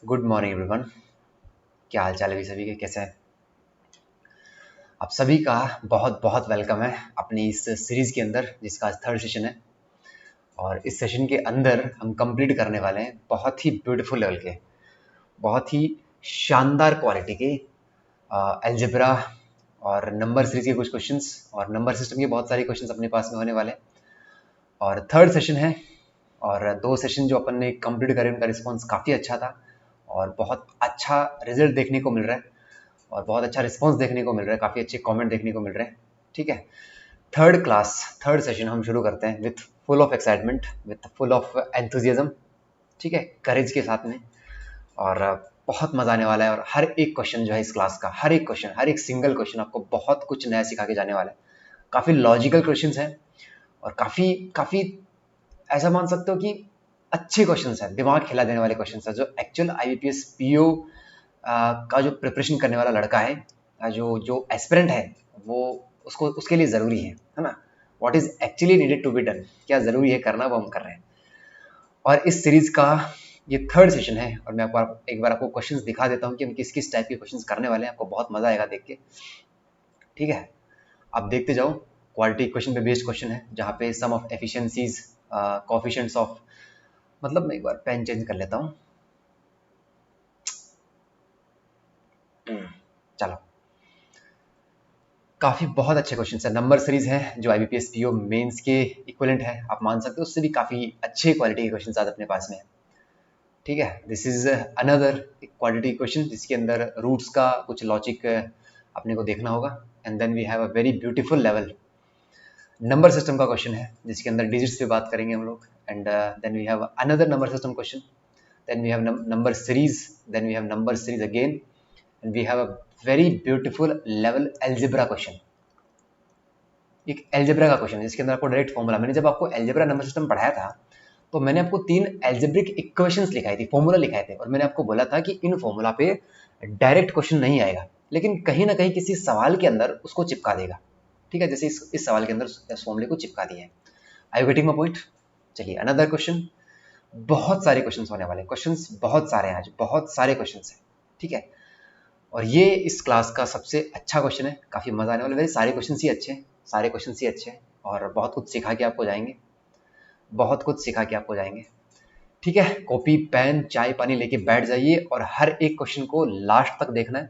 Good morning everyone. क्या हाल चाल है सभी के, कैसे हैं आप सभी का? बहुत बहुत वेलकम है अपनी इस सीरीज़ के अंदर, जिसका आज थर्ड सेशन है। और इस सेशन के अंदर हम कंप्लीट करने वाले हैं बहुत ही ब्यूटीफुल लेवल के, बहुत ही शानदार क्वालिटी के अलजेब्रा और नंबर सीरीज के कुछ क्वेश्चंस और नंबर सिस्टम के बहुत सारे क्वेश्चंस अपने पास में होने वाले हैं। और थर्ड सेशन है, और 2 सेशन जो अपन ने कंप्लीट करे उनका रिस्पॉन्स काफ़ी अच्छा था और बहुत अच्छा रिजल्ट देखने को मिल रहा है और बहुत अच्छा रिस्पॉन्स देखने को मिल रहा है, काफ़ी अच्छे कमेंट देखने को मिल रहे हैं। ठीक है, थर्ड सेशन हम शुरू करते हैं with full of excitement, with full of enthusiasm. ठीक है, करेज के साथ में। और बहुत मज़ा आने वाला है। और हर एक क्वेश्चन जो है इस क्लास का, हर एक क्वेश्चन, हर एक सिंगल क्वेश्चन आपको बहुत कुछ नया सिखा के जाने वाला है। काफ़ी लॉजिकल क्वेश्चन हैं और काफ़ी काफ़ी ऐसा मान सकते हो कि अच्छे क्वेश्चन हैं, दिमाग हिला देने वाले क्वेश्चन हैं, जो एक्चुअल IBPS PO का जो प्रिपरेशन करने वाला लड़का है, जो जो एस्पिरेंट है, वो उसको उसके लिए ज़रूरी है ना। What is actually needed to be done, क्या ज़रूरी है करना, वो हम कर रहे हैं। और इस सीरीज़ का ये थर्ड सेशन है और मैं आपको एक बार आपको क्वेश्चंस दिखा देता हूँ कि हम किस किस टाइप के क्वेश्चंस करने वाले हैं। आपको बहुत मज़ा आएगा देख के। ठीक है, आप देखते जाओ। क्वालिटी क्वेश्चन पे बेस्ड क्वेश्चन है, जहाँ पे sum of efficiencies, coefficients of, मतलब मैं एक बार पेन चेंज कर लेता हूँ। चलो, काफ़ी बहुत अच्छे क्वेश्चन है। नंबर सीरीज है जो IBPS PO मेंस के इक्विवेलेंट है, आप मान सकते हो। उससे भी काफ़ी अच्छे क्वालिटी के क्वेश्चन आज अपने पास में है। ठीक है, this is another quality question जिसके अंदर रूट्स का कुछ लॉजिक अपने को देखना होगा। And then we have a very beautiful level number system का क्वेश्चन है, जिसके अंदर डिजिट्स पे बात करेंगे हम लोग। And then we have another number system question, then we have number series, then we have number series again, and we have a very beautiful level algebra question. एक एल्जेब्रा का क्वेश्चन है जिसके अंदर आपको डायरेक्ट फॉर्मूला, मैंने जब आपको algebra number system पढ़ाया था तो मैंने आपको 3 एल्जेब्रिक इक्वेशंस लिखाई थी, फॉर्मूला लिखाए थे, और मैंने आपको बोला था कि इन फॉर्मूला पे डायरेक्ट क्वेश्चन नहीं आएगा, लेकिन कहीं ना कहीं किसी सवाल के अंदर उसको चिपका देगा। ठीक है, जैसे इस सवाल के अंदर इस फॉर्मूले को चिपका दिया है। आई यू गेटिंग माय पॉइंट? चलिए, अनदर क्वेश्चन। बहुत सारे क्वेश्चंस होने वाले हैं, क्वेश्चंस बहुत सारे हैं आज, बहुत सारे क्वेश्चंस हैं। ठीक है, और ये इस क्लास का सबसे अच्छा क्वेश्चन है, काफ़ी मज़ा आने वाला है। वैसे सारे क्वेश्चन ही अच्छे हैं, सारे क्वेश्चन ही अच्छे हैं और बहुत कुछ सिखा के आपको जाएंगे, बहुत कुछ सिखा के आपको जाएंगे। ठीक है, कॉपी पेन चाय पानी लेके बैठ जाइए और हर एक क्वेश्चन को लास्ट तक देखना है,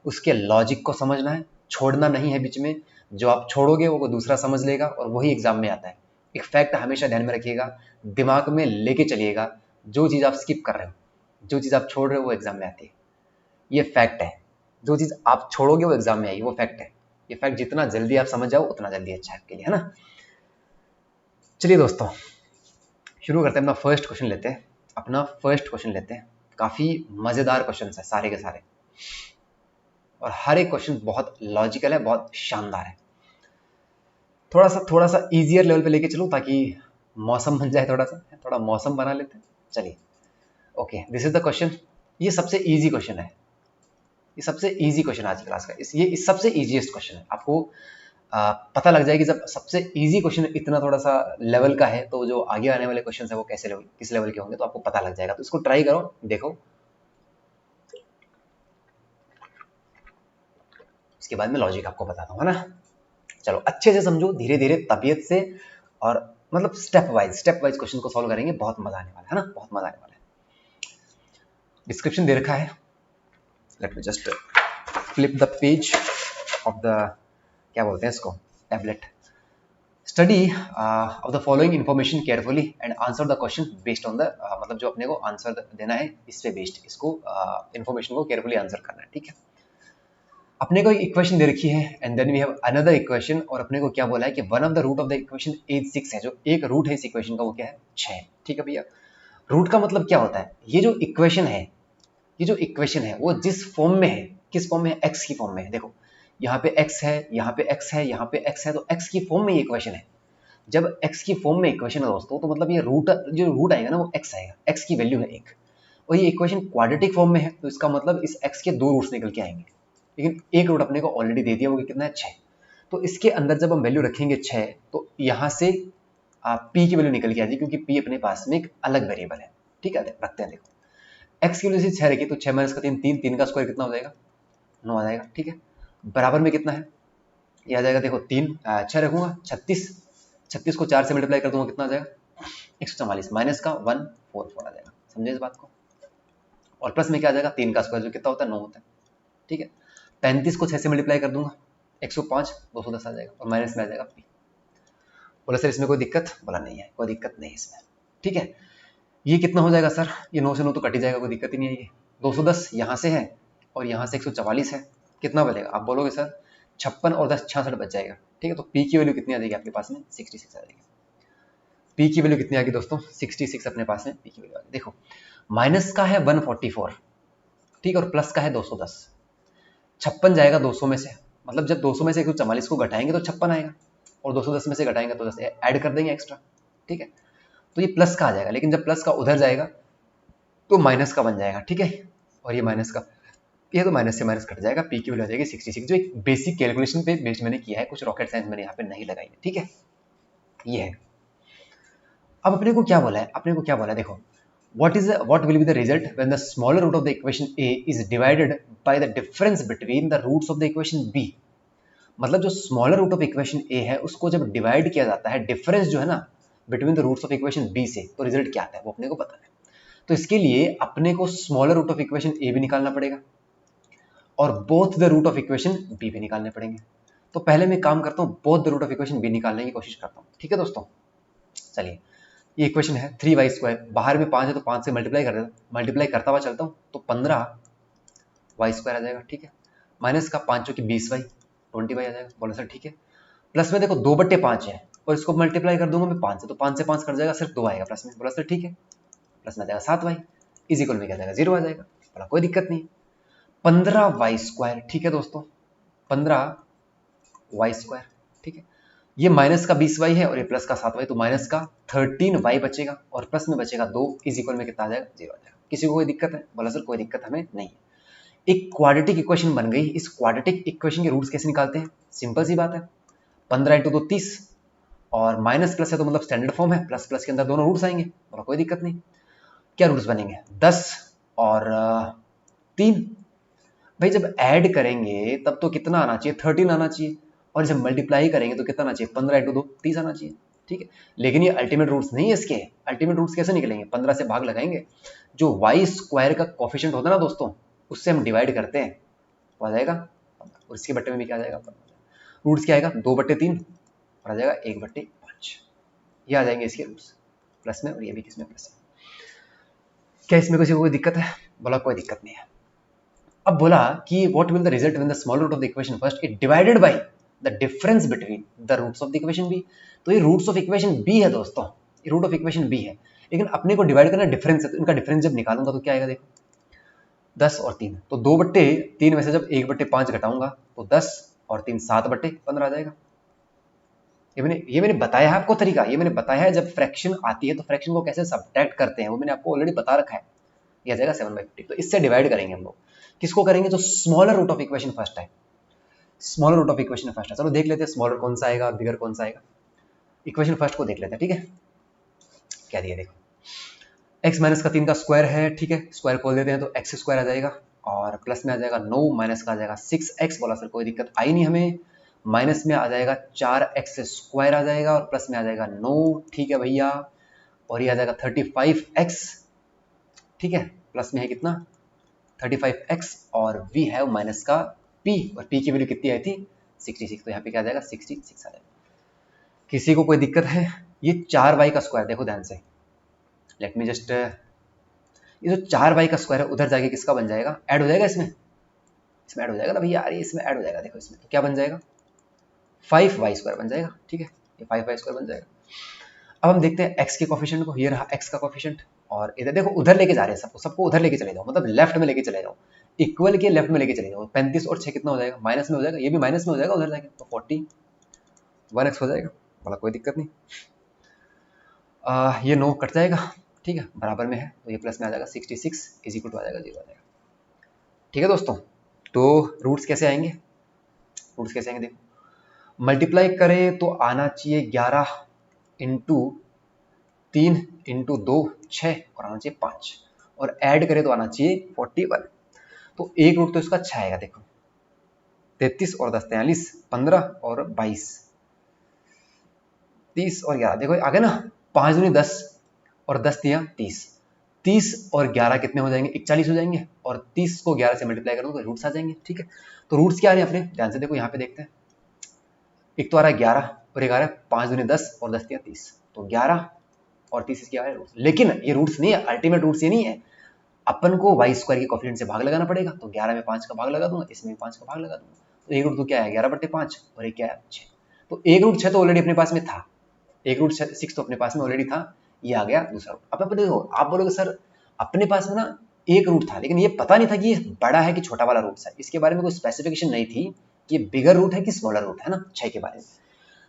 उसके लॉजिक को समझना है, छोड़ना नहीं है बीच में। जो आप छोड़ोगे वो दूसरा समझ लेगा और वही एग्जाम में आता है। एक फैक्ट हमेशा ध्यान में रखिएगा, दिमाग में लेके चलिएगा। जो चीज़ आप स्किप कर रहे हो, जो चीज़ आप छोड़ रहे हो, वो एग्जाम में आती है। ये फैक्ट है। जो चीज़ आप छोड़ोगे वो एग्जाम में आएगी, वो फैक्ट है। ये फैक्ट जितना जल्दी आप समझ जाओ उतना जल्दी अच्छा है आपके लिए, है ना। चलिए दोस्तों, शुरू करते हैं। अपना फर्स्ट क्वेश्चन लेते हैं, काफ़ी मज़ेदार क्वेश्चन है सारे के सारे, और हर एक क्वेश्चन बहुत लॉजिकल है, बहुत शानदार है। थोड़ा सा इजियर लेवल पे लेके चलूँ ताकि मौसम बन जाए, थोड़ा मौसम बना लेते हैं। चलिए, okay, this is the question. ये सबसे इजी क्वेश्चन है, ये सबसे इजी क्वेश्चन आज की क्लास का। ये सबसे इजीएस्ट क्वेश्चन है। आपको पता लग जाएगी जब सबसे इजी क्वेश्चन इतना थोड़ा सा लेवल का है, तो जो आगे आने वाले क्वेश्चन है वो कैसे लेवल, किस लेवल के होंगे, तो आपको पता लग जाएगा। तो इसको ट्राई करो, देखो, इसके बाद में लॉजिक आपको बताता हूँ, है ना। चलो, अच्छे से समझो, धीरे धीरे तबीयत से, और मतलब स्टेप वाइज क्वेश्चन को सॉल्व करेंगे। बहुत मजा आने वाला है ना, बहुत मजा आने वाला है। डिस्क्रिप्शन दे रखा है, let me just flip the page of the, क्या बोलते हैं इसको, tablet. Study of the following information carefully and answer the question based on the, मतलब जो अपने को आंसर देना है इस पे बेस्ड, इसको इन्फॉर्मेशन को केयरफुली आंसर करना है। ठीक है, अपने को एक इक्वेशन दे रखी है and then we have another equation, और अपने को क्या बोला है कि one of the root of the equation is 6 है। जो एक रूट है इस इक्वेशन का वो क्या है, 6। ठीक है भैया, रूट का मतलब क्या होता है, ये जो इक्वेशन है, ये जो इक्वेशन है वो जिस फॉर्म में है, किस फॉर्म में है, एक्स की फॉर्म में है। देखो, यहाँ पे एक्स है, यहाँ पे एक्स है, यहाँ पे एक्स है, तो एक्स की फॉर्म में ये इक्वेशन है। जब एक्स की फॉर्म में इक्वेशन है दोस्तों, तो मतलब ये रूट, जो रूट आएगा ना वो एक्स आएगा, एक्स की वैल्यू है 1। और ये इक्वेशन क्वाड्रेटिक फॉर्म में है, तो इसका मतलब इस एक्स के 2 रूट्स निकल के आएंगे, लेकिन एक रूट अपने को ऑलरेडी दे दिया, वो कितना है, 6। तो इसके अंदर जब हम वैल्यू रखेंगे 6, तो यहाँ से पी की वैल्यू निकल के आ जाएगी, क्योंकि पी अपने पास में एक अलग वेरिएबल है। ठीक है, रखते हैं। देखो, एक्स की वैल्यू से 6 रखी तो 6 माइनस का 3 3, 3 का स्क्वायर कितना हो जाएगा 9 आ जाएगा। ठीक है, बराबर में कितना है ये आ जाएगा, देखो 6 रखूंगा 36, 36 को 4 से मल्टीप्लाई कर दूंगा कितना आ जाएगा 144, माइनस का 144 आ जाएगा। समझे इस बात को? और प्लस में क्या आ जाएगा 3 का स्क्वायर जो कितना होता है 9 होता है। ठीक है, 35 को 6 से मल्टीप्लाई कर दूंगा 105, 210 आ जाएगा और माइनस में आ जाएगा पी। बोला सर इसमें कोई दिक्कत? बोला नहीं है, कोई दिक्कत नहीं इसमें। ठीक है, ये कितना हो जाएगा सर? ये 9 से 9 तो कट ही जाएगा, कोई दिक्कत ही नहीं आएगी। 210 यहाँ से है और यहाँ से 144 है, कितना बचेगा? आप बोलोगे सर 56 और 10 66 बच जाएगा। ठीक है, तो पी की वैल्यू कितनी आ जाएगी आपके पास में 66 आ जाएगी। पी की वैल्यू कितनी आ गई दोस्तों 66 अपने पास में पी की वैल्यू आ गई। देखो माइनस का है 144, ठीक है, और प्लस का है 210। 56 जाएगा 200 में से, मतलब जब 200 में से 144 को घटाएंगे तो 56 आएगा और 210 में से घटाएंगे तो 10 ऐड कर देंगे एक्स्ट्रा। ठीक है, तो ये प्लस का आ जाएगा, लेकिन जब प्लस का उधर जाएगा तो माइनस का बन जाएगा। ठीक है, और ये माइनस का, ये तो माइनस से माइनस कट जाएगा, पी की वैल्यू आ जाएगी 66, जो एक बेसिक कैलकुलेशन पे बेस्ड मैंने किया है, कुछ रॉकेट साइंस मैंने यहाँ पे नहीं लगाई है। ठीक है, ये है। अब अपने को क्या बोला है, अपने को क्या बोला है, देखो what will be the result when the smaller root of the equation a is divided by the difference between the roots of the equation b। मतलब जो स्मॉलर रूट ऑफ इक्वेशन ए है उसको जब डिवाइड किया जाता है, डिफरेंस जो है ना between the roots of equation B से, तो रिजल्ट क्या आता है वो अपने को पता है। तो इसके लिए अपने को smaller root of equation A भी निकालना पड़ेगा और both the root of equation B भी निकालने पड़ेंगे। तो पहले मैं काम करता हूँ, both the root of equation B निकालने की कोशिश करता हूँ। ठीक है दोस्तों, चलिए ये इक्वेशन है 3y², बाहर में 5 है तो 5 से मल्टीप्लाई कर देता हूँ, मल्टीप्लाई करता हुआ चलता हूँ तो 15y² आ जाएगा। ठीक है, माइनस का 5 जो कि 20y 20y आ जाएगा। बोला सर ठीक है, प्लस में देखो 2/5 है और इसको मल्टीप्लाई कर दूंगा मैं 5 से, तो 5 से 5 कट जाएगा, सिर्फ 2 आएगा प्लस में। बोला सर ठीक है, प्लस में आ जाएगा 7y इज इक्वल में क्या आ जाएगा 0 आ जाएगा। बोला कोई दिक्कत नहीं, 15y²। ठीक है दोस्तों, 15y²। ठीक है, ये माइनस का 20y है और ये प्लस का 7y, तो माइनस का 13y बचेगा और प्लस में बचेगा 2 इज इक्वल में कितना आ जाएगा 0 आ जाएगा। किसी को कोई दिक्कत है? बोला सर कोई दिक्कत हमें नहीं है। एक क्वाड्रेटिक इक्वेशन बन गई। इस क्वाड्रेटिक इक्वेशन के रूट्स कैसे निकालते हैं? सिंपल सी बात है, 15 × 2 30 और माइनस प्लस है तो मतलब स्टैंडर्ड फॉर्म है, प्लस प्लस के अंदर दोनों रूट्स आएंगे। बोला कोई दिक्कत नहीं। क्या रूट्स बनेंगे? 10 और 3। भाई जब ऐड करेंगे तब तो कितना आना चाहिए 13 आना चाहिए, और जब मल्टीप्लाई करेंगे तो कितना आना चाहिए 15 × 2 30 आना चाहिए। ठीक है, लेकिन ये अल्टीमेट रूट्स नहीं है इसके। अल्टीमेट रूट्स कैसे निकलेंगे? 15 से भाग लगाएंगे, जो y² का कोफिशिएंट होता है ना दोस्तों, उससे हम डिवाइड करते हैं, वो आ जाएगा, और इसके बट्टे में भी क्या आ जाएगा, रूट्स क्या आएगा 2/3 और आ जाएगा 1/5। ये आ जाएंगे इसके रूट्स प्लस में, और ये भी किसमें प्लस में। क्या इसमें किसी को कोई दिक्कत है? बोला कोई दिक्कत नहीं है। अब बोला कि what will the result when the small root of the equation first is divided by the difference between the roots of the equation B. तो ये रूट्स ऑफ इक्वेशन बी है दोस्तों, ये रूट ऑफ इक्वेशन बी है, लेकिन अपने को divide करना डिफरेंस है, तो इनका डिफरेंस जब निकालूंगा तो क्या आएगा, देखो 10 और 3, तो 2/3 में से जब 1/5 घटाऊंगा तो 10 और 3 7/15 आ जाएगा। ये मैंने बताया है आपको तरीका, ये मैंने बताया है जब फ्रैक्शन आती है तो फ्रैक्शन को कैसे सब्ट्रैक्ट करते हैं, वो मैंने आपको ऑलरेडी बता रखा है। ये आ जाएगा 7/50। तो इससे डिवाइड करेंगे हम लोग, किसको करेंगे? जो smaller root of equation first है, smaller root of equation first है। चलो देख लेते हैं स्मॉलर कौन सा आएगा और बिगर कौन सा आएगा। इक्वेशन फर्स्ट को देख लेते हैं। ठीक है, क्या दिया देखो, x माइनस का 3 का स्क्वायर है। ठीक है, स्क्वायर खोल देते हैं तो x² आ जाएगा और प्लस में आ जाएगा 9, माइनस का आ जाएगा 6x। बोला सर कोई दिक्कत आई नहीं हमें। माइनस में आ जाएगा 4x² आ जाएगा और प्लस में आ जाएगा 9। ठीक है भैया, और ये आ जाएगा 35x। ठीक है, प्लस में है कितना 35x और v है माइनस का p, और p की वैल्यू कितनी आई थी 66, तो यहाँ पे क्या आ जाएगा 66 आ जाएगा। किसी को कोई दिक्कत है? ये 4y का स्क्वायर देखो ध्यान से, लेट मी जस्ट, ये जो 4y का स्क्वायर है उधर जाके किसका बन जाएगा, ऐड हो जाएगा इसमें ऐड हो जाएगा ना भैया, अरे इसमें ऐड हो जाएगा। देखो इसमें तो क्या बन जाएगा 5y² बन जाएगा। ठीक है, ये 5y² बन जाएगा। अब हम देखते हैं x के कोफिशिएंट को, ये रहा x का कोफिशिएंट, और इधर देखो उधर लेके जा रहे हैं सबको उधर लेके चले जाओ, मतलब लेफ्ट में लेके चले जाओ, इक्वल के लेफ्ट में लेके चले जाओ। 35 और 6 कितना हो जाएगा, माइनस में हो जाएगा, ये भी माइनस में हो जाएगा उधर जाके, तो 41x हो जाएगा। बोला कोई दिक्कत नहीं। ये 9 कट जाएगा, ठीक है, बराबर में है, तो ये प्लस में आ जाएगा 66 इज इक्वल टू आ जाएगा 0 आ जाएगा। ठीक है दोस्तों, तो रूट्स कैसे आएंगे, रूट्स कैसे आएंगे देखो, मल्टीप्लाई करें तो आना चाहिए 11 × 3 × 2 6 और आना चाहिए 5। और ऐड करें तो आना चाहिए 41। तो एक रूट तो इसका 6 आएगा। देखो 33 और 10 43, 15 और 22, 30 और 11, देखो आ गया ना, 5 दूनी 10 और 10 दिया 30, 30 और 11 कितने हो जाएंगे, 41 हो जाएंगे, और 30 को 11 से मल्टीप्लाई करूँ तो रूट्स आ जाएंगे। ठीक है, तो रूट्स क्या आ रहे हैं अपने, ध्यान से देखो यहाँ पे देखते हैं। एक तो आ रहा है 11 और एक आ रहा है 5 दूनी 10 और 10 दिया 30, तो 11 और 30 इसके आ रहे हैं रूट्स। लेकिन ये रूट्स नहीं है, अल्टीमेट रूट्स ये नहीं है। अपन को वाई स्क्वायर के कोफिशिएंट से भाग लगाना पड़ेगा, तो 11 में 5 का भाग लगा दूंगा, इसमें 5 का भाग लगा दूंगा, तो एक रूट तो क्या है 11/5 और एक क्या है 6। तो एक रूट 6 तो ऑलरेडी अपने पास में था, एक रूट 6 तो अपने पास में ऑलरेडी था, ये आ गया दूसरा रूट। अब अपन देखो, आप बोलोगे सर अपने पास में ना एक रूट था, लेकिन ये पता नहीं था कि ये बड़ा है कि छोटा वाला रूट है, इसके बारे में कोई स्पेसिफिकेशन नहीं थी कि ये बिगर रूट है कि स्मॉलर रूट है ना 6 के बारे में।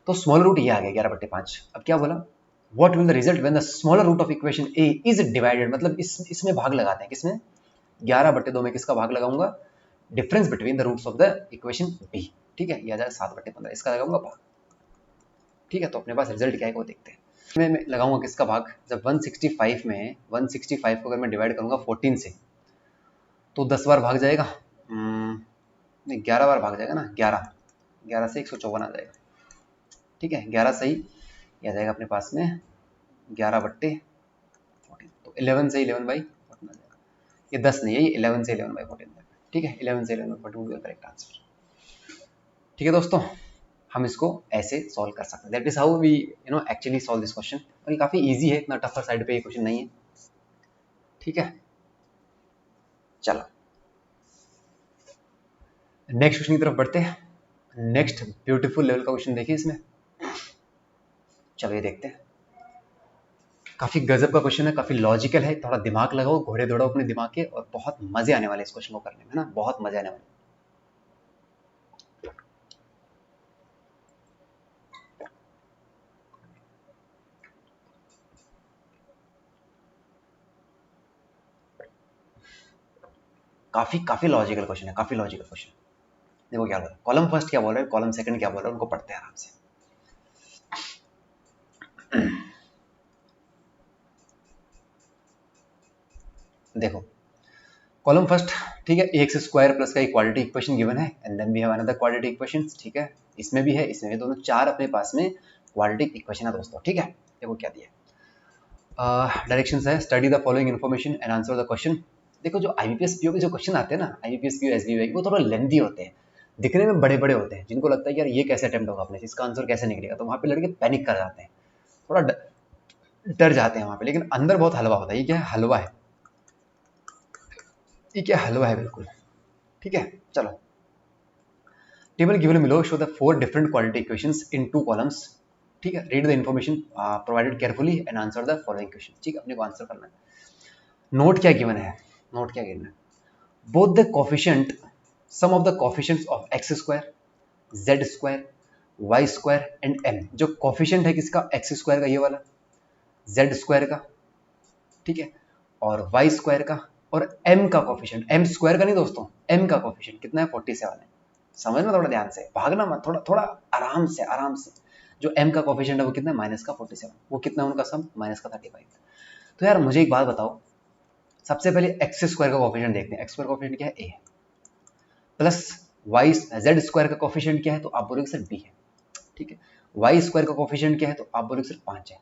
तो स्मॉलर रूट ये आ गया 11/5। अब क्या बोला, what will the result when the smaller root of equation A is divided, मतलब इसमें भाग लगाते हैं, किसमें, 11/2 में किसका भाग लगाऊंगा, difference between the roots of the equation B. ठीक है, ये आ जाएगा 7/15, इसका लगाऊंगा भाग। ठीक है, तो अपने पास रिजल्ट क्या है वो देखते हैं। मैं लगाऊंगा किसका भाग, जब 165 में 165 को अगर मैं डिवाइड करूंगा 14 से तो 10 बार भाग जाएगा, नहीं 11 बार भाग जाएगा ना, 11 से 154 आ जाएगा। ठीक है, 11 सही, ये आ जाएगा अपने पास में 11/14, तो 11 से 11/14 आ जाएगा। ये 10 नहीं है, ये 11 से 11/14। ठीक है, 11 से 11/14 करेक्ट आंसर। ठीक है दोस्तों, हम इसको ऐसे सॉल्व कर सकते हैं। That is how we actually solve this question. और ये काफी इजी है, इतना टफर साइड पे ये क्वेश्चन नहीं है। ठीक है, चलो नेक्स्ट क्वेश्चन की तरफ बढ़ते हैं। नेक्स्ट ब्यूटीफुल लेवल का क्वेश्चन देखिए इसमें, चलो ये देखते हैं। काफी गजब का क्वेश्चन है, काफी लॉजिकल है, थोड़ा दिमाग लगाओ, घोड़े दौड़ाओ अपने दिमाग के, और बहुत मजे आने वाले इस क्वेश्चन को करने में, है ना, बहुत मजे आने वाले। काफी काफी लॉजिकल क्वेश्चन है, काफी लॉजिकल क्वेश्चन। देखो क्या बोल रहा है, कॉलम फर्स्ट क्या बोल रहा है, कॉलम सेकंड क्या बोल रहा है, उनको पढ़ते हैं आराम से। देखो कॉलम फर्स्ट, ठीक है, एक्स स्क्वायर प्लस का इक्वालिटी इक्वेशन गिवन है, and then we have another quadratic equation. ठीक है, इसमें भी है, इसमें भी, दोनों चार अपने पास में क्वाड्रेटिक इक्वेशन है दोस्तों। ठीक है, देखो क्या दिया है, डायरेक्शंस है, study the following information and answer the question. देखो जो आईबीपीएस पीओ के जो क्वेश्चन आते हैं ना, आईबीपीएस पीओ एसबीआई, वो थोड़ा लेंथी होते हैं, दिखने में बड़े बड़े होते हैं, जिनको लगता है कि यार ये कैसे अटेम्प्ट होगा अपने, इसका आंसर कैसे निकलेगा, तो वहाँ पे लड़के पैनिक कर जाते हैं, थोड़ा डर जाते हैं वहाँ पे, लेकिन अंदर बहुत हलवा होता है। ये क्या है, हलवा है, ये क्या हलवा है बिल्कुल। ठीक है, चलो table given below show the 4 different quality equations in 2 columns. ठीक है, read the information provided carefully and answer the following question. ठीक है, अपने को आंसर करना है। नोट क्या गिवन है, नोट क्या गिवन है, both the coefficient, sum of the coefficients of X square, Z square, Y square and M. जो कोफिशिएंट है किसका, एक्स स्क्वायर का ये वाला, जेड स्क्वायर का, ठीक है, और वाई स्क्वायर का, और एम का कोफिशिएंट, एम स्क्वायर का नहीं दोस्तों, एम का कोफिशिएंट कितना है 47 है। समझना थोड़ा ध्यान से, भागना मत, थोड़ा थोड़ा आराम से आराम से। जो एम का कोफिशिएंट है वो कितना है, माइनस का 47, वो कितना है उनका सम, माइनस का 35। तो यार मुझे एक बात बताओ, सबसे पहले एक्स स्क्वायर का कोफिशिएंट देखते हैं। एक्स स्क्वायर कोफिशिएंट क्या है, a, plus Y, Z square का कोफिशिएंट क्या है, तो आप बोलोगे सर बी है। ठीक है, वाई स्क्वायर का कोफिशिएंट क्या है, तो आप बोलोगे सर 5 है,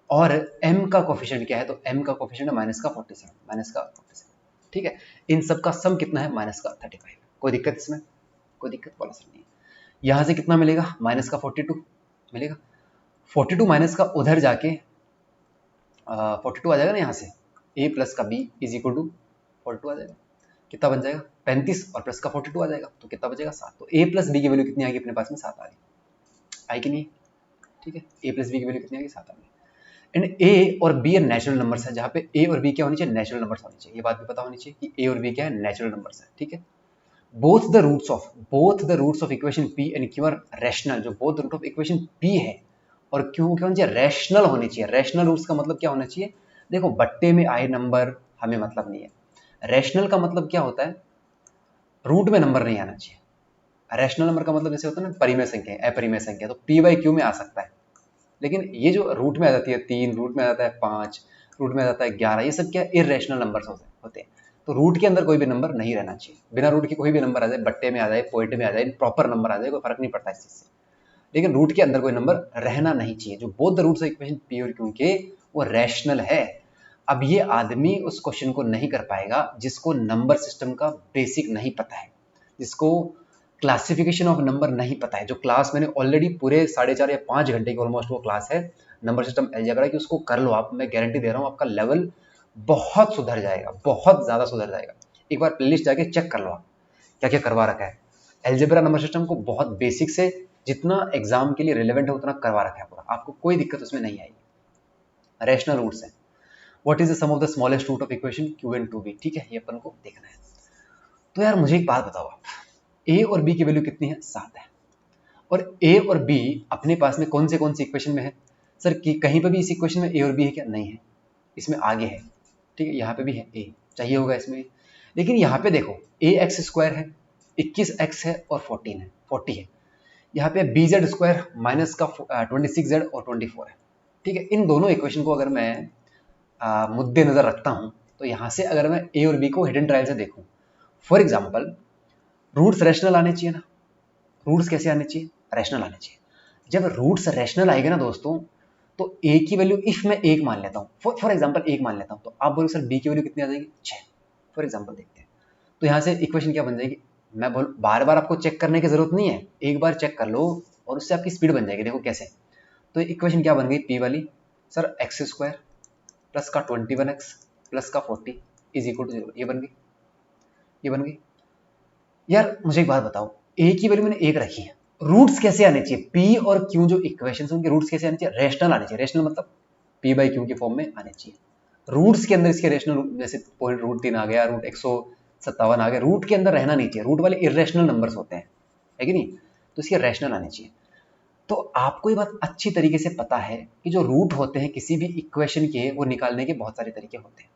और m का कोफिशिएंट क्या है, तो m का कोफिशिएंट है माइनस का 47, माइनस का 47। ठीक है, इन सब का सम कितना है, माइनस का 35। कोई दिक्कत इसमें, कोई दिक्कत वाला सर नहीं है। यहाँ से कितना मिलेगा, माइनस का 42 मिलेगा, 42 माइनस का उधर जाके 42 आ जाएगा ना, यहाँ से a प्लस का b इज इक्वल टू 42 आ जाएगा, कितना बन जाएगा 35, और प्लस का 42 आ जाएगा, तो कितना बचेगा 7। तो a प्लस बी की वैल्यू कितनी आएगी अपने पास में, 7 आ गई, आई कि नहीं। ठीक है, a प्लस बी की वैल्यू कितनी आएगी, 7 आ गई। एंड ए और बी नेचुरल नंबर्स है, जहाँ पे ए और बी क्या होनी चाहिए, नेचुरल नंबर्स होनी चाहिए। ये बात भी पता होनी चाहिए कि ए और बी क्या है, नेचुरल नंबर्स है। ठीक है, both the roots of equation P and Q are rational. जो both root of equation P है और क्यू क्या होनी चाहिए, रैशनल होनी चाहिए। रैशनल रूट्स का मतलब क्या होना चाहिए, देखो बट्टे में आए नंबर हमें मतलब नहीं है। रैशनल का मतलब क्या होता है, रूट में नंबर नहीं आना चाहिए। रैशनल नंबर का मतलब जैसे होता है ना, परिमेय संख्या, अपरिमेय संख्या, तो पी बाई क्यू में आ सकता है, लेकिन ये जो रूट में आ जाती है 3, रूट में आ जाता है 5, रूट में आ जाता है 11, ये सब क्या इरेशनल नंबर्स होते हैं। तो रूट के अंदर कोई भी नंबर नहीं रहना चाहिए, बिना रूट के कोई भी नंबर आ जाए, बट्टे में आ जाए, पॉइंट में आ जाए, प्रॉपर नंबर आ जाए, कोई फर्क नहीं पड़ता इस चीज से, लेकिन रूट के अंदर कोई नंबर रहना नहीं चाहिए। जो both the roots of equation P और क्यू के वो रैशनल है। अब ये आदमी उस क्वेश्चन को नहीं कर पाएगा जिसको नंबर सिस्टम का बेसिक नहीं पता है, जिसको क्लासिफिकेशन ऑफ नंबर नहीं पता है। जो क्लास मैंने ऑलरेडी पूरे 4.5 या 5 घंटे की ऑलमोस्ट वो क्लास है नंबर सिस्टम अलजेब्रा की, उसको कर लो आप, मैं गारंटी दे रहा हूँ आपका लेवल बहुत सुधर जाएगा, बहुत ज़्यादा सुधर जाएगा। एक बार प्लेलिस्ट जाके चेक कर लो आप क्या क्या करवा रखा है। अलजेब्रा नंबर सिस्टम को बहुत बेसिक से जितना एग्जाम के लिए रिलेवेंट है उतना करवा रखा है पूरा, आपको कोई दिक्कत उसमें नहीं आएगी। रैशनल रूट्स है, what is the sum of the smallest root of equation Q and two B, ठीक है, ये अपन को देखना है। तो यार मुझे एक बात बताओ आप, ए और बी की वैल्यू कितनी है, 7 है, और ए और बी अपने पास में कौन सी इक्वेशन में है सर, कि कहीं पर भी इस इक्वेशन में ए और बी है क्या, नहीं है, इसमें आगे है, ठीक है, यहाँ पे भी है ए, चाहिए होगा इसमें, लेकिन यहाँ पे देखो ए एक्स स्क्वायर है, 21x है और 14 है, 40 है, यहाँ पे बी जेड स्क्वायर माइनस का 26z और 24 है, ठीक है। इन दोनों इक्वेशन को अगर मैं मुद्दे नजर रखता हूँ तो यहाँ से अगर मैं ए और बी को हिडन ट्रायल से देखूँ, फॉर एग्जाम्पल रूट्स रैशनल आने चाहिए ना, रूट्स कैसे आने चाहिए, रैशनल आने चाहिए। जब रूट्स रैशनल आएगा ना दोस्तों, तो ए की वैल्यू इफ मैं 1 मान लेता हूँ, फॉर एग्जाम्पल 1 मान लेता हूँ, तो आप बोलो सर बी की वैल्यू कितनी आ जाएगी, 6, फॉर एग्जाम्पल देखते हैं। तो यहाँ से इक्वेशन क्या बन जाएगी, मैं बोल बार बार आपको चेक करने की जरूरत नहीं है, एक बार चेक कर लो और उससे आपकी स्पीड बन जाएगी। देखो कैसे, तो इक्वेशन क्या बन गई, पी वाली सर एक्स स्क्वायर प्लस का 21x प्लस का 40 इज इक्वल टू 0, ये बन गई, ये बन गई। यार मुझे एक बात बताओ, ए की वैल्यू मैंने 1 रखी है, रूट्स कैसे आने चाहिए, पी और क्यू जो इक्वेशन उनके रूट्स कैसे आने चाहिए, रैशनल आने चाहिए। रैशनल मतलब पी बाई क्यू के फॉर्म में आने चाहिए। रूट्स के अंदर इसके रैशनल, जैसे पॉइंट रूट 3 आ गया, रूट 157 आ गया, रूट के अंदर रहना नहीं चाहिए, रूट वाले इरेशनल नंबर्स होते हैं, है कि नहीं, तो इसके रैशनल आने चाहिए। तो आपको ये बात अच्छी तरीके से पता है कि जो रूट होते हैं किसी भी इक्वेशन के, वो निकालने के बहुत सारे तरीके होते हैं।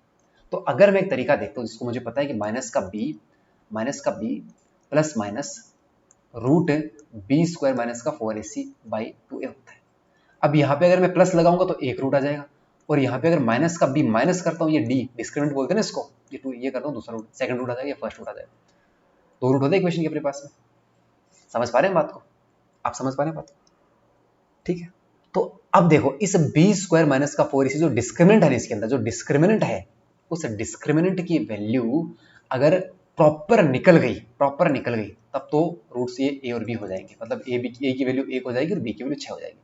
तो अगर मैं एक तरीका देखता हूँ जिसको मुझे पता है कि माइनस का B plus minus root B square minus का 4ac बाई 2a होता है। अब यहाँ पे अगर मैं प्लस लगाऊंगा तो एक रूट आ जाएगा, और यहाँ पे अगर माइनस का बी माइनस करता हूँ, ये डी डिस्क्रिमिनेंट बोलते हैं ना इसको, ये टू ये करता हूँ, दूसरा रूट, सेकंड रूट आ जाएगा या फर्स्ट रूट आ जाएगा, 2 रूट होते हैं इक्वेशन के अपने पास में। समझ पा रहे हैं बात को, आप समझ पा रहे हैं बात, ठीक है। तो अब देखो इस बी स्क्वायर माइनस का 4ac जो डिस्क्रिमिनेंट है इसके अंदर, जो डिस्क्रिमिनेंट है, उस डिस्क्रिमिनेंट की वैल्यू अगर प्रॉपर निकल गई तब तो रूट्स ये ए और बी हो जाएंगे, मतलब ए की वैल्यू 1 हो जाएगी और बी की वैल्यू 6 हो जाएगी।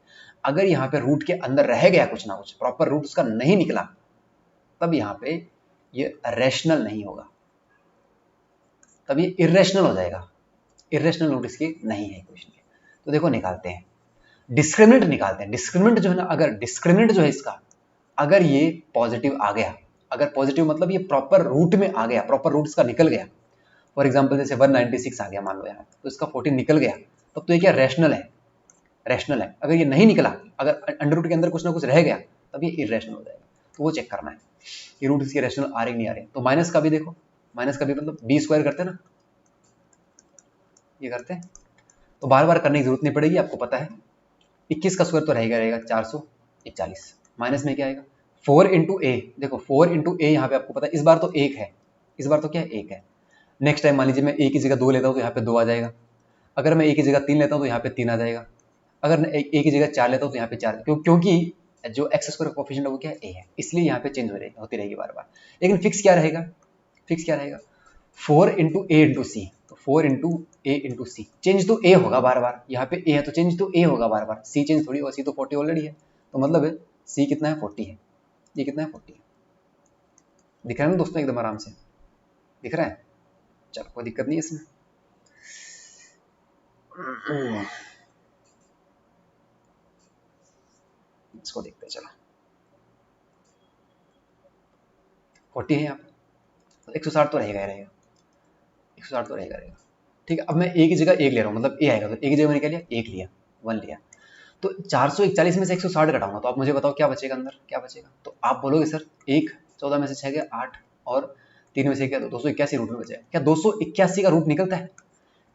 अगर यहाँ पे रूट के अंदर रह गया कुछ ना कुछ, प्रॉपर रूट उसका नहीं निकला, तब यहाँ पे ये रैशनल नहीं होगा, तब ये इरेशनल हो जाएगा, इरेशनल रूट इसके नहीं है इक्वेशन के। तो देखो निकालते हैं, डिस्क्रिमिनेंट निकालते हैं। डिस्क्रिमिनेंट जो है ना, अगर डिस्क्रिमिनेंट जो है इसका, अगर ये पॉजिटिव आ गया, अगर पॉजिटिव मतलब ये प्रॉपर रूट में आ गया, प्रॉपर रूट इसका निकल गया, फॉर एग्जाम्पल जैसे 196 आ गया मान लो यहाँ, तो इसका 14 निकल गया, तब तो ये क्या रैशनल है, रैशनल है। अगर ये नहीं निकला, अगर अंडर रूट के अंदर कुछ ना कुछ रह गया, तब ये इरेशनल हो जाएगा। तो वो चेक करना है कि रूट इसके रैशनल आ रहे नहीं आ रहे। तो माइनस का भी देखो, माइनस का भी मतलब बी स्क्वायर करते हैं ना, ये करते हैं, तो बार बार करने की जरूरत नहीं पड़ेगी, आपको पता है 21 का स्क्वायर तो रहेगा 441, माइनस में क्या आएगा 4 इंटू ए, देखो 4 इंटू ए, यहाँ पे आपको पता है इस बार तो 1 है, इस बार तो क्या है 1 है। नेक्स्ट टाइम मान लीजिए मैं ए की जगह 2 लेता हूँ तो यहाँ पे 2 आ जाएगा, अगर मैं ए की जगह 3 लेता हूँ तो यहाँ पे 3 आ जाएगा, अगर मैं ए की जगह 4 लेता हूँ तो यहाँ पे 4, क्योंकि जो एक्स स्क्वायर कोफिशिएंट है वो क्या है ए है, इसलिए यहाँ पे चेंज होती रहेगी बार बार। लेकिन फिक्स क्या रहेगा, 4 इंटू ए इंटू सी, तो 4 इंटू ए इंटू सी, चेंज तो ए होगा बार बार, यहाँ पे ए है तो चेंज तो ए होगा बार बार, सी चेंज थोड़ी, और सी तो 40 ऑलरेडी है, तो मतलब है सी कितना है 40 है, ये कितना है 40 है। दिख रहा है ना दोस्तों, एकदम आराम से दिख रहा है, चलो कोई दिक्कत नहीं है इसमें। इसको देखते हैं, चलो 40 है यहाँ पे, 160 तो रहेगा 160 तो रहेगा। ठीक है, अब मैं ए की जगह 1 ले रहा हूँ, मतलब ए आएगा, तो ए की जगह मैंने क्या लिया, 1 लिया, 1 लिया, तो 441 में से 160 घटाऊंगा, तो आप मुझे बताओ क्या बचेगा अंदर, क्या बचेगा। तो आप बोलोगे सर 1 14 में से 6 गया 8 और 3 में से क्या, 281 रूट में बचेगा। क्या 281 का रूट निकलता है,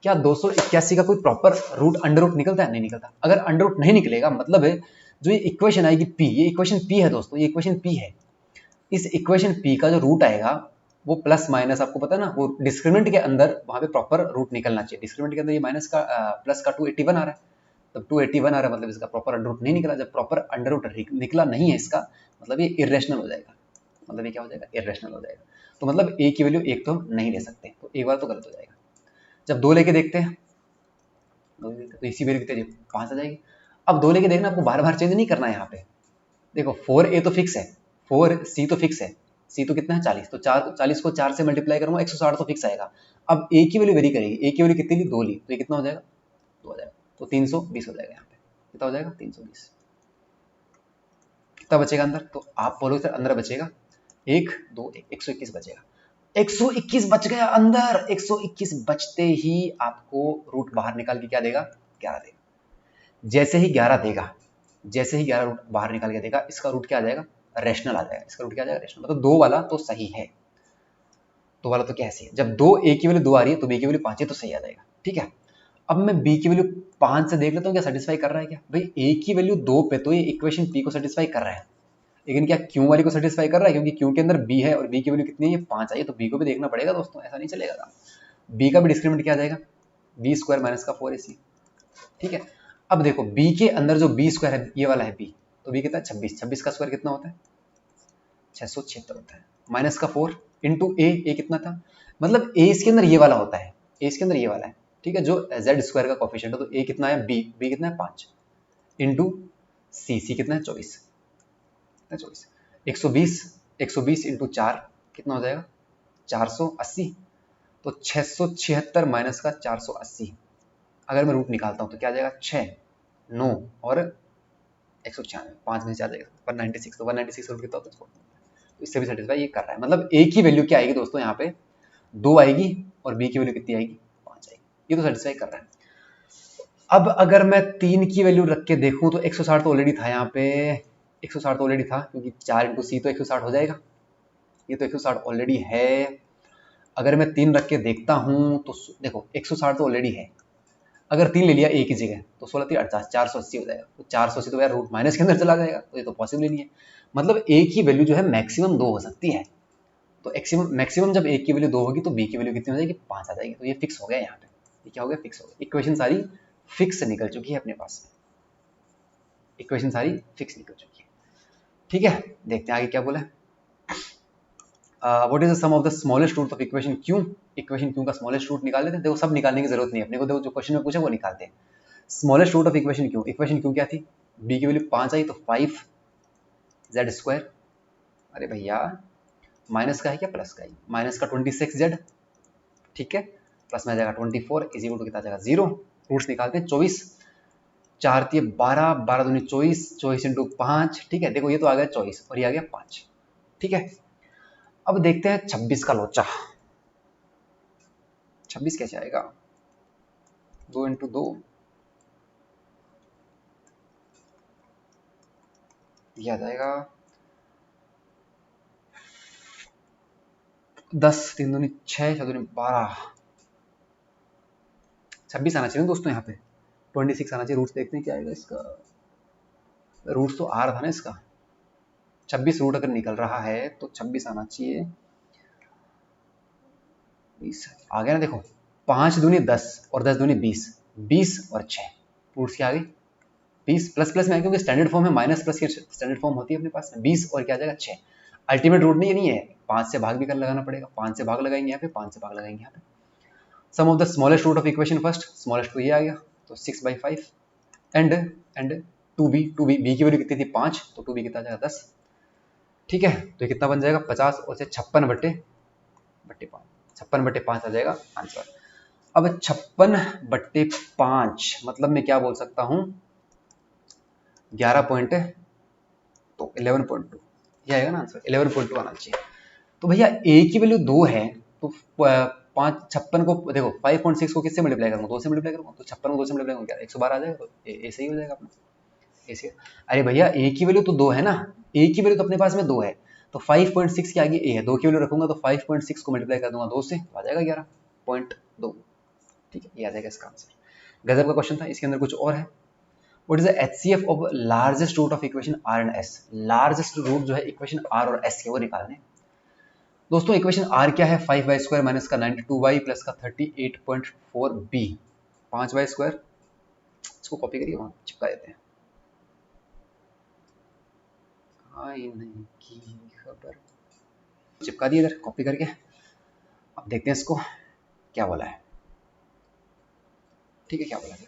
क्या 281 का कोई प्रॉपर रूट अंडर रूट निकलता है, नहीं निकलता। अगर अंडर रूट नहीं निकलेगा, मतलब है जो ये इक्वेशन आएगी पी, ये इक्वेशन पी है दोस्तों, ये इक्वेशन पी है, इस इक्वेशन p का जो रूट आएगा वो प्लस माइनस, आपको पता है ना, वो डिस्क्रिमिनेंट के अंदर वहां पे प्रॉपर रूट निकलना चाहिए। डिस्क्रिमिनेंट के अंदर ये माइनस का प्लस का 281 आ रहा है, तब 281 आ रहा है मतलब इसका प्रॉपर अंडर रूट नहीं निकला। जब प्रॉपर अंडर रूट निकला नहीं है इसका, मतलब ये इरेशनल हो जाएगा। मतलब ये क्या हो जाएगा? इरेशनल हो जाएगा। तो मतलब a की वैल्यू 1 तो हम नहीं ले सकते, तो एक बार तो गलत हो जाएगा। जब 2 लेके देखते हैं तो इसी वैल्यू कितनी 5 आ जाएगी। अब 2 लेके देखना, आपको बार बार चेंज नहीं करना है यहाँ पे। देखो 4a तो फिक्स है, 4c तो फिक्स है, c तो कितना है 40, तो 40 को 4 से मल्टीप्लाई करूंगा 160 तो फिक्स आएगा। अब a की वैल्यू वेरी करेगी, a की वैल्यू कितनी ली? 2 ली, तो ये कितना हो जाएगा? 2 हो जाएगा, तो 320 हो जाएगा। यहाँ पे कितना हो जाएगा? 320। कितना बचेगा अंदर? तो आप बोलोगे सर अंदर बचेगा 1 2 121 बचेगा। 121 बच गया अंदर। 121 बचते ही आपको रूट बाहर निकाल के क्या देगा? 11 देगा। जैसे ही 11 देगा, जैसे ही 11 रूट बाहर निकाल के देगा, इसका रूट क्या आ जाएगा? रेशनल आ जाएगा। इसका रूट क्या आ जाएगा? रेशनल। मतलब 2 वाला तो सही है, 2 वाला तो क्या है? सही है। जब 2 a की वैल्यू 2 आ रही है तो b की वैल्यू 5 है, तो सही आ जाएगा। ठीक है, अब मैं b की वैल्यू 5 से देख लेता हूँ क्या सेटिस्फाई कर रहा है क्या। भाई a की वैल्यू 2 पे तो ये इक्वेशन p को सेटिस्फाई कर रहा है, लेकिन क्या q वाली को सेटिस्फाई कर रहा है? क्योंकि q के अंदर b है और b की वैल्यू कितनी है? 5 आई है, तो b को भी देखना पड़ेगा दोस्तों, ऐसा नहीं चलेगा काम। b का भी डिस्क्रिमिनेंट क्या आ जाएगा? b स्क्वायर माइनस का 4ac। ठीक है, अब देखो b के अंदर जो b स्क्वायर है, ये वाला है b, तो b कितना है? 26। 26 का स्क्वायर कितना होता है? 676 होता है। माइनस का 4 इंटू a कितना था? मतलब a इसके अंदर ये वाला होता है, a इसके अंदर ये वाला है। ठीक है, जो z स्क्वायर का कोफिशिएंट है, तो a कितना है? b कितना है? 5 इंटू c कितना है? 24। 24 120, 120 इंटू 4 कितना हो जाएगा? 480। तो 676 माइनस का 480, अगर मैं रूट निकालता हूँ तो क्या आ जाएगा? 6 9 और 196, 5 में से आ जाएगा 196। तो 196 रूट कितना होता है? तो इससे भी सेटिस्फाई ये कर रहा है। मतलब a की वैल्यू क्या आएगी दोस्तों? यहाँ पे 2 आएगी और b की वैल्यू कितनी आएगी? 5 आएगी। ये तो सेटिस्फाई कर रहा है। अब अगर मैं 3 की वैल्यू रख के देखूं तो 160 तो ऑलरेडी था यहाँ पे, 160 तो ऑलरेडी था, क्योंकि 4 इंटू सी तो 160 हो जाएगा। ये तो 160 ऑलरेडी है। अगर मैं 3 रख के देखता हूं तो देखो 160 तो ऑलरेडी है, अगर 3 ले लिया a की जगह तो 16 3 48, 480 हो जाएगा। तो 480 तो यार रूट माइनस के अंदर चला जाएगा, तो ये तो पॉसिबल ही नहीं है। मतलब a की वैल्यू जो है मैक्सिमम 2 हो सकती है। तो मैक्सिमम जब a की वैल्यू 2 होगी तो b की वैल्यू कितनी हो जाएगी? 5 आ जाएगी। तो ये फिक्स हो गया यहाँ पे। ये क्या हो गया? फिक्स हो गया। इक्वेशन सारी फिक्स निकल चुकी है अपने पास, इक्वेशन सारी फिक्स निकल चुकी है। ठीक है, देखते हैं आगे क्या बोला है। What is the sum of the smallest root of equation Q. Equation Q का स्मॉलेस्ट रूट निकाल लेते हैं। देखो सब निकालने की जरूरत नहीं है अपने को, देखो जो क्वेश्चन में पूछा वो निकालते हैं। Smallest root of equation Q, equation Q क्या थी? b की वैल्यू 5 आई तो 5 z स्क्वायर। अरे भैया माइनस का है क्या प्लस का है? माइनस का 26 z, ठीक है, प्लस में आ जाएगा 24 इज इक्वल टू कितना आ जाएगा? 0। रूट्स निकालते हैं। 24 4 3 12, 12 दूनी 24, 24 इंटू 5। ठीक है, देखो ये तो आ गया 24 और ये आ गया 5। ठीक है, अब देखते हैं 26 का लोचा। 26 कैसे आएगा? 2 इंटू 2, ये आ जाएगा 10, 3 दूनी 6, 6 दूनी 12, 26 आना चाहिए दोस्तों यहाँ पे। 26 आना चाहिए। रूट्स देखते हैं क्या आएगा इसका। रूट्स तो आ रहा था ना इसका, 26 रूट अगर निकल रहा है तो 26 आना चाहिए। 20 आ गया ना, देखो 5 दूनी 10 और 10 दूनी 20, 20 और 6, रूट्स क्या आ गई? 20 प्लस प्लस में, क्योंकि स्टैंडर्ड फॉर्म है, माइनस प्लस की स्टैंडर्ड फॉर्म होती है अपने पास में। 20 और क्या आ जाएगा? 6। अल्टीमेट रूट नहीं है, 5 से भाग भी कर लगाना पड़ेगा। 5 से भाग लगाएंगे यहाँ पे, 5 से भाग लगाएंगे यहाँ पे। Sum of the smallest root of equation first, smallest तो ये आ गया, तो 6/5 एंड 2b b की वैल्यू कितनी थी? 5, तो 2b कितना आ जाएगा? 10। ठीक है, तो ये कितना बन जाएगा? 50 और 56/5, 56/5 आ जाएगा आंसर। अब 56/5 मतलब मैं क्या बोल सकता हूँ? 11 पॉइंट, तो 11.2 ये आएगा ना आंसर। 11.2 आना चाहिए। तो भैया a की वैल्यू 2 है, तो 56 को देखो 5.6 को किससे मल्टीप्लाई करूंगा? 2 से मल्टीप्लाई करूंगा, तो 56 को 2 से मल्टीप्लाई करूंगा, 112 आ जाएगा। तो ए सही हो जाएगा अपना। ऐसे अरे भैया a की वैल्यू तो 2 है ना, a की वैल्यू तो अपने पास में 2 है, तो 5.6 के आगे a है, 2 की वैल्यू रखूंगा तो 5.6 को मल्टीप्लाई कर दूंगा 2 से, तो आ जाएगा 11.2। ठीक है, ये आ जाएगा इसका आंसर। गजब का क्वेश्चन था, इसके अंदर कुछ और है। What is the HCF of largest root of equation R and S? Largest root जो है इक्वेशन R और S के वो निकालने। दोस्तों इक्वेशन R क्या है? 5y² माइनस का 92y प्लस का 38.4b। 5y², इसको कॉपी करिए, वहां चिपका देते हैं। नहीं की खबर, चिपका दिए इधर कॉपी करके। अब देखते हैं इसको क्या बोला है। ठीक है, क्या बोला है?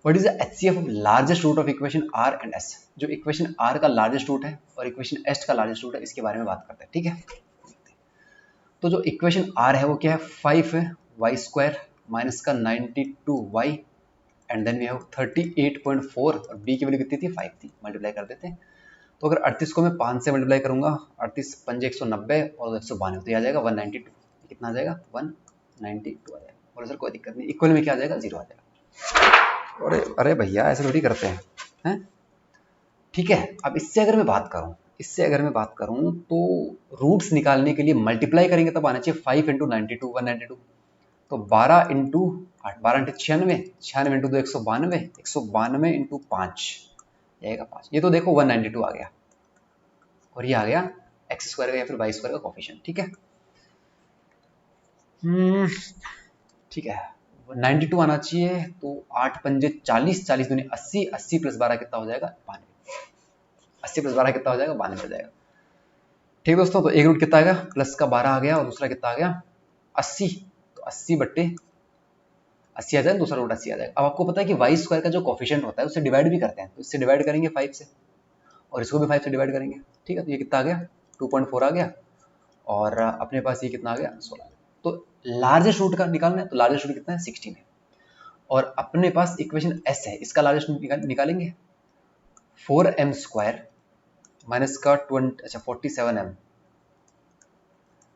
What is the HCF of largest root of equation R and S? जो इक्वेशन R का लार्जेस्ट रूट है और इक्वेशन S का लार्जेस्ट रूट है, इसके बारे में बात करते हैं। ठीक है, तो जो इक्वेशन R है वो क्या है? 5y² माइनस का 92y and then we have 38.4 और b की वैल्यू कितनी थी? 5 थी। मल्टीप्लाई कर देते हैं। तो अगर 38 को मैं 5 से मल्टीप्लाई करूंगा, 38 पंजे 190 और 192, तो यह आ जाएगा 192। कितना आ जाएगा? 192 आ जाएगा। और सर कोई दिक्कत नहीं, इक्वल में क्या आ जाएगा? 0 आ जाएगा। अरे अरे भैया ऐसे थोड़ी करते हैं। ठीक है, अब इससे अगर मैं बात करूं तो रूट्स निकालने के लिए मल्टीप्लाई करेंगे तब आना चाहिए 5 इंटू 92, 192। तो 12 इंटू 8, 12 इंटू 96, 96 इंटू 2 192, 192 इंटू 5 आएगा 5। ये तो देखो 192 आ गया और ये आ गया x² का या फिर y² का कोफिशिएंट। ठीक है, ठीक है, 92 आना चाहिए। तो 8 पंजे 40, 40 दूनी 80, 80 प्लस 12 कितना हो जाएगा? 92। 80 प्लस 12 कितना हो जाएगा? 92 हो जाएगा। ठीक दोस्तों, तो एक रूट कितना आएगा? प्लस का 12 आ गया और दूसरा कितना आ गया? 80। तो 80 बट्टे 80 आ जाएगा, दूसरा रूट 80 आ जाएगा। अब आपको पता है कि y² का जो कोफिशिएंट होता है उससे डिवाइड भी करते हैं, तो इससे डिवाइड करेंगे 5 से और इसको भी 5 से डिवाइड करेंगे। ठीक है, तो ये कितना आ गया? 2.4 आ गया और अपने पास ये कितना आ गया? 16। तो लार्जेस्ट रूट का निकालना है, तो लार्जेस्ट रूट कितना है? 16 है। और अपने पास इक्वेशन S है, इसका लार्जेस्ट रूट निकालेंगे। 4m² माइनस का 47m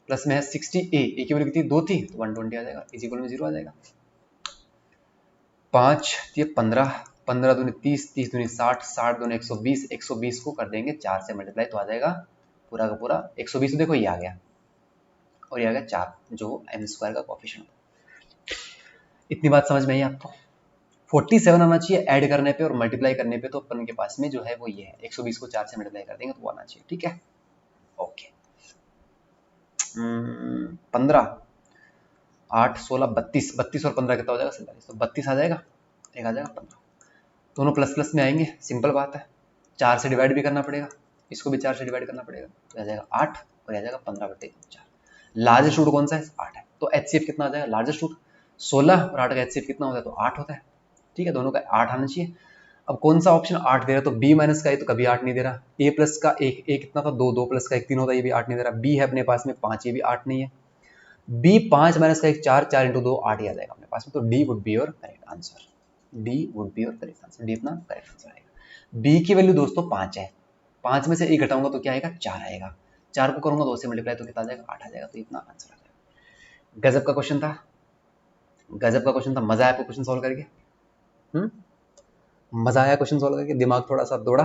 प्लस में है 60a, ए की वैल्यू कितनी? 2 थी, तो 120 आ जाएगा, इज इक्वल में 0 आ जाएगा। 5 ये 15, 15 दूनी 30, 30 दूनी 60, 60 दूनी 120, 120 को कर देंगे 4 से मल्टीप्लाई, तो आ जाएगा पूरा का पूरा 120। देखो ये आ गया और ये आ गया 4, जो m² का कोफिशिएंट। इतनी बात समझ में आई आपको? 47 आना चाहिए ऐड करने पे और मल्टीप्लाई करने पे, तो अपन के पास में जो है वो ये है 120 को 4 से मल्टीप्लाई कर देंगे तो वो आना चाहिए। ठीक है, ओके। 15, 8, 16, 32, 32 और 15 कितना हो जाएगा? 47। तो 32 आ जाएगा, एक आ जाएगा 15। दोनों प्लस प्लस में आएंगे, सिंपल बात है। 4 से डिवाइड भी करना पड़ेगा, इसको भी 4 से डिवाइड करना पड़ेगा, तो आ जाएगा 8 और आ जाएगा 15/4। लार्जेस्ट रूट कौन सा है? 8 है। तो HCF कितना आ जाएगा? लार्जेस्ट रूट 16 और 8 का HCF कितना होता है? तो 8 होता है। ठीक है, दोनों का 8 आना चाहिए। अब कौन सा ऑप्शन 8 दे रहा है? तो B माइनस का, ये तो कभी 8 नहीं दे रहा। A प्लस का 1, A कितना था? 2, 2 प्लस का 1 3 होता है, ये भी 8 नहीं दे रहा। B है अपने पास में 5, ये भी 8 नहीं है। B 5 माइनस का 1 4, 4 इंटू 2 8 ही आ जाएगा अपने पास में। तो D would be your correct answer. D would be your correct answer. D अपना करेक्ट आंसर आएगा। B की वैल्यू दोस्तों 5 है, 5 में से 1 घटाऊंगा तो क्या आएगा? 4 आएगा। 4 को करूंगा 2 से मल्टीप्लाई तो कितना आ जाएगा? 8 आ जाएगा। तो इतना आंसर आ जाएगा। गजब का क्वेश्चन था, गजब का क्वेश्चन था। मजा आया आपको क्वेश्चन सॉल्व करके? मजा आया क्वेश्चन सॉल्व करके? दिमाग थोड़ा सा दौड़ा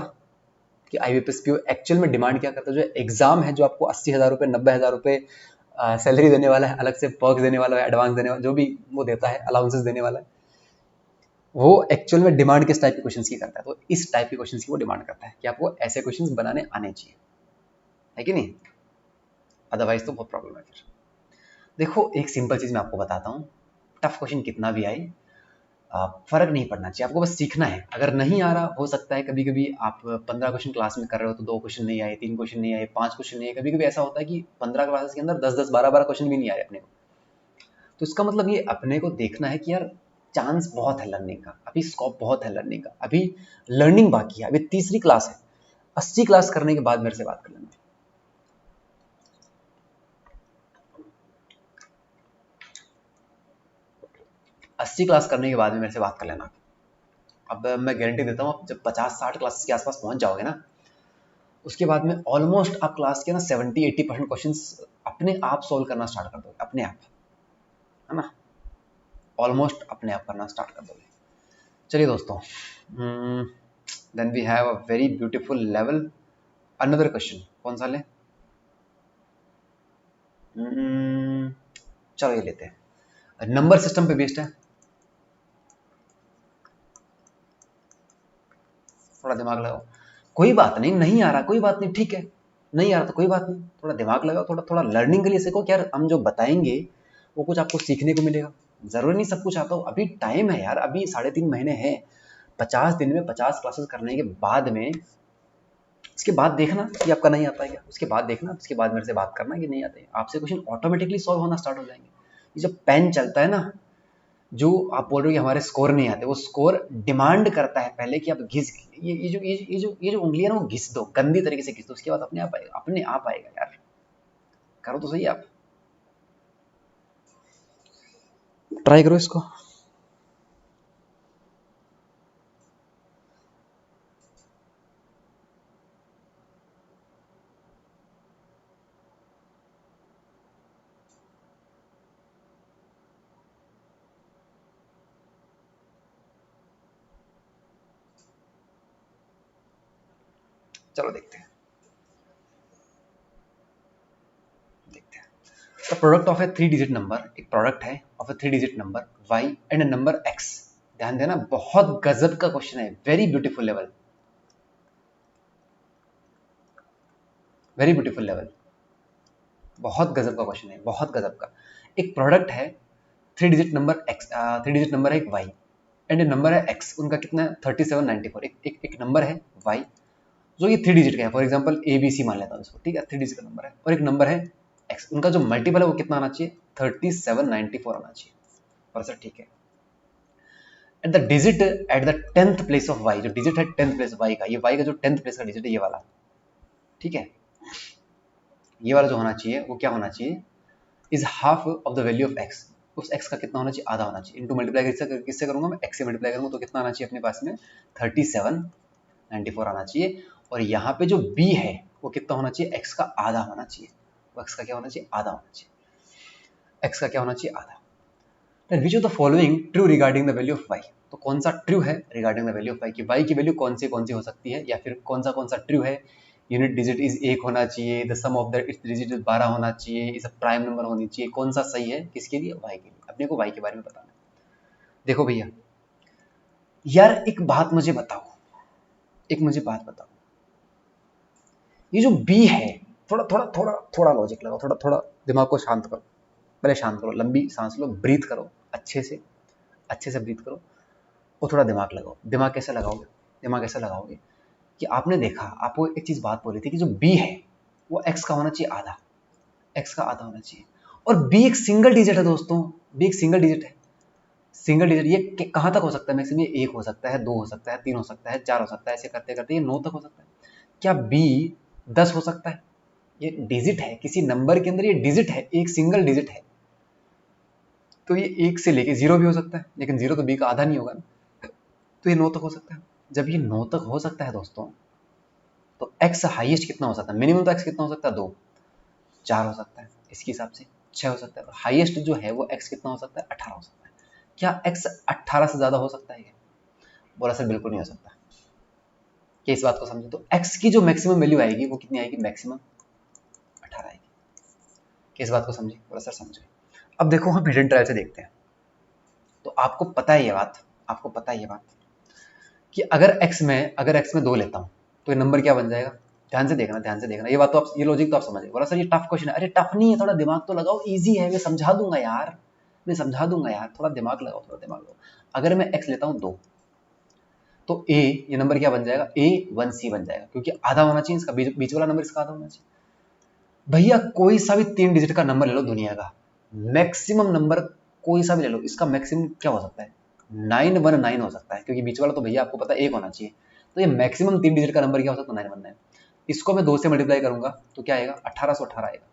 कि IBPS PO एक्चुअल में डिमांड क्या करता है? जो एग्जाम है, जो आपको 80,000 रुपये 90,000 रुपये सैलरी देने वाला है, अलग से पर्क देने वाला है, एडवांस देने वाला, जो भी वो देता है, अलाउंसेस देने वाला है, वो एक्चुअल में डिमांड किस टाइप के क्वेश्चंस की करता है? तो इस टाइप के क्वेश्चंस की वो डिमांड करता है कि आपको ऐसे क्वेश्चंस बनाने आने चाहिए, है कि नहीं? अदरवाइज तो बहुत प्रॉब्लम है फिर। देखो एक सिंपल चीज मैं आपको बताता हूँ, टफ क्वेश्चन कितना भी आए फर्क नहीं पड़ना चाहिए, आपको बस सीखना है। अगर नहीं आ रहा, हो सकता है कभी कभी आप 15 क्वेश्चन क्लास में कर रहे हो तो 2 क्वेश्चन नहीं आए, 3 क्वेश्चन नहीं आए, 5 क्वेश्चन नहीं आए। कभी कभी ऐसा होता है कि 15 क्लासेस के अंदर 10 10 12 12 क्वेश्चन भी नहीं आ रहे अपने को। तो इसका मतलब ये अपने को देखना है कि यार चांस बहुत है लर्निंग का, अभी स्कोप बहुत है लर्निंग का, अभी लर्निंग बाकी है, अभी तीसरी क्लास है। 80 क्लास करने के बाद मेरे से बात कर लेना। 80 क्लास करने के बाद में मेरे से बात कर लेना। अब मैं गारंटी देता हूँ, आप जब 50-60 क्लास के आसपास पहुंच जाओगे ना, उसके बाद में ऑलमोस्ट आप क्लास के ना 70-80% क्वेश्चंस अपने आप सॉल्व करना स्टार्ट कर दोगे, अपने आप, है ना? ऑलमोस्ट अपने आप करना स्टार्ट कर दोगे। चलिए दोस्तों, then we have a very beautiful level. Another question कौन सा लें? चलो ये लेते हैं, नंबर सिस्टम पे बेस्ड है। थोड़ा दिमाग लगाओ। कोई बात नहीं, नहीं आ रहा कोई बात नहीं, ठीक है, नहीं आ रहा तो कोई बात नहीं, थोड़ा दिमाग लगाओ, थोड़ा थोड़ा लर्निंग के लिए सीखो कि यार हम जो बताएंगे वो कुछ आपको सीखने को मिलेगा। जरूरी नहीं सब कुछ आता हो, अभी टाइम है यार, अभी 3.5 महीने हैं। 50 दिन में 50 क्लासेस करने के बाद में, उसके बाद देखना कि आपका नहीं आता है क्या, उसके बाद देखना, उसके बाद मेरे से बात करना कि नहीं आता है, आपसे क्वेश्चन ऑटोमेटिकली सॉल्व होना स्टार्ट हो जाएंगे। ये जब पेन चलता है ना, जो आप बोल रहे हो कि हमारे स्कोर नहीं आते, वो स्कोर डिमांड करता है पहले कि आप घिस, ये जो उंगली है ना वो घिस दो, गंदी तरीके से घिस दो, उसके बाद अपने आप आएगा, अपने आप आएगा यार। करो तो सही आप, ट्राई करो इसको। चलो देखते हैं, देखते हैं। The product of A 3 digit number, एक प्रोडक्ट है of A 3 digit number y and A number x। ध्यान देना, बहुत गजब का क्वेश्चन है, very beautiful level, very beautiful level, बहुत गजब का क्वेश्चन है, बहुत गजब का। एक प्रोडक्ट है, 3 डिजिट नंबर है एक y एंड नंबर है x, उनका कितना है 3794। एक नंबर है y जो ये 3 डिजिट का है, फॉर एग्जाम्पल ABC मान लेता हूँ इसको, ठीक है, 3 डिजिट का नंबर है, और एक नंबर है x, उनका जो मल्टीपल है वो कितना आना चाहिए 3794 आना चाहिए। और सर ठीक है, at the digit at the 10th place of y, जो डिजिट है 10th प्लेस y का, ये y का जो 10th प्लेस का डिजिट है ये वाला, ठीक है, ये वाला जो होना चाहिए वो क्या होना चाहिए, is half of the value of x। उस x का कितना होना चाहिए, आधा होना चाहिए। इनटू मल्टीप्लाई किससे करूंगा मैं, x से मल्टीप्लाई करूंगा तो कितना आना चाहिए अपने पास में 3794 आना चाहिए। और यहाँ पे जो b है वो कितना होना चाहिए, x का आधा होना चाहिए, वो x का क्या होना चाहिए, आधा होना चाहिए, x का क्या होना चाहिए, आधा। Then which of the following true regarding the value of y, तो कौन सा ट्रू है regarding the value of y, कि y की वैल्यू कौन सी हो सकती है, या फिर कौन सा ट्रू है। यूनिट डिजिट इज 1 होना चाहिए, the sum of the its digit is 12 होना चाहिए, इस प्राइम नंबर होनी चाहिए, कौन सा सही है किसके लिए, y के लिए। अपने को y के बारे में बताना है। देखो भैया यार, एक बात मुझे बताओ, एक मुझे बात बताओ, ये जो b है, थोड़ा थोड़ा थोड़ा थोड़ा लॉजिक लगाओ, थोड़ा थोड़ा दिमाग को शांत करो, पहले शांत करो, लंबी सांस लो, ब्रीथ करो, अच्छे से ब्रीथ करो, और थोड़ा दिमाग लगाओ। दिमाग कैसे लगाओगे, दिमाग ऐसे लगाओगे कि आपने देखा, आपको एक चीज बात बोली थी कि जो b है वो x का होना चाहिए आधा, x का आधा होना चाहिए, और b एक सिंगल डिजिट है दोस्तों, b एक सिंगल डिजिट है, सिंगल डिजिट। ये कहाँ तक हो सकता है मैक्सिमम, ये 1 हो सकता है, 2 हो सकता है, 3 हो सकता है, 4 हो सकता है, ऐसे करते करते ये 9 तक हो सकता है। क्या b 10 हो सकता है, ये डिजिट है, किसी नंबर के अंदर ये डिजिट है, एक सिंगल डिजिट है, तो ये 1 से लेके 0 भी हो सकता है, लेकिन 0 तो b का आधा नहीं होगा ना, तो ये 9 तक हो सकता है। जब ये 9 तक हो सकता है दोस्तों, तो x हाईएस्ट कितना हो सकता है, मिनिमम तो x कितना हो सकता है 2, 4 हो सकता है, इसके हिसाब से 6 हो सकता है, हाईएस्ट जो है वो x कितना हो सकता है 18 हो सकता है। क्या x 18 से ज्यादा हो सकता है क्या, बोला सर बिल्कुल नहीं हो सकता। कि इस बात को समझो, तो x की जो मैक्सिमम वैल्यू आएगी वो कितनी आएगी, मैक्सिमम 18 आएगी। कि इस बात को समझे, बोला सर समझे। अब देखो हम हिडन ट्रायल से देखते हैं, तो आपको पता है ये बात, आपको पता है ये बात कि अगर x में 2 लेता हूं तो ये नंबर क्या बन जाएगा। ध्यान से देखना, ध्यान से देखना, ये बात तो आप, ये लॉजिक तो आप समझे। बोला सर ये टफ क्वेश्चन है, अरे टफ नहीं है, थोड़ा दिमाग तो लगाओ, इजी है, मैं समझा दूंगा यार, मैं समझा दूंगा यार, थोड़ा दिमाग लगाओ, थोड़ा दिमाग लगाओ। अगर मैं x लेता हूं 2, तो a, ये नंबर क्या बन जाएगा, a1c बन जाएगा, क्योंकि आधा होना चाहिए इसका, बीच वाला नंबर इसका आधा होना चाहिए। भैया कोई सा भी 3 डिजिट का नंबर ले लो दुनिया का, मैक्सिमम नंबर कोई सा भी ले लो, इसका मैक्सिमम क्या हो सकता है 919 हो सकता है, क्योंकि बीच वाला तो भैया आपको पता है 1 होना चाहिए, तो ये मैक्सिमम 3 डिजिट का नंबर क्या हो सकता है 919। इसको मैं 2 से मल्टीप्लाई करूंगा तो क्या आएगा 1818 आएगा,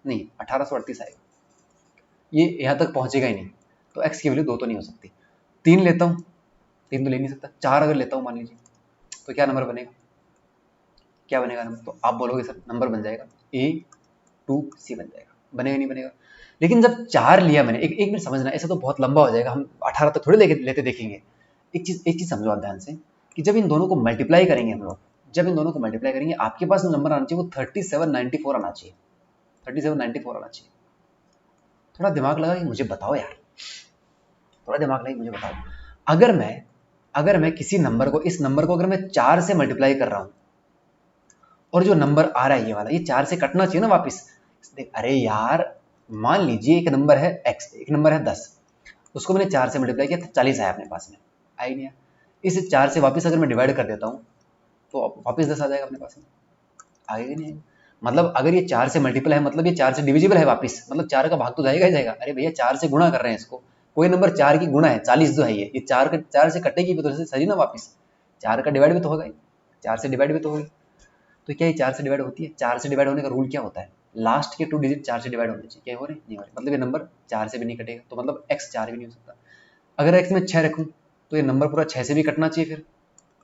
नहीं 1838 आएगा, ये यहाँ तक पहुंचेगा ही नहीं, तो x की वैल्यू 2 तो नहीं हो सकती। 3 लेता हूँ, 3 तो ले नहीं सकता, 4 अगर लेता हूँ मान लीजिए, तो क्या नंबर बनेगा, क्या बनेगा नंबर, तो आप बोलोगे सर नंबर बन जाएगा A2C बन जाएगा, बनेगा नहीं बनेगा। लेकिन जब 4 लिया मैंने, एक मिनट समझना, ऐसा तो बहुत लंबा हो जाएगा, हम 18 तक थोड़ी लेते देखेंगे। एक चीज समझो आप ध्यान से, कि जब इन दोनों को मल्टीप्लाई करेंगे हम लोग, जब इन दोनों को मल्टीप्लाई करेंगे, आपके पास जो नंबर आना चाहिए वो 3794 आना चाहिए, 3794 आना चाहिए। थोड़ा दिमाग लगा कि मुझे बताओ यार, थोड़ा दिमाग लगा कि मुझे बताओ, अगर मैं अगर मैं किसी नंबर को, इस नंबर को अगर मैं 4 से मल्टीप्लाई कर रहा हूँ और जो नंबर आ रहा है ये वाला, ये 4 से कटना चाहिए ना वापस। देख अरे यार, मान लीजिए एक नंबर है x, एक नंबर है 10, उसको मैंने 4 से मल्टीप्लाई किया तो 40 आया अपने पास में, आई नहीं आया। इस 4 से वापस अगर मैं डिवाइड कर देता हूँ तो वापस 10 आ जाएगा अपने पास में, आएगा नहीं आएगा। मतलब अगर ये 4 से मल्टीपल है मतलब ये 4 से डिविजिबल है वापस, मतलब 4 का भाग तो जाएगा ही जाएगा। अरे भैया 4 से गुणा कर रहे हैं इसको, कोई नंबर 4 की गुणा है, 40 जो है ये 4 से कटेगी भी तो सही ना वापस, 4 का डिवाइड भी तो होगा ही, 4 से डिवाइड भी तो होगी। तो क्या ये 4 से डिवाइड होती है? 4 से डिवाइड होने का रूल क्या होता है? लास्ट के 2 डिजिट 4 से डिवाइड होने चाहिए। क्या हो रहे? नहीं हो रहे, मतलब ये नंबर 4 से भी नहीं कटेगा, तो मतलब x 4 भी नहीं हो सकता। अगर x में 6 रखूँ तो ये नंबर पूरा 6 से भी कटना चाहिए फिर,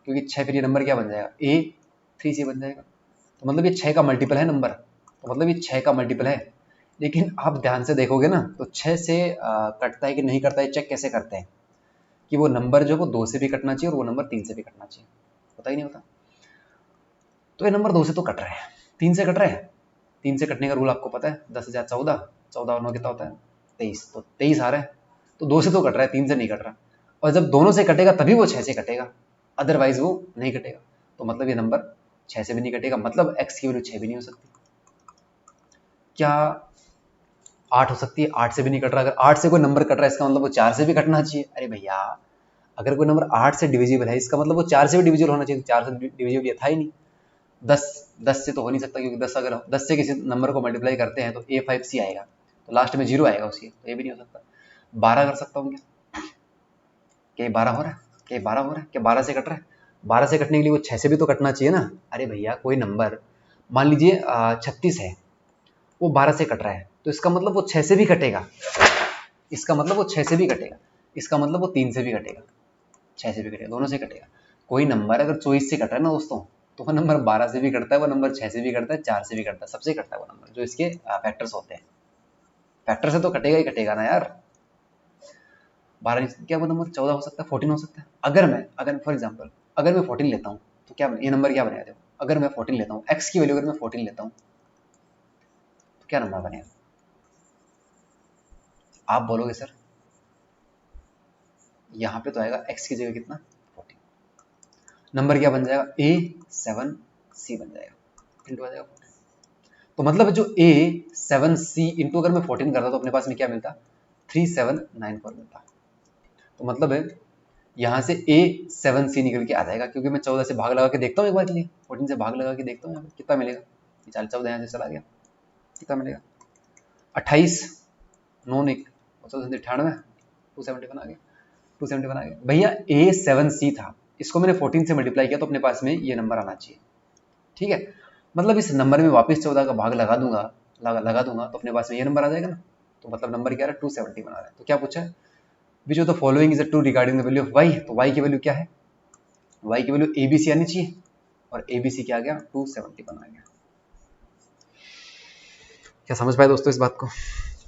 क्योंकि 6 फिर ये नंबर क्या बन जाएगा? a 3 से बन जाएगा, तो मतलब ये 6 का मल्टीपल है नंबर, तो मतलब ये 6 का मल्टीपल है। लेकिन आप ध्यान से देखोगे ना तो 6 से कटता है कि नहीं कटता है चेक कैसे करते हैं कि वो नंबर जो है वो 2 से भी कटना चाहिए और वो नंबर 3 से भी कटना चाहिए, पता ही नहीं होता। तो ये नंबर 2 से तो कट रहा है, 3 से कट रहा है। 3 से कटने का रूल आपको पता है, 10 से 14, 14 और 9 कितना होता है? 23, तो 23 आ रहा है, तो 2 से तो कट रहा है, 3 से नहीं कट रहा। और जब दोनों से कटेगा तभी वो 6 से कटेगा, अदरवाइज वो नहीं कटेगा। तो मतलब ये नंबर 6 से भी नहीं कटेगा, मतलब x की वैल्यू 6 भी नहीं हो सकती। क्या 8 हो सकती है? 8 से भी नहीं कट रहा। अगर 8 से कोई नंबर कट रहा है इसका मतलब वो 4 से भी कटना चाहिए। अरे भैया अगर कोई नंबर 8 से डिविजिबल है इसका मतलब वो 4 से भी डिविजिबल होना चाहिए, 4 से डिविजिबल ये था ही नहीं। 10 से तो हो नहीं सकता, क्योंकि 10 अगर 10 से किसी नंबर को मल्टीप्लाई करते हैं तो A5C आएगा, तो लास्ट में 0 आएगा उसकी, तो ये भी नहीं हो सकता। 12 कर सकता हूँ क्या? 12 हो रहा है? क्या 12 हो रहा है? क्या 12 से कट रहा है? 12 से कटने के लिए वो 6 से भी तो कटना चाहिए ना। अरे भैया कोई नंबर मान लीजिए 36 है, वो 12 से कट रहा है, तो इसका मतलब वो 6 से भी कटेगा, इसका मतलब वो 6 से भी कटेगा, इसका मतलब वो 3 से भी कटेगा, 6 से भी कटेगा, दोनों से कटेगा। कोई नंबर अगर 24 से कट रहा है ना दोस्तों, तो वो नंबर 12 से भी कटता है, वो नंबर 6 से भी कटता है, 4 से भी कटता है, सबसे कटता है वो नंबर जो इसके फैक्टर्स होते हैं। फैक्टर से तो कटेगा ही कटेगा ना यार। 12 क्या वो नंबर 14 हो सकता है, 14 हो सकता है। अगर फॉर एग्जाम्पल अगर मैं 14 लेता हूँ तो क्या ये नंबर क्या बनेगा? देखो अगर मैं 14 लेता हूँ, एक्स की वैल्यू अगर मैं 14 लेता हूँ तो क्या नंबर बनेगा? आप बोलोगे सर यहाँ पे तो आएगा x की जगह कितना? 14, नंबर क्या बन जाएगा? A7C बन जाएगा, इंटू आ जाएगा 14। तो मतलब जो A7C इंटू अगर मैं 14 करता तो अपने पास में क्या मिलता? 3794 मिलता। तो मतलब है यहाँ से A7C निकल के आ जाएगा, क्योंकि मैं 14 से भाग लगा के देखता हूँ एक बार के लिए, 14 से भाग लगा के देखता हूँ कितना मिलेगा। 14 यहाँ से चला गया, कितना मिलेगा? 28, 9 98, 270 बना गया, 270 बना गया भैया। A7C था, इसको मैंने 14 से मल्टीप्लाई किया तो अपने पास में ये नंबर आना चाहिए, ठीक है। मतलब इस नंबर में वापस 14 का भाग लगा दूंगा, लगा दूंगा तो अपने पास में ये नंबर आ जाएगा ना। तो मतलब नंबर क्या है? 270 बना रहा है। तो क्या पूछा है? विच of the following is true regarding the value of y। तो y की वैल्यू क्या है? y की वैल्यू ABC आनी चाहिए, और ABC क्या आ गया? 270 बना गया। क्या समझ पाए दोस्तों इस बात को?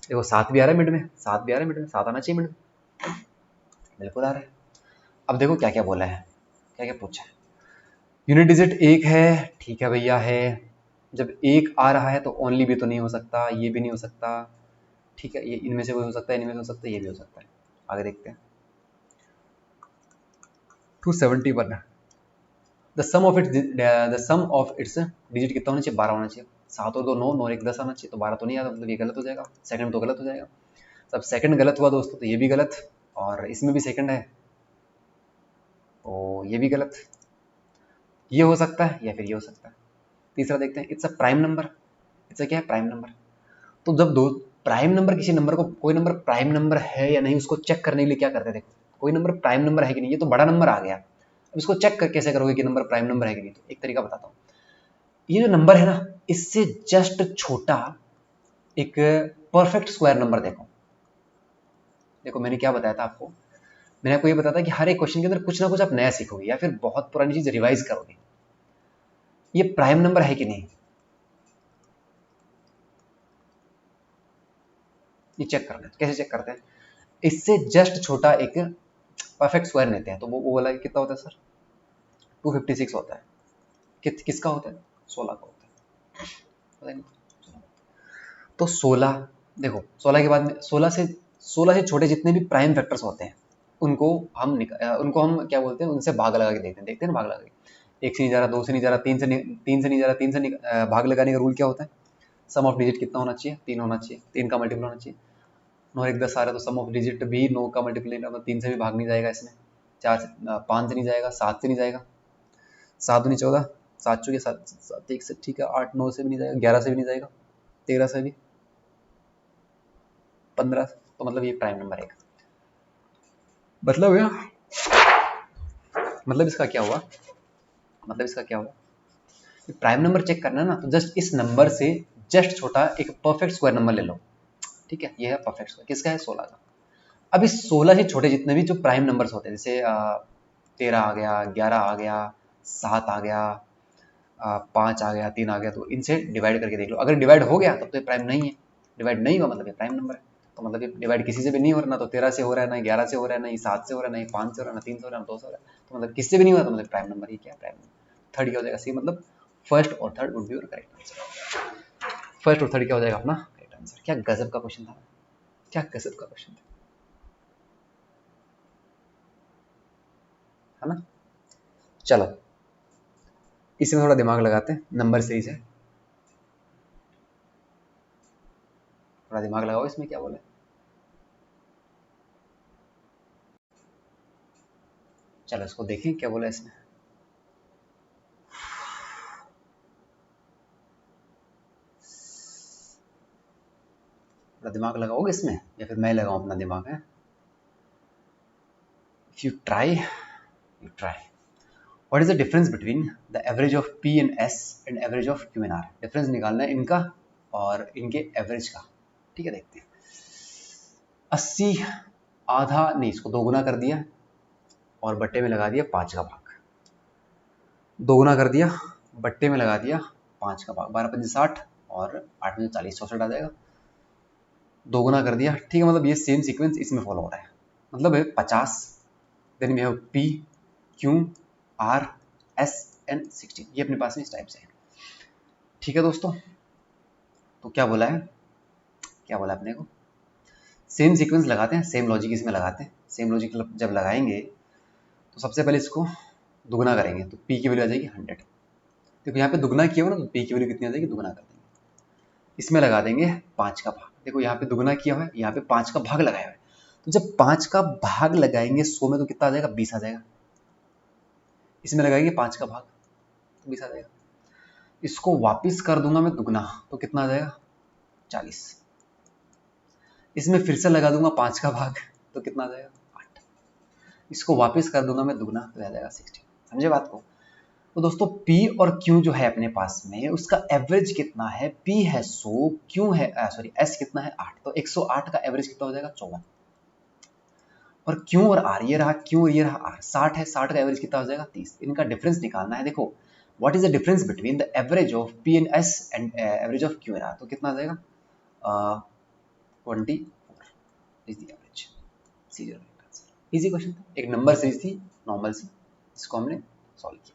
देखो 7 भी आ रहा है मिड में, 7 भी आ रहा है मिड में, 7 आना चाहिए मिड में, बिल्कुल आ रहा है। अब देखो क्या क्या बोला है, क्या क्या पूछा है। यूनिट डिजिट 1 है, ठीक है भैया है। जब 1 आ रहा है तो ओनली भी तो नहीं हो सकता, ये भी नहीं हो सकता, ठीक है। ये इनमें से कोई हो सकता है, इनमें से हो सकता है, ये भी हो सकता है। आगे देखते हैं। 271, the sum of its digit कितना होना चाहिए? 12 होना चाहिए। 7 और 2 9, 9 और 1 10 आना चाहिए, तो 12 तो नहीं आता, मतलब ये गलत हो जाएगा। सेकंड तो गलत हो जाएगा। तब सेकंड गलत हुआ दोस्तों तो ये भी गलत, और इसमें भी सेकंड है तो ये भी गलत। ये हो सकता है या फिर ये हो सकता है। तीसरा देखते हैं, it's a prime number. It's क्या है? Prime number. तो जब दो प्राइम नंबर, किसी नंबर को, कोई नंबर प्राइम नंबर है या नहीं उसको चेक करने के लिए क्या करते हैं? देखो कोई नंबर प्राइम नंबर है कि नहीं, ये तो बड़ा नंबर आ गया, अब इसको चेक कर कैसे करोगे कि नंबर प्राइम नंबर है कि नहीं? तो एक तरीका बताता हूँ। ये जो नंबर है ना, इससे जस्ट छोटा एक परफेक्ट स्क्वायर नंबर देखो। देखो मैंने क्या बताया था आपको, मैंने आपको ये बताया था कि हर एक क्वेश्चन के अंदर कुछ ना कुछ आप नया सीखोगे या फिर बहुत पुरानी चीज रिवाइज करोगे। ये प्राइम नंबर है कि नहीं, ये चेक करना है। कैसे चेक करते हैं? इससे जस्ट छोटा एक परफेक्ट स्क्वायर लेते हैं, तो वो वाला कितना होता है सर? 256 होता है। किसका होता है? 16 का होता है, पता नहीं। तो 16, देखो 16 के बाद में 16 से छोटे जितने भी प्राइम फैक्टर्स होते हैं, उनको हम क्या बोलते हैं, उनसे भाग लगा के देखते हैं ना, भाग लगा के। एक से नहीं जा रहा, दो से नहीं जा रहा, तीन से नहीं जा रहा, भाग लगाने का रूल क्या होता है, सम ऑफ डिजिट कितना होना चाहिए, 3 होना चाहिए, 3 का मल्टीपल होना चाहिए। 9 1 10 आ रहा है तो सम ऑफ डिजिट भी 9 का मल्टीपल, मतलब 3 से भी भाग नहीं जाएगा इसमें, 4 से 5 से नहीं जाएगा, 7 से नहीं जाएगा, 7 दूनी 14, 7 चौके 7 7 1 से, ठीक है, 8 9 से भी नहीं जाएगा, 11 से भी नहीं जाएगा, 13 से भी, 15, तो मतलब ये प्राइम नंबर है। मतलब या मतलब इसका क्या हुआ, मतलब इसका क्या हुआ, प्राइम नंबर चेक करना है ना, तो जस्ट इस नंबर से जस्ट छोटा एक परफेक्ट स्क्वायर नंबर ले लो, ठीक है, ये है परफेक्ट स्क्वायर, किसका है, 16 का। अब इस 16 से छोटे जितने भी जो प्राइम नंबर्स होते हैं, जैसे 13 आ गया, 11 आ गया, 7 आ गया, 5 आ गया, 3 आ गया, तो इनसे डिवाइड करके देख लो। अगर डिवाइड हो गया तब तो ये प्राइम नहीं है, डिवाइड नहीं हुआ मतलब ये प्राइम नंबर है। तो मतलब ये डिवाइड किसी से भी नहीं हो रहा, ना तो 13 से हो रहा है, ना 11 से हो रहा है, ना 7 से हो रहा है, ना 5 से हो रहा है, ना 3 से हो रहा है, ना 2 से हो रहा है, तो मतलब किससे भी नहीं हो रहा, तो मतलब प्राइम नंबर ही क्या है, प्राइम नंबर। थर्ड क्या हो जाएगा, सी, मतलब फर्स्ट और third would be your correct answer. First और थर्ड क्या हो जाएगा अपना करेक्ट आंसर। क्या गजब का क्वेश्चन था, क्या गजब का क्वेश्चन था, है ना। चलो इसमें थोड़ा दिमाग लगाते हैं, नंबर सीरीज है, थोड़ा दिमाग लगाओ इसमें, क्या बोले। चलो इसको देखें क्या बोला इसमें। थोड़ा दिमाग लगाओगे इसमें या फिर मैं लगाऊं अपना दिमाग, है। If you try, you try. What is the difference between the average of P and S and average of Q and R. Difference निकालना है इनका और इनके एवरेज का, ठीक है। देखते हैं, 80 आधा नहीं, इसको दोगुना कर दिया और बट्टे में लगा दिया 5 का भाग, दोगुना कर दिया, बट्टे में लगा दिया 5 का भाग, 12 5 60 और 8 5 40, 64 आ जाएगा। दोगुना कर दिया, ठीक है, मतलब ये सेम सीक्वेंस इसमें फॉलो हो रहा है, मतलब है 50, then we have P Q R S N 16, ये अपने पास में इस टाइप से है, ठीक है दोस्तों। तो क्या बोला है, क्या बोला अपने को, सेम सीक्वेंस लगाते हैं, सेम लॉजिक इसमें लगाते हैं। सेम लॉजिक जब लगाएंगे तो सबसे पहले इसको दुगना करेंगे तो पी की वैल्यू आ जाएगी 100। देखो यहाँ पे दुगना किया हो ना, तो पी की वैल्यू कितनी आ जाएगी, दुगना कर देंगे, इसमें लगा देंगे 5 का भाग। देखो यहाँ पे दुगना किया हुआ है, यहाँ पे 5 का भाग लगाया हुआ है, तो जब 5 का भाग लगाएंगे 100 में तो कितना आ जाएगा, 20 आ जाएगा। इसमें लगाएंगे 5 का भाग तो 20 आ जाएगा। इसको वापिस कर दूंगा मैं दुगना तो कितना आ जाएगा, 40। इसमें फिर से लगा दूंगा 5 का भाग तो कितना आ जाएगा, 8। इसको वापिस कर दूंगा मैं दुगना तो आ जाएगा 16। समझे बात को। तो दोस्तों P और Q जो है अपने पास में, उसका एवरेज कितना है, P है 100, Q है सॉरी S कितना है 8, तो 108 का एवरेज कितना हो जाएगा, 54। और Q और R, ये रहा Q और ये रहा R, 60 है, 60 का एवरेज कितना हो जाएगा, 30। इनका डिफरेंस निकालना है। देखो what is the difference between the average of P and S and average of Q and R, तो कितना आ जाएगा, 24 is the average. Serial answer, easy question था, एक नंबर सीरीज थी नॉर्मल सी, इसको हमने सॉल्व किया।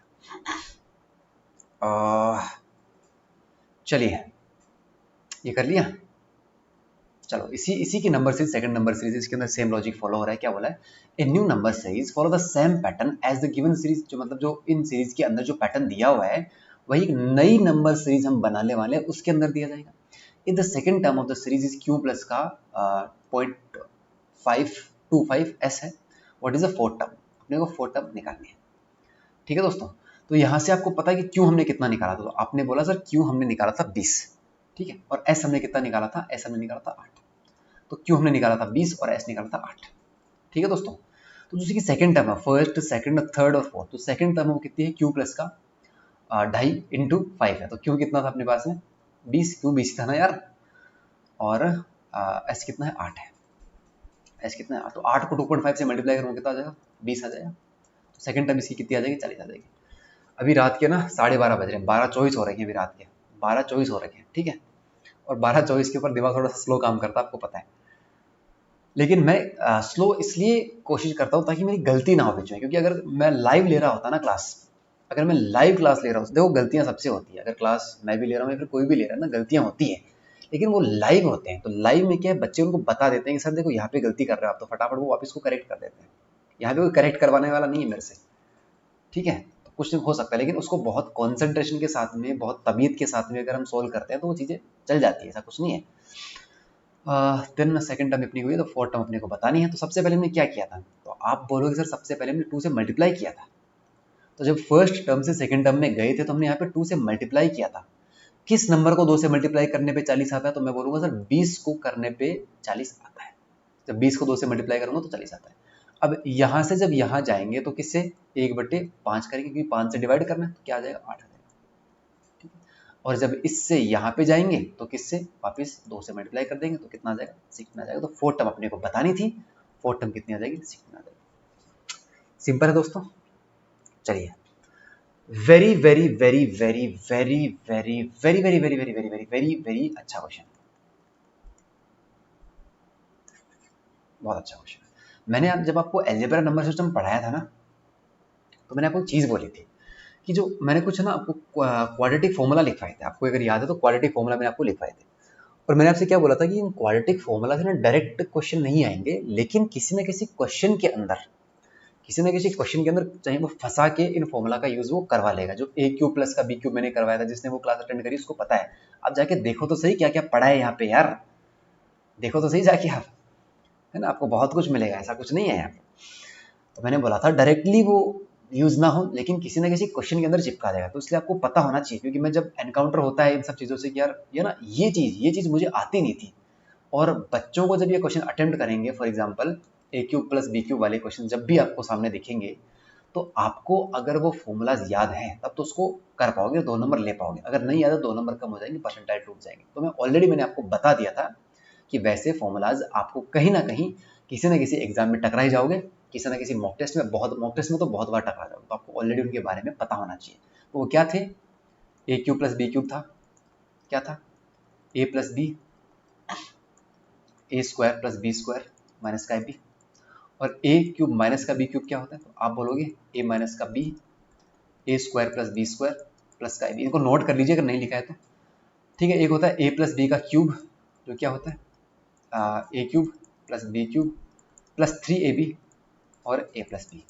चलिए ये कर लिया। चलो इसी इसी की number series, second number series, इसके अंदर सेम लॉजिक फॉलो हो रहा है। क्या बोला है, a new number series follow the same pattern as the given series, जो मतलब जो इन सीरीज के अंदर जो पैटर्न दिया हुआ है वही एक नई नंबर सीरीज हम बनाने वाले हैं, उसके अंदर दिया जाएगा। In the second term of the series is Q plus का 0.525 एस है। What is the fourth term, अपने को फोर्थ टर्म निकालनी है, ठीक है दोस्तों। तो यहाँ से आपको पता है कि क्यू हमने कितना निकाला था, तो आपने बोला सर क्यू हमने निकाला था 20, ठीक है, और एस हमने कितना निकाला था, एस हमने निकाला था 8, तो क्यू हमने निकाला था 20 और एस निकाला था 8, ठीक है दोस्तों। तो दूसरी की सेकंड टर्म है, फर्स्ट सेकंड थर्ड और फोर्थ, तो सेकंड टर्म वो कितनी है, क्यू प्लस का 2.5 इंटू 5 है, तो क्यू कितना था अपने पास में 20, क्यू 20 था ना यार, और एस कितना है 8 है, एस कितना है 8, तो 8 को 2.5 से मल्टीप्लाई करूँगा कितना आ जाएगा, 20 आ जाएगा। तो सेकंड टर्म इसकी कितनी आ जाएगी, 40 आ जाएगी। अभी रात के ना 12:30 बज रहे हैं, 12:24 हो रहे हैं अभी रात के, 12:24 हो रहे हैं, ठीक है। और 12:24 के ऊपर दिमाग थोड़ा सा स्लो काम करता है, आपको पता है, लेकिन मैं स्लो इसलिए कोशिश करता हूँ ताकि मेरी गलती ना हो बीच में, क्योंकि अगर मैं लाइव ले रहा होता ना क्लास, अगर मैं लाइव क्लास ले रहा हूँ, देखो गलतियाँ सबसे होती है, अगर क्लास मैं भी ले रहा हूँ या फिर कोई भी ले रहा है ना, गलतियाँ होती हैं, लेकिन वो लाइव होते हैं, तो लाइव में क्या है, बच्चे उनको बता देते हैं कि सर देखो यहाँ पे गलती कर रहे हो आप, तो फटाफट वो वापस को करेक्ट कर देते हैं, यहाँ पे कोई करेक्ट करवाने वाला नहीं है मेरे से, ठीक है। तो कुछ हो सकता है, लेकिन उसको बहुत कॉन्सेंट्रेशन के साथ में, बहुत तबीयत के साथ में अगर हम सोल्व करते हैं तो वो चीज़ें चल जाती है, ऐसा कुछ नहीं है। देन सेकंड टर्म अपनी हुई तो फोर्थ टर्म अपने को बतानी है। तो सबसे पहले हमने क्या किया था, तो आप बोलोगे सर सबसे पहले हमने 2 से मल्टीप्लाई किया था। तो जब फर्स्ट टर्म से सेकंड टर्म में गए थे तो हमने यहाँ पे 2 से मल्टीप्लाई किया था। किस नंबर को 2 से मल्टीप्लाई करने पे 40 आता है, तो मैं बोलूंगा सर 20 को करने पे 40 आता है। जब 20 को 2 से मल्टीप्लाई करूंगा तो 40 आता है। अब यहाँ से जब यहाँ जाएंगे तो किससे 1/5 करेंगे, क्योंकि 5 से डिवाइड करना है, तो क्या आ जाएगा 8 आ जाएगा, ठीक है। और जब इससे यहाँ पे जाएंगे तो किससे वापस 2 से मल्टीप्लाई कर देंगे तो कितना आ जाएगा 6 आ जाएगा। तो फोर्थ टर्म अपने को बतानी थी, फोर्थ टर्म कितनी आ जाएगी 6 आ जाएगी। सिंपल है दोस्तों। चलिए, very very very very very very very very very very very very very very अच्छा क्वेश्चन, बहुत अच्छा क्वेश्चन। मैंने जब आपको अलजेब्रा नंबर सिस्टम पढ़ाया था ना, तो मैंने आपको एक चीज़ बोली थी कि जो मैंने कुछ ना आपको क्वाड्रेटिक फॉर्मूला लिखवाए थे, आपको अगर याद है तो क्वाड्रेटिक फॉर्मूला मैंने आपको लिखवाए थे। और मैंने आपसे क्या बोला था कि इन क्वाड्रेटिक फॉर्मूला से ना डायरेक्ट क्वेश्चन नहीं आएंगे, लेकिन किसी न किसी क्वेश्चन के अंदर, किसी न किसी क्वेश्चन के अंदर चाहे वो फंसा के इन फॉर्मूला का यूज वो करवा लेगा। जो ए क्यूब प्लस का बी क्यूब मैंने करवाया था, जिसने वो क्लास अटेंड करी उसको पता है। आप जाके देखो तो सही क्या क्या पढ़ा है यहाँ पे यार, देखो तो सही जाके आप, है ना, आपको बहुत कुछ मिलेगा, ऐसा कुछ नहीं है यहाँ पे। तो मैंने बोला था डायरेक्टली वो यूज ना हो, लेकिन किसी ना किसी क्वेश्चन के अंदर चिपका देगा। तो इसलिए आपको पता होना चाहिए, क्योंकि मैं जब एनकाउंटर होता है इन सब चीज़ों से कि यार ये ना ये चीज़ मुझे आती नहीं थी, और बच्चों को जब ये क्वेश्चन अटेम्प्ट करेंगे, for example A cube plus B cube वाले क्वेश्चन जब भी आपको सामने दिखेंगे, तो आपको अगर वो फॉर्मूलाज याद हैं तब तो उसको कर पाओगे, 2 नंबर ले पाओगे। अगर नहीं याद है 2 नंबर कम हो जाएंगे, परसेंटाइल टूट जाएंगे। तो मैंने आपको बता दिया था कि वैसे फॉर्मूलाज आपको कहीं ना कहीं किसी न किसी एग्जाम में टकरा ही जाओगे, किसी न किसी मॉक टेस्ट में, मॉक टेस्ट में तो बहुत बार टकरा जाओगे। तो आपको ऑलरेडी उनके बारे में पता होना चाहिए। तो वो क्या थे, a cube plus B cube था, क्या था a plus b, a square plus b square minus का बी। और ए क्यूब माइनस का बी क्यूब क्या होता है, तो आप बोलोगे ए माइनस का b, a square plus b square plus का बी। इनको नोट कर लीजिए अगर नहीं लिखा है तो, ठीक है। एक होता है ए प्लस बी का क्यूब, जो क्या होता है a cube plus B cube plus 3ab और ए प्लस बी।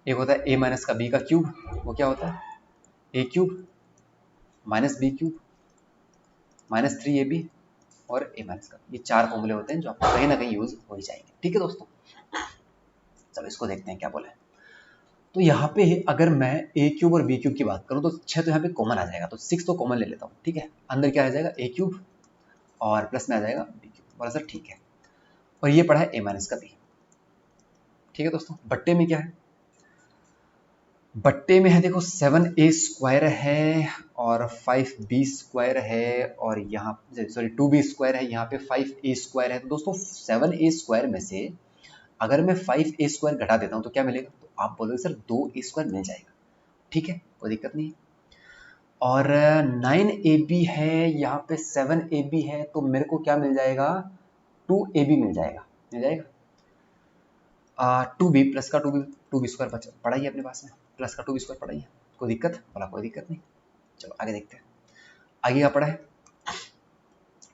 एक होता है ए माइनस का बी का क्यूब, वो क्या होता है a cube minus b cube minus 3ab और ए माइनस का। ये 4 फॉर्मूले होते हैं जो आपको कहीं ना कहीं यूज हो ही जाएंगे, ठीक है दोस्तों। चलो इसको देखते हैं क्या बोला है। तो यहाँ पे अगर मैं ए क्यूब और बी क्यूब की बात करूँ तो 6 तो यहाँ पे कॉमन आ जाएगा, तो 6 तो कॉमन ले लेता हूँ, ठीक है। अंदर क्या आ जाएगा ए क्यूब और प्लस में आ जाएगा बी क्यूब, बोला सर ठीक है। और ये पड़ा है ए माइनस का बी, ठीक है दोस्तों। बट्टे में क्या है, बट्टे में है देखो 7a स्क्वायर है और 5b स्क्वायर है, और यहाँ सॉरी 2b स्क्वायर है, यहाँ पे 5a स्क्वायर है। तो दोस्तों 7a स्क्वायर में से अगर मैं 5a स्क्वायर घटा देता हूँ तो क्या मिलेगा, तो आप बोलोगे सर 2a स्क्वायर मिल जाएगा, ठीक है, कोई दिक्कत नहीं है। और 9ab है, यहाँ पे 7ab है, तो मेरे को क्या मिल जाएगा 2ab मिल जाएगा, मिल जाएगा। 2b प्लस का 2b स्क्वायर पड़ा ही अपने पास में, प्लस का 2b स्क्वायर पड़ा ही है, कोई दिक्कत, बोला कोई दिक्कत नहीं। चलो आगे देखते हैं, आगे क्या पड़ा है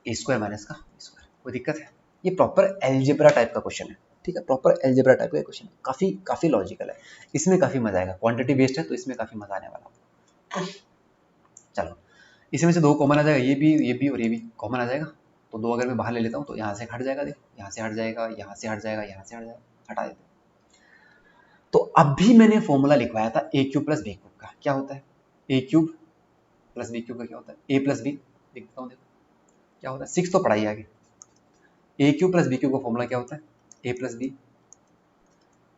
ए स्क्वायर माइनस का स्क्वायर, कोई दिक्कत है। ये प्रॉपर एल्जेब्रा टाइप का क्वेश्चन है, ठीक है, प्रॉपर एल्जेब्रा टाइप का क्वेश्चन, काफी काफी लॉजिकल है, इसमें काफी मजा आएगा, क्वांटिटी बेस्ड है तो इसमें काफी मजा आने वाला। चलो इसमें से 2 कॉमन आ जाएगा, ये भी और ये भी कॉमन आ जाएगा। तो 2 अगर मैं बाहर ले लेता हूँ तो यहाँ से हट जाएगा, देखो यहाँ से हट जाएगा, यहाँ से हट जाएगा, यहाँ से हट जाएगा, हटा देते हैं। तो अभी मैंने फॉर्मूला लिखवाया था ए क्यूब प्लस बी क्यूब का, क्या होता है a cube plus B cube का क्या होता है ए प्लस बी, देखता हूँ देखो क्या होता है, 6 तो पढ़ाई आगे। A cube plus B cube का फॉर्मूला क्या होता है a plus b,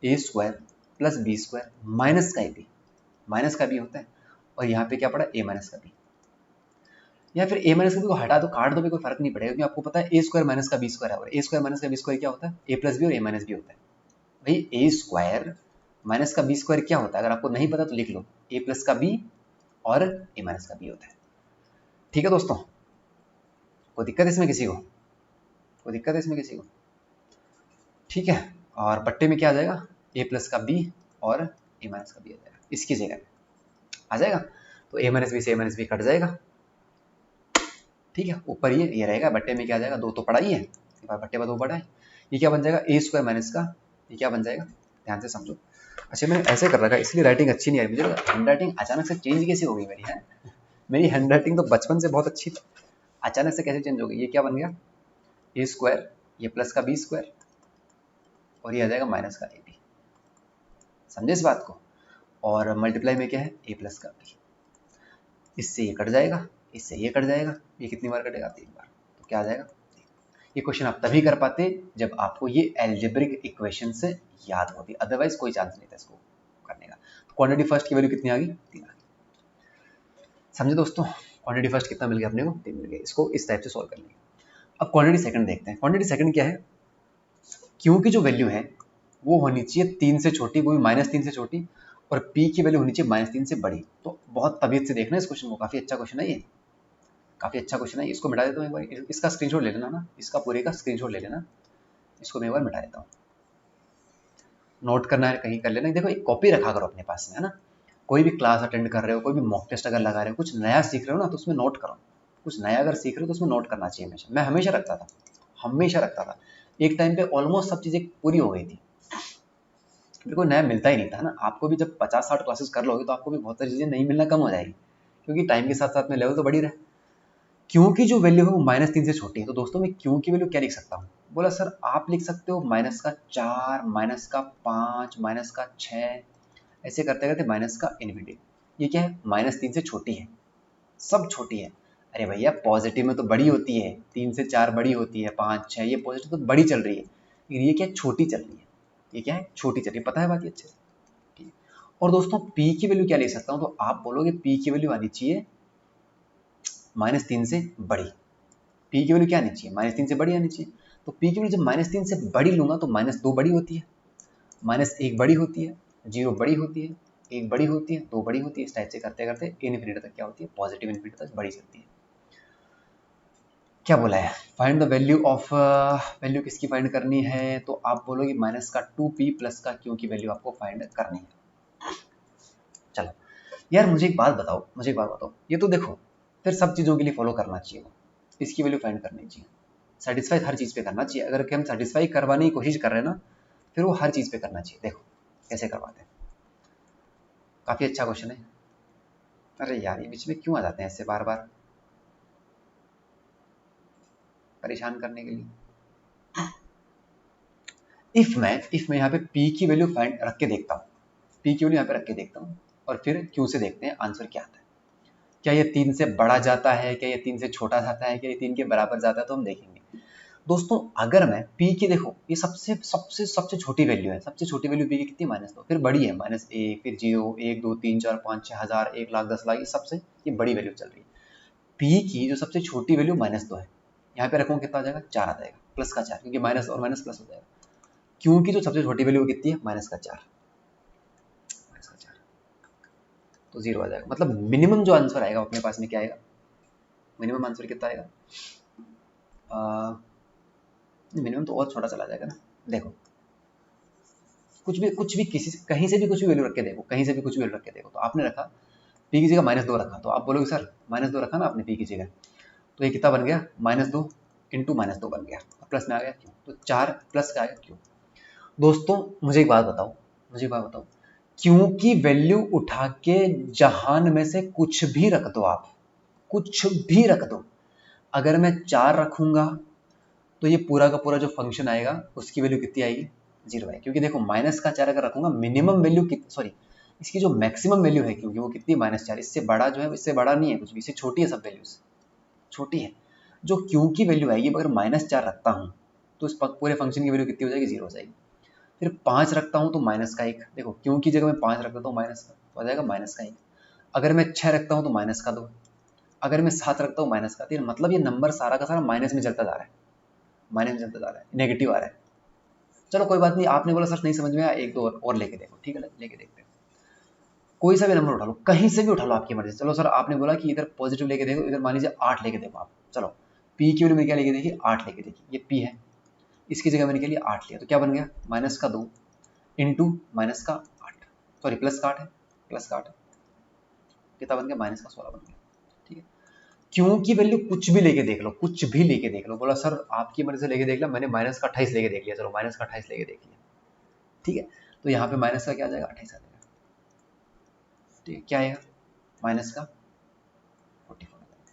a square plus b square minus का बी होता है। और यहाँ पे क्या पड़ा ए माइनस का बी, या फिर ए माइनस का बी को हटा दो, काट दो भी कोई फर्क नहीं पड़ेगा, क्योंकि आपको पता है ए स्क्वायर माइनस का बी स्क्वायर है, और ए स्क्वायर माइनस का बी स्क्वायर क्या होता है ए प्लस बी और ए माइनस बी होता है। भाई ए स्क्वायर माइनस का बी स्क्वायर क्या होता है, अगर आपको नहीं पता तो लिख लो, ए प्लस का बी और ए माइनस का बी होता है, ठीक है दोस्तों। कोई दिक्कत है इसमें किसी को, कोई दिक्कत है इसमें किसी को, ठीक है। और बट्टे में क्या आ जाएगा ए प्लस का बी और ए माइनस का बी आ जाएगा, इसकी जगह में आ जाएगा। तो ए माइनस बी से ए माइनस बी कट जाएगा, ठीक है। ऊपर ये रहेगा, बट्टे में क्या आ जाएगा 2 तो पड़ा ही है, बट्टे में 2 पड़ा है। ये क्या बन जाएगा ए स्क्वायर माइनस का, ये क्या बन जाएगा, ध्यान से समझो। अच्छा मैंने ऐसे कर रखा है इसलिए राइटिंग अच्छी नहीं आ रही मुझे, हैंड राइटिंग अचानक से चेंज कैसे हो गई मेरी है। मेरी हैंड राइटिंग तो बचपन से बहुत अच्छी थी, अचानक से कैसे चेंज हो गई। ये क्या बन गया, ए स्क्वायर, ये प्लस का बी स्क्वायर और ये आ जाएगा माइनस का ए बी। समझे इस बात को। और मल्टीप्लाई में क्या है, ए प्लस का बी। इससे ये कट जाएगा, इससे ये कट जाएगा, ये कितनी बार कटेगा, 3 बार। तो क्या आ जाएगा, ये क्वेश्चन आप तभी कर पाते जब आपको ये एल्जेब्रिक इक्वेशन से याद होती, अदरवाइज कोई चांस नहीं था इसको करने का। क्वांटिटी फर्स्ट की वैल्यू कितनी आ गई, 3 आ गई। समझे दोस्तों, क्वांटिटी फर्स्ट कितना मिल गया अपने को, 3 मिल गया। इसको इस टाइप से सॉल्व कर लेंगे। अब क्वांटिटी सेकंड देखते हैं। क्वांटिटी सेकंड क्या है, क्यू की जो वैल्यू है वो होनी चाहिए 3 से छोटी, वो भी -3 से छोटी, और पी की वैल्यू होनी चाहिए -3 से बड़ी। तो बहुत तबीयत से देखना इस क्वेश्चन को, काफी अच्छा क्वेश्चन है ये, काफी अच्छा क्वेश्चन है। इसको मिटा देता हूँ एक बार, इसका स्क्रीनशॉट ले लेना ना, इसका पूरे का स्क्रीनशॉट ले लेना। इसको मैं एक बार मिटा देता हूँ, नोट करना है कहीं कर लेना। देखो एक कॉपी रखा करो अपने पास में, है ना। कोई भी क्लास अटेंड कर रहे हो, कोई भी मॉक टेस्ट अगर लगा रहे हो, कुछ नया सीख रहे हो ना, तो उसमें नोट करो। कुछ नया अगर सीख रहे हो तो उसमें नोट करना चाहिए हमेशा। मैं हमेशा रखता था, हमेशा रखता था। एक टाइम पे ऑलमोस्ट सब चीज़ें पूरी हो गई थी, मेरे को नया मिलता ही नहीं था ना। आपको भी जब 50-60 क्लासेस कर लोगे तो आपको भी बहुत सारी चीज़ें नहीं मिलना कम हो जाएगी, क्योंकि टाइम के साथ साथ में लेवल तो बढ़ी रहे। क्यों की जो वैल्यू है वो -3 से छोटी है। तो दोस्तों मैं क्यों की वैल्यू क्या लिख सकता हूँ, बोला सर आप लिख सकते हो -4, -5, -6, ऐसे करते करते माइनस का इन्फिनिटी। ये क्या है, -3 से छोटी है, सब छोटी है। अरे भैया पॉजिटिव में तो बड़ी होती है, 3 से 4 बड़ी होती है, 5, 6 ये पॉजिटिव तो बड़ी चल रही है, लेकिन ये क्या है, छोटी चल रही है। ये क्या है, छोटी चल रही है, पता है बात ये अच्छे से, ठीक है। और दोस्तों पी की वैल्यू क्या ले सकता हूँ, तो आप बोलोगे पी की वैल्यू आनी चाहिए -3 से बड़ी। पी की वैल्यू क्या आनी चाहिए, -3 से बड़ी आनी चाहिए। तो पी की वैल्यू जब -3 से बड़ी लूंगा तो -2 बड़ी होती है, -1 बड़ी होती है, 0 बड़ी होती है, 1 बड़ी होती है, 2 बड़ी होती है। इस टाइप से करते करते इनफिनिटी तक क्या होती है, पॉजिटिव इनफिनिटी तक बड़ी चलती है। क्या बोला है, find the value of, value किसकी फाइंड करनी है, तो आप बोलोगे -2p प्लस का क्यू की वैल्यू आपको फाइंड करनी है। चलो यार मुझे एक बात बताओ, मुझे एक बात बताओ, ये तो देखो फिर सब चीज़ों के लिए फॉलो करना चाहिए, वो इसकी वैल्यू फाइंड करनी चाहिए, सेटिस्फाई हर चीज़ पे करना चाहिए। अगर हम सेटिस्फाई करवाने की कोशिश कर रहे हैं ना, फिर वो हर चीज़ पे करना चाहिए। देखो कैसे करवाते हैं, काफ़ी अच्छा क्वेश्चन है। अरे यार ये बीच में क्यों आ जाते हैं ऐसे बार बार परेशान करने के लिए। इफ मैं यहाँ पे p की वैल्यू फाइंड रख के देखता हूँ, p की वैल्यू यहाँ पे रख के देखता हूँ, और फिर q से देखते हैं आंसर क्या आता है। क्या ये 3 से बड़ा जाता है, क्या ये 3 से छोटा जाता है, क्या ये 3 के बराबर जाता है, तो हम देखेंगे। दोस्तों अगर मैं p की, देखो ये सबसे सबसे सबसे छोटी वैल्यू है, सबसे छोटी वैल्यू p की कितनी, -2, फिर बड़ी है -1, फिर 0, 1, 2, 3, 4, 5, 6 हज़ार, 1 लाख, 10 लाख, ये सबसे ये बड़ी वैल्यू चल रही है। p की जो सबसे छोटी वैल्यू -2 है, यहाँ पे रखूँ कितना आ जाएगा, 4 आ जाएगा, प्लस का 4, क्योंकि माइनस और माइनस प्लस हो जाएगा। क्योंकि जो सबसे छोटी वैल्यू कितनी है, -4, तो 0 आ जाएगा। मतलब मिनिमम जो आंसर आएगा अपने पास में क्या आएगा, मिनिमम आंसर कितना आएगा, मिनिमम तो और छोटा चला जाएगा ना। देखो कुछ भी किसी कहीं से भी कुछ भी वैल्यू रख के देखो, कहीं से भी कुछ भी वैल्यू रख के देखो। तो आपने रखा p की जगह -2 रखा, तो आप बोलोगे सर -2 रखा ना आपने p की जगह, तो ये कितना बन गया, -2 इंटू -2 बन गया, प्लस में आ गया क्यों, तो 4 प्लस का आएगा क्यों। दोस्तों मुझे एक बात बताओ, मुझे एक बात बताओ, क्यों की वैल्यू उठा के जहान में से कुछ भी रख दो, आप कुछ भी रख दो। अगर मैं 4 रखूंगा तो ये पूरा का पूरा जो फंक्शन आएगा उसकी वैल्यू कितनी आएगी, 0 है। क्योंकि देखो -4 अगर रखूंगा, मिनिमम वैल्यू सॉरी इसकी जो मैक्सिमम वैल्यू है, क्योंकि वो कितनी, -4, इससे बड़ा जो है, इससे बड़ा नहीं है कुछ भी, इससे छोटी है, सब वैल्यूज छोटी है। जो क्यू की वैल्यू आएगी, अगर -4 रखता हूँ तो इस पूरे फंक्शन की वैल्यू कितनी हो जाएगी, 0 हो जाएगी। फिर 5 रखता हूँ तो -1, देखो क्यों की जगह मैं 5 रख देता हूँ माइनस का, तो आ जाएगा -1। अगर मैं 6 रखता हूँ तो -2, अगर मैं 7 रखता हूँ -3, मतलब ये नंबर सारा का सारा माइनस में चलता जा रहा है, माइनस में चलता जा रहा है, नेगेटिव आ रहा है। चलो कोई बात नहीं, आपने बोला सर नहीं समझ में आया, एक दो और लेके देखो, ठीक है लेके देखते हैं। कोई सा भी नंबर उठा लो, कहीं से भी उठा लो, आपकी मर्जी। चलो सर आपने बोला कि इधर पॉजिटिव लेके देखो, इधर मान लीजिए 8 लेके देखो आप, चलो पी की वैल्यू में क्या लेके देखिए, 8 लेके देखिए, ये पी है, इसकी जगह मैंने क्या लिया, 8 लिया, तो क्या बन गया, -2 इंटू -8, सॉरी प्लस का 8 है, प्लस का 8 है, कितना बन गया, -16 बन गया, ठीक है। क्यों की वैल्यू कुछ भी लेके देख लो, कुछ भी लेके देख लो। बोला सर आपकी मर्जी से लेके देख लिया, मैंने -28 लेके देख लिया, चलो -28 लेके देख लिया, ठीक है। तो यहाँ पे माइनस का क्या आ जाएगा, 28 आ जाएगा। ठीक है, क्या आएगा, माइनस का 44।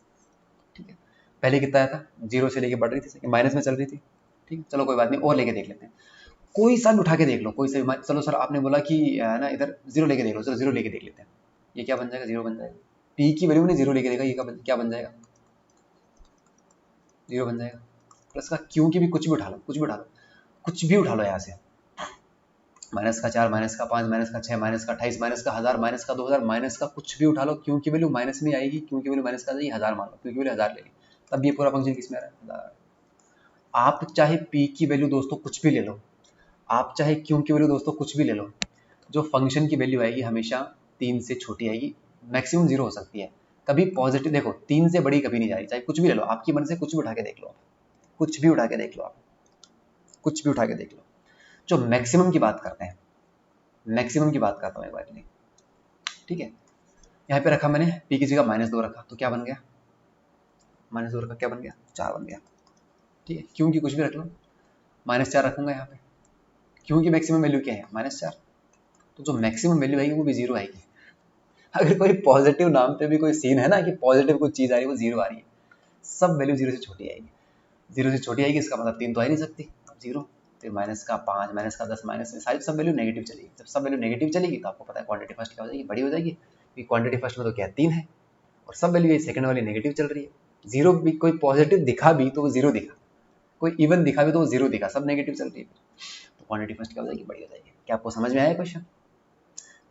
ठीक है, पहले कितना आया था, 0 से लेके बढ़ रही थी, माइनस में चल रही थी। ठीक है, चलो कोई बात नहीं, और लेके देख लेते हैं, कोई सा भी उठा के देख लो, कोई सा भी। चलो सर आपने बोला कि ना इधर 0 लेके देख लो, चलो 0 लेके देख लेते हैं, ये क्या बन जाएगा, 0 बन जाएगा। पी की वैल्यू में 0 लेके देगा, ये क्या बन जाएगा, 0 बन जाएगा। प्लस का क्यू की भी कुछ भी उठा लो, कुछ भी उठा लो, कुछ भी उठा लो यहाँ से, माइनस का 4, माइनस का 5, माइनस का 6, माइनस का 28, माइनस का 1000, माइनस का 2000, माइनस का कुछ भी उठा लो, क्यू की वैल्यू माइनस में आएगी, क्यू की वैल्यू माइनस का आ जाएगी, 1000 मान लो, क्यू की वैल्यू 1000 ले ली, तब ये पूरा फंक्शन किस में आ रहा है, 1000। आप चाहे पी की वैल्यू दोस्तों कुछ भी ले लो, आप चाहे क्यू की वैल्यू दोस्तों कुछ भी ले लो, जो फंक्शन की वैल्यू आएगी हमेशा 3 से छोटी आएगी, मैक्सिमम 0 हो सकती है, कभी पॉजिटिव, देखो 3 से बड़ी कभी नहीं जा रही, चाहे कुछ भी ले लो, आपकी मन से कुछ भी उठा के देख लो, कुछ भी उठा के देख लो, आप कुछ भी उठा के देख लो, जो मैक्सिमम की बात करते हैं, मैक्सिमम की बात करता हूँ एक बार नहीं। ठीक है, यहाँ पे रखा मैंने पी की जगह -2 रखा, तो क्या बन गया, -2 रखा, क्या बन गया, 4 बन गया। ठीक है, क्यों की कुछ भी रख लो, -4 रखूंगा यहाँ पे, क्यों की मैक्सिमम वैल्यू क्या है, -4, तो जो मैक्सिमम वैल्यू आएगी वो भी 0 आएगी। अगर कोई पॉजिटिव नाम पे भी कोई सीन है ना कि पॉजिटिव कुछ चीज़ आ रही है, वो 0 आ रही है, सब वैल्यू 0 से छोटी आएगी, 0 से छोटी आएगी, इसका मतलब 3 तो आ ही नहीं सकती, 0, फिर माइनस का 5, माइनस का 10, माइनस में सारी सब वैल्यू नेगेटिव चलेगी। जब सब वैल्यू नेगेटिव चलेगी तो आपको पता है क्वांटिटी फर्स्ट क्या हो जाएगी, बड़ी हो जाएगी, क्योंकि क्वांटिटी फर्स्ट में तो क्या 3 है, और सब वैल्यू ये सेकंड वाली नेगेटिव चल रही है। 0 भी कोई पॉजिटिव दिखा भी तो वो 0 दिखा, कोई इवन दिखा भी तो वो 0 दिखा, सब नेगेटिव चल रही है, तो क्वांटिटी फर्स्ट क्या हो जाएगी, बड़ी हो जाएगी। क्या आपको समझ में आया क्वेश्चन,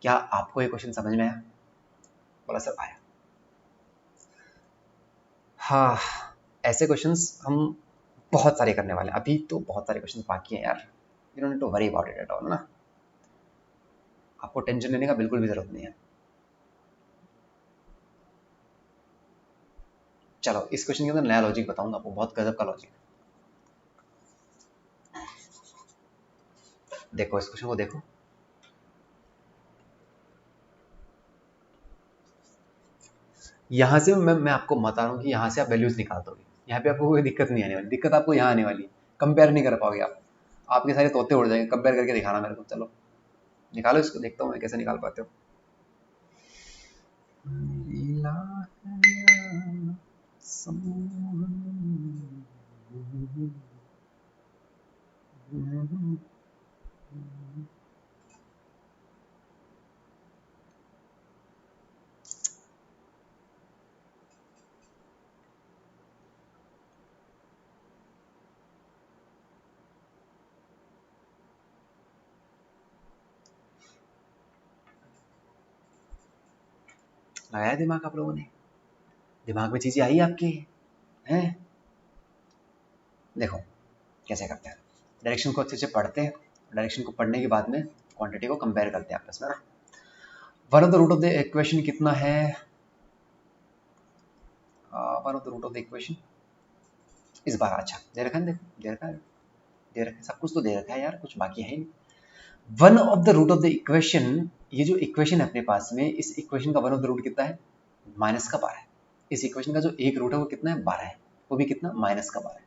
क्या आपको ये क्वेश्चन समझ में आया, बोला सर आया। हाँ, ऐसे क्वेश्चंस हम बहुत सारे करने वाले हैं, अभी तो बहुत सारे क्वेश्चंस बाकी हैं यार, you don't need to worry about it at all ना, आपको टेंशन लेने का बिल्कुल भी जरूरत नहीं है। चलो इस क्वेश्चन के अंदर नया लॉजिक बताऊंगा आपको, बहुत गजब का लॉजिक। देखो इस क्वेश्चन को देखो, यहाँ से मैं आपको बता रहा हूँ कि यहाँ से आप वैल्यूज निकाल दोगे, यहाँ पे आपको कोई दिक्कत नहीं आने वाली, दिक्कत आपको यहाँ आने वाली है, कंपेयर नहीं कर पाओगे आप, आपके सारे तोते उड़ जाएंगे, कंपेयर करके दिखाना मेरे को, चलो निकालो इसको, देखता हूँ मैं कैसे निकाल पाते हो। लगाया दिमाग आप लोगों ने, दिमाग में चीजें आई आपकी हैं, देखो कैसे करते हैं, डायरेक्शन को अच्छे से पढ़ते हैं, डायरेक्शन को पढ़ने के बाद में क्वांटिटी को कंपेयर करते हैं आपस में ना। One of the root of the equation कितना है, one of the root of the equation इस बार, अच्छा दे रखा है, देखो दे रखा है, दे रखा है, सब कुछ तो दे रखा है यार, कुछ बाकी है नहीं। One of the root of the equation, ये जो इक्वेशन है अपने पास में, इस इक्वेशन का वन ऑफ द रूट कितना है, -12 है। इस इक्वेशन का जो एक रूट है वो कितना है, 12 है, वो भी कितना, -12।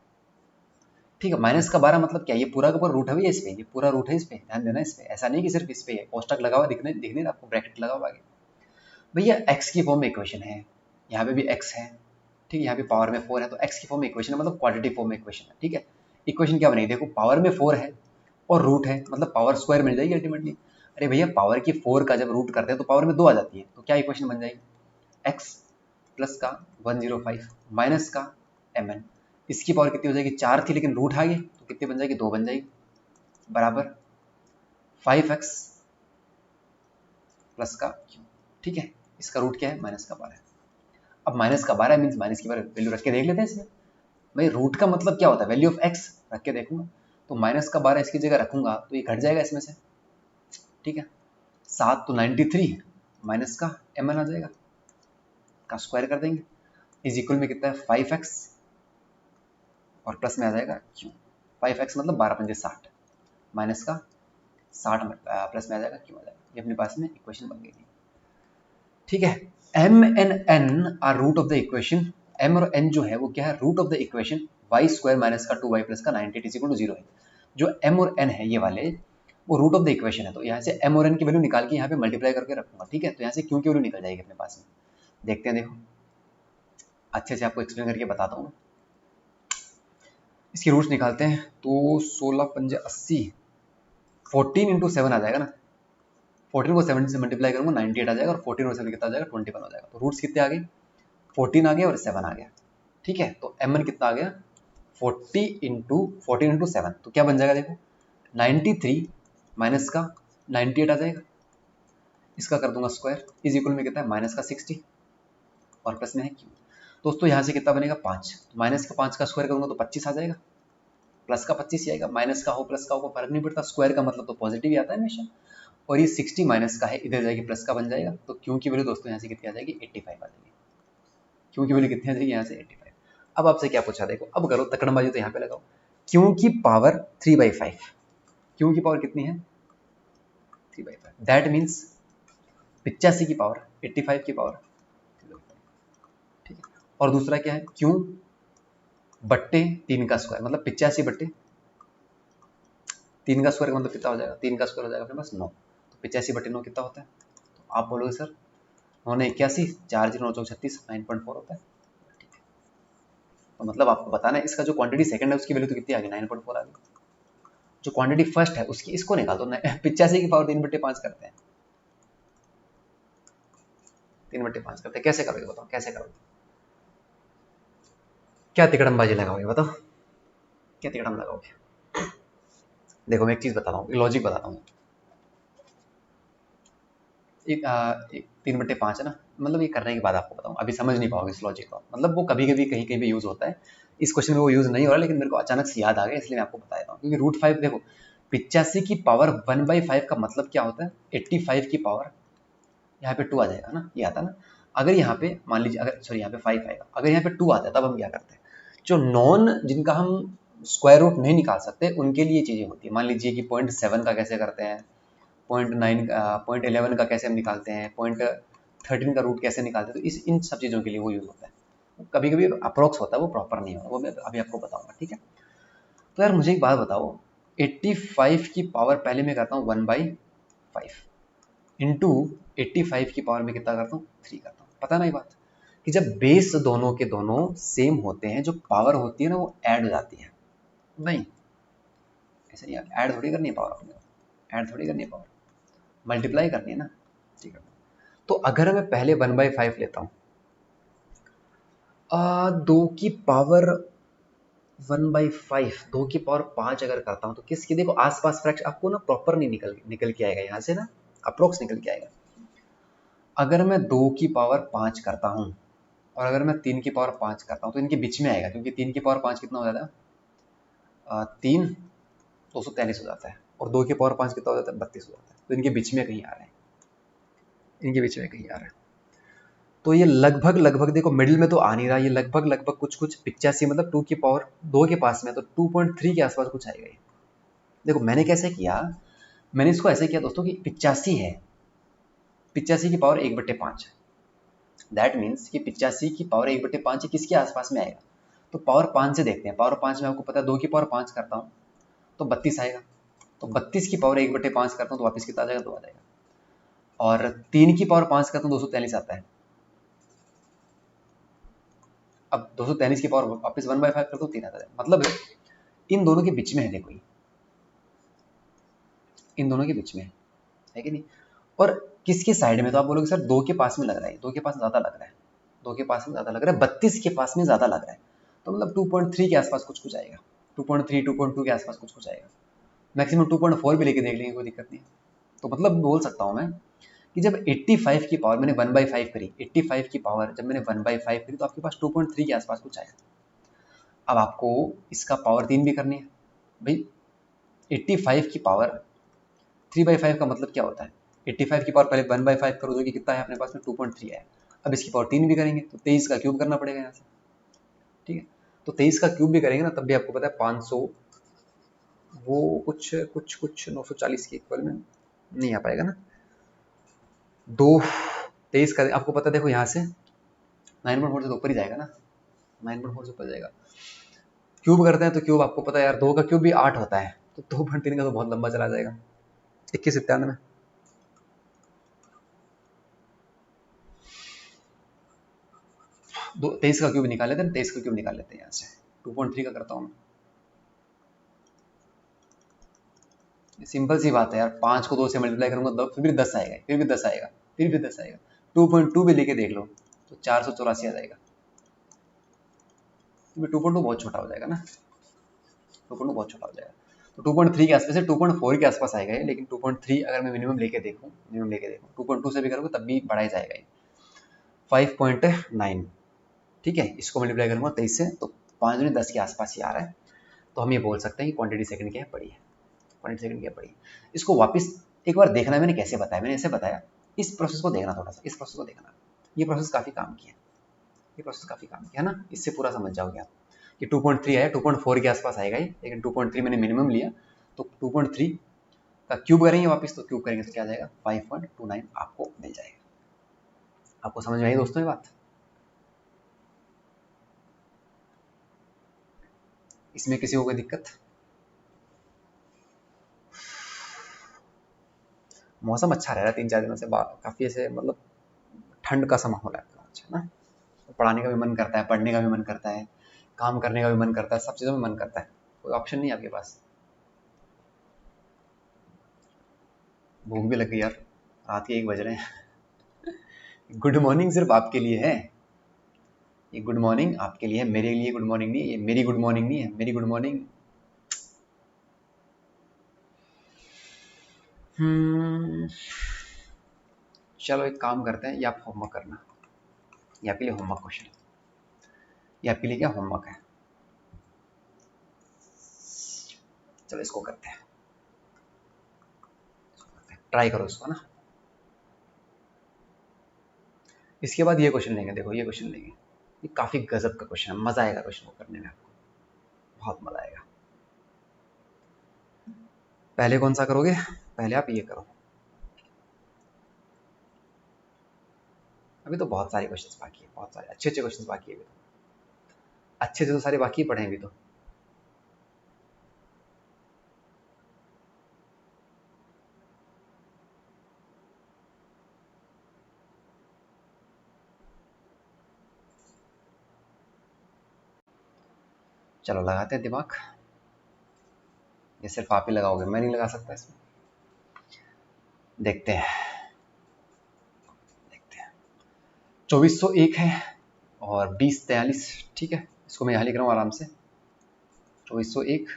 ठीक है, -12 मतलब क्या, ये पूरा का पूरा रूट है भैया इस पे, ये पूरा रूट है इस पे, ध्यान देना इस पे, ऐसा नहीं कि सिर्फ इस पे है, कोष्टक लगा हुआ दिखने आपको, ब्रैकेट लगा हुआ आगे, भैया x की फॉर्म में इक्वेशन है, यहाँ पे भी x है, ठीक है, यहाँ पे पावर में 4 है, तो x की फॉर्म में इक्वेशन है, मतलब क्वाड्रेटिक फॉर्म में इक्वेशन है। ठीक है, इक्वेशन क्या बनेगी, देखो पावर में 4 है और रूट है, मतलब पावर स्क्वायर मिल जाएगी अल्टीमेटली। अरे भैया पावर की 4 का जब रूट करते हैं तो पावर में 2 आ जाती है, तो क्या इक्वेशन बन जाएगी, x प्लस का 105 माइनस का mn, इसकी पावर कितनी हो जाएगी, 4 थी लेकिन रूट आ गई तो कितनी बन जाएगी, 2 बन जाएगी, बराबर 5x प्लस का q। ठीक है, इसका रूट क्या है, -12। अब -12 मीन्स माइनस की वैल्यू रख के देख लेते हैं इसमें, भाई रूट का मतलब क्या होता है, वैल्यू ऑफ x रख के देखूंगा, तो -12 इसकी जगह रखूंगा तो ये घट जाएगा इसमें से। ठीक है, 7 तो 93, माइनस का mn आ जाएगा, का स्क्वायर कर देंगे, इज इक्वल में कितना है 5x और प्लस में आ जाएगा q, 5x मतलब 12 पंजे 60, माइनस का 60 प्लस में आ जाएगा q आ जाएगा, ये अपने पास में इक्वेशन बन गई। ठीक है, m and n are root of the equation, m और n जो है वो क्या है, root of the equation y square minus का 2y प्लस का 90 इज इक्वल टू 0 है। जो m और n है ये वाले, वो रूट ऑफ द इक्वेशन है, तो यहाँ से m और n की वैल्यू निकाल के यहाँ पे मल्टीप्लाई करके रखूंगा, ठीक है। तो यहाँ से q की वैल्यू निकल जाएगी अपने पास में। देखते हैं, देखो अच्छे से आपको एक्सप्लेन करके बताता हूँ। इसकी रूट्स निकालते हैं, तो 16 पंजे 80, 14 इंटू 7 आ जाएगा ना, 14 को 7 से मल्टीप्लाई करूंगा 98 आ जाएगा, और 14 और 7 कितना आ जाएगा 21 हो जाएगा। तो रूट्स कितने आ गए, 14 आ गया और 7 आ गया, ठीक है। तो mn कितना आ गया 14 इंटू 7, तो क्या बन जाएगा देखो 93 माइनस का 98 आ जाएगा, इसका कर दूंगा स्क्वायर, इज इक्वल में कितना है माइनस का 60 और प्लस में है q। दोस्तों यहाँ से कितना बनेगा 5, माइनस का 5 का स्क्वायर करूंगा तो 25 आ जाएगा, प्लस का 25 ही आएगा, माइनस का हो प्लस का हो फर्क नहीं पड़ता, स्क्वायर का मतलब तो पॉजिटिव ही आता है हमेशा। और ये 60 माइनस का है, इधर जाएगी प्लस का बन जाएगा, तो क्यू की वैल्यू दोस्तों यहाँ से कितनी आ जाएगी 85 आ जाएगी। क्यू की वैल्यू कितनी आ जाएगी यहाँ से 85। अब आपसे क्या पूछा, देखो अब करो तकड़मबाजी, तो यहाँ पे लगाओ क्यू की पावर 3/5, क्यू की पावर कितनी है 3/5, दैट मीन्स 85 की पावर 85 की पावर, ठीक है। और दूसरा क्या है क्यू बट्टे 3 का स्क्वायर, मतलब 85 बट्टे 3 का स्क्वायर का मतलब कितना हो जाएगा, 3 का स्क्वायर हो जाएगा अपने पास 9, तो 85 बट्टे 9 कितना होता है, तो आप बोलोगे सर 9 ने 81, 4 0 9 36 9.4 होता है, ठीक है। तो मतलब आपको बताना है इसका जो क्वांटिटी सेकंड है उसकी वैल्यू तो कितनी आ गई 9.4 आ गई, जो क्वांटिटी फर्स्ट है उसकी इसको निकाल दो, 85 की पावर 3/5 करते हैं, 3/5 करते हैं, कैसे करोगे बताओ, कैसे करोगे, क्या तिकड़मबाजी लगाओगे बताओ, क्या तिकड़म लगाओगे। देखो मैं एक चीज बताता हूँ, लॉजिक बताता हूँ, एक 3/5 है ना, मतलब ये करने के बाद आपको बताऊँ, अभी समझ नहीं पाओगे इस लॉजिक को, मतलब वो कभी कभी कहीं कहीं पे यूज होता है, इस क्वेश्चन में वो यूज नहीं हो रहा, लेकिन मेरे को अचानक से याद आ गया इसलिए मैं आपको बता देता हूँ। क्योंकि √5 देखो 85 की पावर 1/5 का मतलब क्या होता है, 85 की पावर यहाँ पे 2 आ जाएगा ना, ये आता ना। अगर यहाँ पे मान लीजिए, अगर सॉरी यहाँ पे 5 आएगा, अगर यहाँ पे 2 आता है तब हम क्या करते हैं, जो नॉन जिनका हम स्क्वायर रूट नहीं निकाल सकते उनके लिए चीजें होती है। मान लीजिए कि 0.7 का कैसे करते हैं, 0.9 0.11 का कैसे हम निकालते हैं, 0.13 का रूट कैसे निकालते हैं, तो इस इन सब चीज़ों के लिए वो यूज़ होता है। कभी कभी अप्रोक्स होता है, वो प्रॉपर नहीं होता, वो मैं अभी आपको बताऊंगा, ठीक है। तो यार मुझे एक बात बताओ, 85 की पावर पहले मैं करता हूँ 1/5 इंटू 85 की पावर में कितना करता हूँ 3 करता हूँ। पता नहीं बात कि जब बेस दोनों के दोनों सेम होते हैं, जो पावर होती है ना वो ऐड हो जाती है, नहीं ऐसा नहीं, ऐड थोड़ी करनी है पावर, अपने ऐड थोड़ी करनी है पावर, मल्टीप्लाई करनी है ना, ठीक है। तो अगर मैं पहले 1/5 लेता हूँ, 2 की पावर 1/5, 2 की पावर 5 अगर करता हूँ तो किसकी, देखो आसपास फ्रैक्शन आपको ना प्रॉपर नहीं निकल के आएगा यहाँ से ना, अप्रोक्स निकल के आएगा। अगर मैं 2 की पावर 5 करता हूँ और अगर मैं 3 की पावर 5 करता हूँ तो इनके बीच में आएगा, क्योंकि 3 की पावर 5 कितना हो जाता है 3 243 हो जाता है, और 2 की पावर 5 कितना हो जाता है 32 हो जाता है, तो इनके बीच में कहीं आ रहा है, इनके बीच में कहीं आ रहा है। तो ये लगभग लगभग देखो मिडिल में तो आ नहीं रहा, ये लगभग लगभग कुछ कुछ 85, मतलब 2 की पावर 2 के पास में, तो 2.3 के आसपास कुछ आएगा ये। देखो मैंने कैसे किया, मैंने इसको ऐसे किया दोस्तों कि 85 है, 85 की पावर 1/5, दैट मीन्स कि 85 की पावर 1/5 किसके आसपास में आएगा, तो पावर 5 से देखते हैं। पावर 5 में आपको पता है 2 की पावर 5 करता हूँ तो 32 आएगा, तो 32 की पावर 1/5 करता हूँ तो वापस कितना आ जाएगा 2 आ जाएगा, और 3 की पावर 5 करता हूँ 243 आता है। अब 243 की पावर वापस 1/5 कर दो 3 आता है, मतलब इन दोनों के बीच में है, देखो ये इन दोनों के बीच में है कि नहीं। और किसके साइड में, तो आप बोलोगे सर 2 के पास में लग रहा है, 2 के पास ज़्यादा लग रहा है, 2 के पास में ज़्यादा लग रहा है, 32 के पास में ज़्यादा लग रहा है, तो मतलब 2.3 के आसपास कुछ कुछ आएगा, 2.3 2.2 के आसपास कुछ कुछ आएगा, मैक्सिमम 2.4 भी लेके देख लेंगे, कोई दिक्कत नहीं है। तो मतलब बोल सकता हूँ मैं कि जब 85 की पावर मैंने 1/5 करी, 85 की पावर जब मैंने 1/5 करी तो आपके पास 2.3 के आसपास कुछ आया। अब आपको इसका पावर 3 भी करनी है भाई, 85 की पावर 3/5 का मतलब क्या होता है, 85 की पावर पहले 1/5 करो जो कि कितना है अपने पास में 2.3 है, अब इसकी पावर 3 भी करेंगे तो 23 का क्यूब करना पड़ेगा यहाँ से, ठीक है। तो 23 का क्यूब भी करेंगे ना तब भी आपको पता है 500, वो कुछ कुछ कुछ 940 के इक्वल में नहीं आ पाएगा ना, 23 का आपको पता है, देखो यहाँ से 9.4 से तो ऊपर ही जाएगा ना, 9.4 से ऊपर जाएगा। क्यूब करते हैं तो क्यूब आपको पता है यार 2 का क्यूब भी 8 होता है, तो 2.3 का तो बहुत लंबा चला जाएगा, 2197 23 का क्यूब निकाल लेते हैं, 23 का क्यूब निकाल लेते हैं यहाँ से। 2.3 का करता हूँ मैं। सिंपल सी बात है यार, 5 को 2 से मल्टीप्लाई करूंगा फिर भी 10 आएगा, फिर भी 10 आएगा, फिर भी 10 आएगा। 2.2 भी लेके देख लो तो 484 आ जाएगा। 2.2 बहुत छोटा हो जाएगा ना, 2.2 बहुत छोटा हो जाएगा। तो 2.3 के आसपास, 2.4 के आसपास आएगा ये, लेकिन 2.3 अगर मैं मिनिमम लेके देखूँ 2.2 से भी करूँगा तब भी बढ़ा ही जाएगा ये, 5.9। ठीक है, इसको मल्टीप्लाई करूँगा 23 से तो 5 दूनी 10 के आसपास ही आ रहा है। तो हम ये बोल सकते हैं कि क्वांटिटी सेकंड क्या है, बड़ी है। क्वांटिटी सेकंड क्या बड़ी है। इसको वापस एक बार देखना, मैंने कैसे बताया, मैंने ऐसे बताया, इस प्रोसेस को देखना थोड़ा सा, इस प्रोसेस को देखना। ये प्रोसेस काफ़ी काम किया, ये प्रोसेस काफ़ी काम किया ना, इससे पूरा समझ जाओगे आप कि 2.3 आया, 2.4 के आसपास आएगा ये, लेकिन 2.3 मैंने मिनिमम लिया तो 2.3 का क्यूब करेंगे वापस, तो क्यूब करेंगे तो क्या आ जाएगा, 5.29 आपको मिल जाएगा। आपको समझ में आई दोस्तों ये बात? इसमें किसी को कोई दिक्कत? मौसम अच्छा रह रहा है 3-4 दिनों से, काफ़ी ऐसे मतलब ठंड का सा माहौल है अच्छा ना, तो पढ़ाने का भी मन करता है, पढ़ने का भी मन करता है, काम करने का भी मन करता है, सब चीज़ों में मन करता है, कोई ऑप्शन नहीं है आपके पास। भूख भी लग गई यार, रात के 1 बज रहे हैं। गुड मॉर्निंग सिर्फ आपके लिए है, ये गुड मॉर्निंग आपके लिए है, मेरे लिए गुड मॉर्निंग नहीं, ये मेरी गुड मॉर्निंग नहीं है, मेरी गुड मॉर्निंग। चलो एक काम करते हैं, ये आप होमवर्क करना, ये आपके लिए होमवर्क क्वेश्चन है, ये आपके लिए क्या होमवर्क है। चलो इसको करते हैं, ट्राई करो इसको ना। इसके बाद ये क्वेश्चन लेंगे, देखो ये क्वेश्चन लेंगे, ये काफ़ी गजब का क्वेश्चन है, मज़ा आएगा क्वेश्चन को करने में, आपको बहुत मज़ा आएगा। पहले कौन सा करोगे? पहले आप ये करो, अभी तो बहुत सारे क्वेश्चंस बाकी है, बहुत सारे अच्छे अच्छे क्वेश्चंस बाकी है अभी तो, अच्छे से तो सारे बाकी पढ़े अभी तो। चलो लगाते हैं दिमाग, ये सिर्फ आप ही लगाओगे, मैं नहीं लगा सकता इसमें। देखते हैं, देखते हैं। 2401 है और 2043, ठीक है, इसको मैं यहाँ लिख रहा हूँ आराम से, 2401,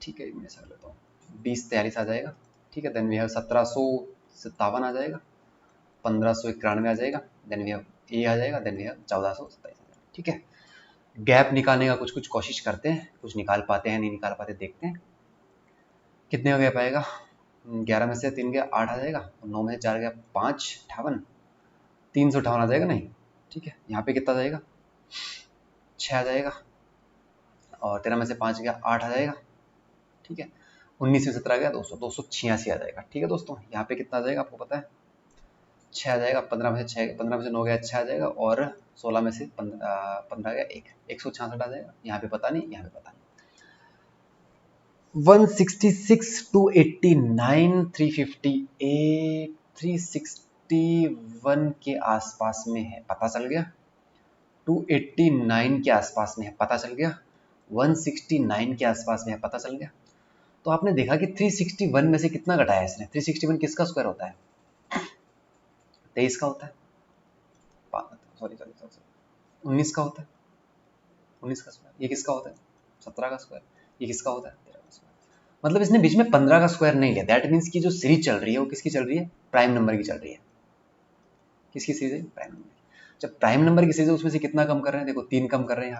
ठीक है, मैं ऐसा कर लेता हूँ, 2043 आ जाएगा, ठीक है। देन वी हैव 1757 आ जाएगा, 1591 आ जाएगा, देन वी हैव ए आ जाएगा, देन वी हैव 1427 आ जाएगा, ठीक है। गैप निकालने का कुछ कुछ कोशिश करते हैं, कुछ निकाल पाते हैं नहीं निकाल पाते, देखते हैं कितने का गैप आएगा। 11 में से 3 गया 8 आ जाएगा, 9 में से 4 गया 5, 58, 358 आ जाएगा नहीं, ठीक है। यहाँ पे कितना आ जाएगा, 6 आ जाएगा, और 13 में से 5 गया 8 आ जाएगा, ठीक है। 19 में 17 गया 286 आ जाएगा, ठीक है दोस्तों। यहाँ पे कितना आ जाएगा आपको पता है, 6 आ जाएगा, 15 में से 6, 15 में से 9 गया 6 आ जाएगा, और 16 में से 15 गया 166 आ जाएगा। यहाँ पे पता नहीं, यहाँ पे पता नहीं। 166, 289, 358, 361 के आसपास में है, पता चल गया। 289 के आसपास में है, पता चल गया। 169 के आसपास में है, पता चल गया। तो आपने देखा कि 361 में से कितना घटाया इसने। 361 किसका स्क्वायर होता है, 23 का होता है, सॉरी 19 का होता है, 19 का स्क्वायर। ये किसका होता है, 17 का स्क्वायर। ये किसका होता है, 13 का स्क्वायर। मतलब इसने बीच में 15 का स्क्वायर नहीं लिया। दैट मीन्स की जो सीरीज चल रही है वो किसकी चल रही है, प्राइम नंबर की चल रही है। किसकी सीरीज है, प्राइम नंबर। जब प्राइम नंबर की सीरीज है उसमें से कितना कम कर रहे हैं, देखो 3 कम कर रहे हैं,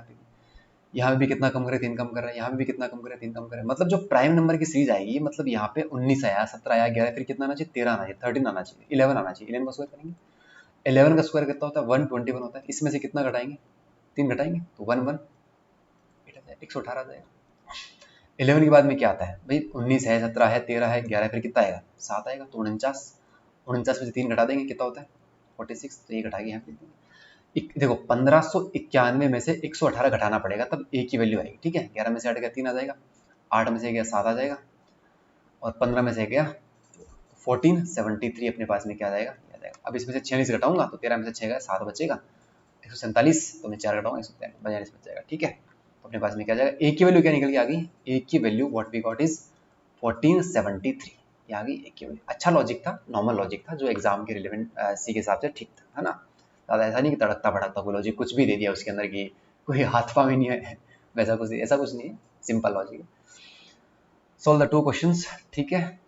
यहाँ पे भी कितना कम करे, 3 कम कर रहे हैं, यहाँ पे भी कितना कम करे, 3 कम करे। मतलब जो प्राइम नंबर की सीरीज आएगी, मतलब यहाँ पे 19 आया, 17 आया, 11, फिर कितना आना चाहिए, 13 आना चाहिए, 13 आना चाहिए, 11 आना चाहिए। 11 का स्क्वायर करेंगे, 11 का स्क्वायर कितना होता है, 121 होता है। इसमें से कितना घटाएंगे, 3 घटाएंगे तो 118 आ जाएगा। 11 के बाद में क्या आता है भाई, 19 है, 17 है, 13 है, 11, फिर कितना आएगा, 7 आएगा, तो 49 में से 3 घटा देंगे, कितना होता है 46, तो ये घटा के यहाँ पे देखो 1591 में से 118 घटाना पड़ेगा, तब ए की वैल्यू आएगी, ठीक है। 11 में से 8 गया 3 आ जाएगा, 8 में से गया 7 आ जाएगा, और 15 में से गया 1473 अपने पास में क्या आ जाएगा, ये आ जाएगा। अब इसमें से 46 घटाऊंगा तो 13 में से 6 गया 7 बचेगा, 147, तो मैं 4 घटाऊंगा 142 बच जाएगा। ठीक है, तो अपने पास में क्या आ जाएगा, ए की वैल्यू क्या निकल के आ गई, ए की value what we got is 1473, ये आ गई ए की वैल्यू। अच्छा लॉजिक था, नॉर्मल लॉजिक था, जो एग्जाम के रिलेवेंट सी के हिसाब से ठीक था, है ना। ज़्यादा ऐसा नहीं कि तड़कता भड़कता कोई लॉजिक कुछ भी दे दिया उसके अंदर की कोई हाथ पाँव ही नहीं है, वैसा कुछ नहीं, ऐसा कुछ नहीं है, सिंपल लॉजिक है। सोल्व द 2 क्वेश्चंस, ठीक है।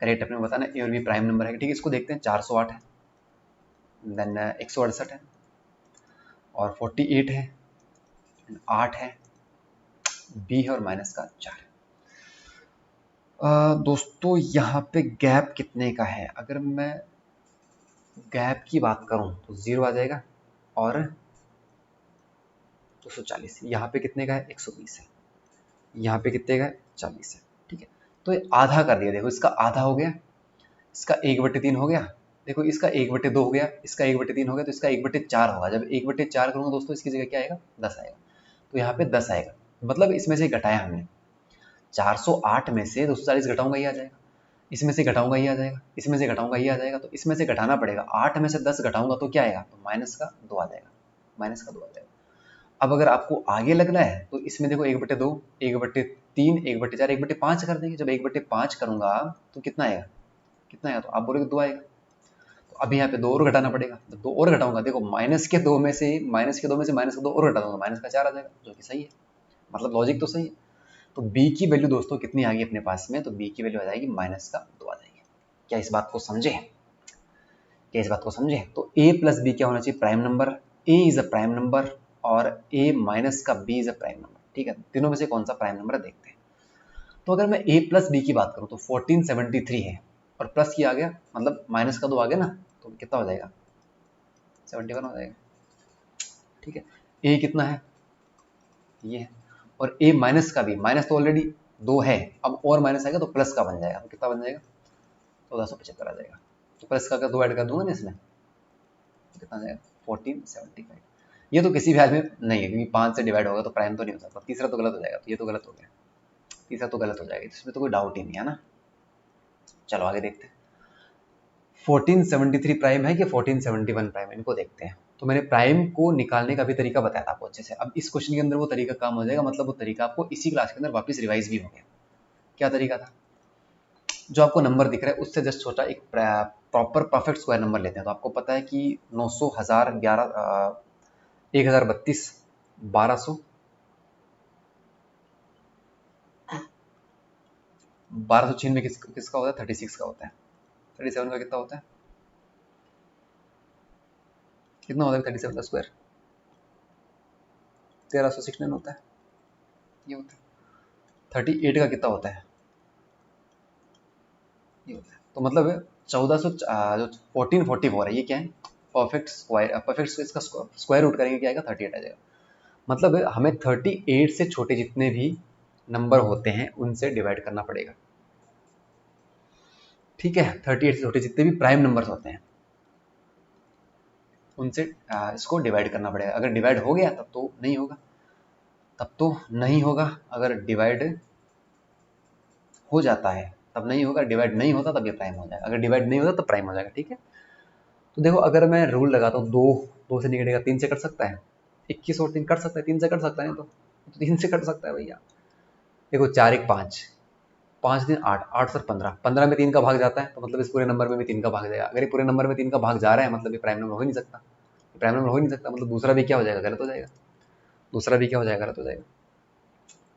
करेक्ट अपने को बताना ए और बी प्राइम नंबर है, ठीक है। इसको देखते हैं, 408 है, देन 168 है, और 48 है, 8 है, बी है, और माइनस का 4 है। दोस्तों यहाँ पे गैप कितने का है, अगर मैं गैप की बात करूं तो 0 आ जाएगा, और 240, यहाँ पे कितने का है 120 है, यहाँ पे कितने का है 40 है, ठीक है। तो ये आधा कर दिया, देखो इसका आधा हो गया, इसका 1/3 हो गया, देखो इसका 1/2 हो गया, इसका 1/3 हो गया, तो इसका 1/4 होगा। जब 1/4 करूंगा दोस्तों, इसकी जगह क्या आएगा 10 आएगा, तो यहाँ पे 10 आएगा, मतलब इसमें से घटाया हमने 408 में से 240 घटाऊंगा ये आ जाएगा, इसमें से घटाऊंगा ये आ जाएगा, इसमें से घटाऊंगा ये आ जाएगा, तो इसमें से घटाना पड़ेगा, 8 में से 10 घटाऊंगा तो क्या आएगा, तो माइनस का 2 आ जाएगा, माइनस का 2 आ जाएगा। अब अगर आपको आगे लगना है तो इसमें देखो 1/2, 1/3, 1/4, 1/5 कर देंगे। जब 1/5 करूंगा तो कितना आएगा, कितना आएगा, तो आप बोलोगे 2 आएगा, तो अभी यहाँ पे 2 और घटाना पड़ेगा, जब 2 और घटाऊंगा, देखो -2 में से -2 और घटा दूंगा, माइनस का 4 आ जाएगा, जो कि सही है, मतलब लॉजिक तो सही है। तो बी की वैल्यू दोस्तों कितनी आ गई अपने पास में, तो बी की वैल्यू आ जाएगी माइनस का 2 आ जाएगी। क्या इस बात को समझे, क्या इस बात को समझे। तो a प्लस बी क्या होना चाहिए, prime number, a is a prime number, और a माइनस का b is a prime number, ठीक है। तीनों में से कौन सा प्राइम नंबर है देखते हैं। तो अगर मैं a प्लस बी की बात करूं तो 1473 है, और प्लस की आ गया, मतलब माइनस का 2 आ गया ना, तो कितना हो जाएगा 71 हो जाएगा, ठीक है। a कितना है, ये है, और a माइनस का भी, माइनस तो ऑलरेडी 2 है, अब और माइनस आएगा तो प्लस का बन जाएगा, तो कितना बन जाएगा 1475 आ जाएगा। तो प्लस का 2 ऐड कर दूंगा ना इसमें, तो कितना आ जाएगा 1475। ये तो किसी भी हाल में नहीं है, क्योंकि 5 से डिवाइड होगा तो प्राइम तो नहीं हो सकता, तीसरा तो गलत हो जाएगा, तो ये तो गलत हो गया, तीसरा तो गलत हो जाएगा, इसमें तो कोई डाउट ही नहीं है ना। चलो आगे देखते हैं, 1473 प्राइम है कि 1471 प्राइम है, इनको देखते हैं। तो मैंने प्राइम को निकालने का भी तरीका बताया था आपको अच्छे से, अब इस क्वेश्चन के अंदर वो तरीका काम हो जाएगा, मतलब वो तरीका आपको इसी क्लास के अंदर वापस रिवाइज भी हो गया। क्या तरीका था, जो आपको नंबर दिख रहा है उससे जस्ट छोटा एक प्रॉपर परफेक्ट स्क्वायर नंबर लेते हैं। तो आपको पता है कि 900, 1000, 11, 1032, 1200, 1296 किसका होता है, 36 का होता है, 37 का कितना होता है, कितना होता है 37 का स्क्वायर, 1369 होता है, ये होता है। 38 का कितना होता है, ये होता है। तो मतलब 1400, जो 1444 है, ये क्या है परफेक्ट स्क्वायर, परफेक्ट इसका स्क्वायर रूट करेंगे क्या आएगा 38 आ जाएगा। मतलब हमें 38 से छोटे जितने भी नंबर होते हैं उनसे डिवाइड करना पड़ेगा, ठीक है। 38 से छोटे जितने भी प्राइम नंबर्स होते हैं उनसे इसको डिवाइड करना पड़ेगा। अगर डिवाइड हो गया तब तो नहीं होगा, तब तो नहीं होगा, अगर डिवाइड हो जाता है तब नहीं होगा, डिवाइड नहीं होता तब ये प्राइम हो जाएगा, अगर डिवाइड नहीं होता तब प्राइम हो जाएगा, ठीक है। तो देखो अगर मैं रूल लगाता हूँ, 2 से निकलेगा 3 से कट सकता है, 21 और 3 कट सकता है, 3 से कट सकता है, तो 3 से कट सकता है भैया। देखो 4 1 5, 5 दिन 8, 8 सर 15, 15 में 3 का भाग जाता है, तो मतलब इस पूरे नंबर में भी 3 का भाग जाएगा। अगर ये पूरे नंबर में 3 का भाग जा रहा है मतलब ये प्राइम नंबर हो ही नहीं सकता, प्राइम नंबर हो ही नहीं सकता, मतलब दूसरा भी क्या हो जाएगा, गलत हो जाएगा, दूसरा भी क्या हो जाएगा, गलत हो जाएगा।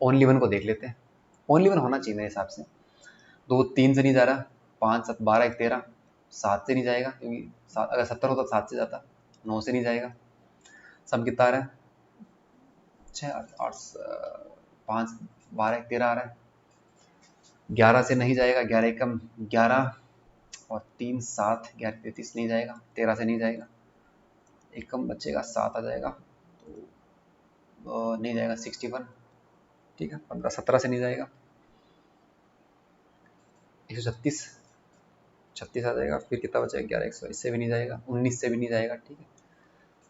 ओनली वन को देख लेते हैं, ओनली वन होना चाहिए मेरे हिसाब से। 2 3 से नहीं जा रहा, 5 7 12 1 13, 7 से नहीं जाएगा, क्योंकि अगर 70 होता तो 7 से जाता, 9 से नहीं जाएगा, सब कितना आ रहा है 6 8 5 12 1 13 आ रहा है, 11 से नहीं जाएगा, 11 एकम 11, और 3 7, 11 33 नहीं जाएगा, 13 से नहीं जाएगा, एक कम बचेगा 7 आ जाएगा, तो नहीं जाएगा 61, ठीक है। 15 17 से नहीं जाएगा, 136, 36 आ जाएगा, फिर कितना बचेगा 11 122 से भी नहीं जाएगा, 19 से भी नहीं जाएगा, ठीक है,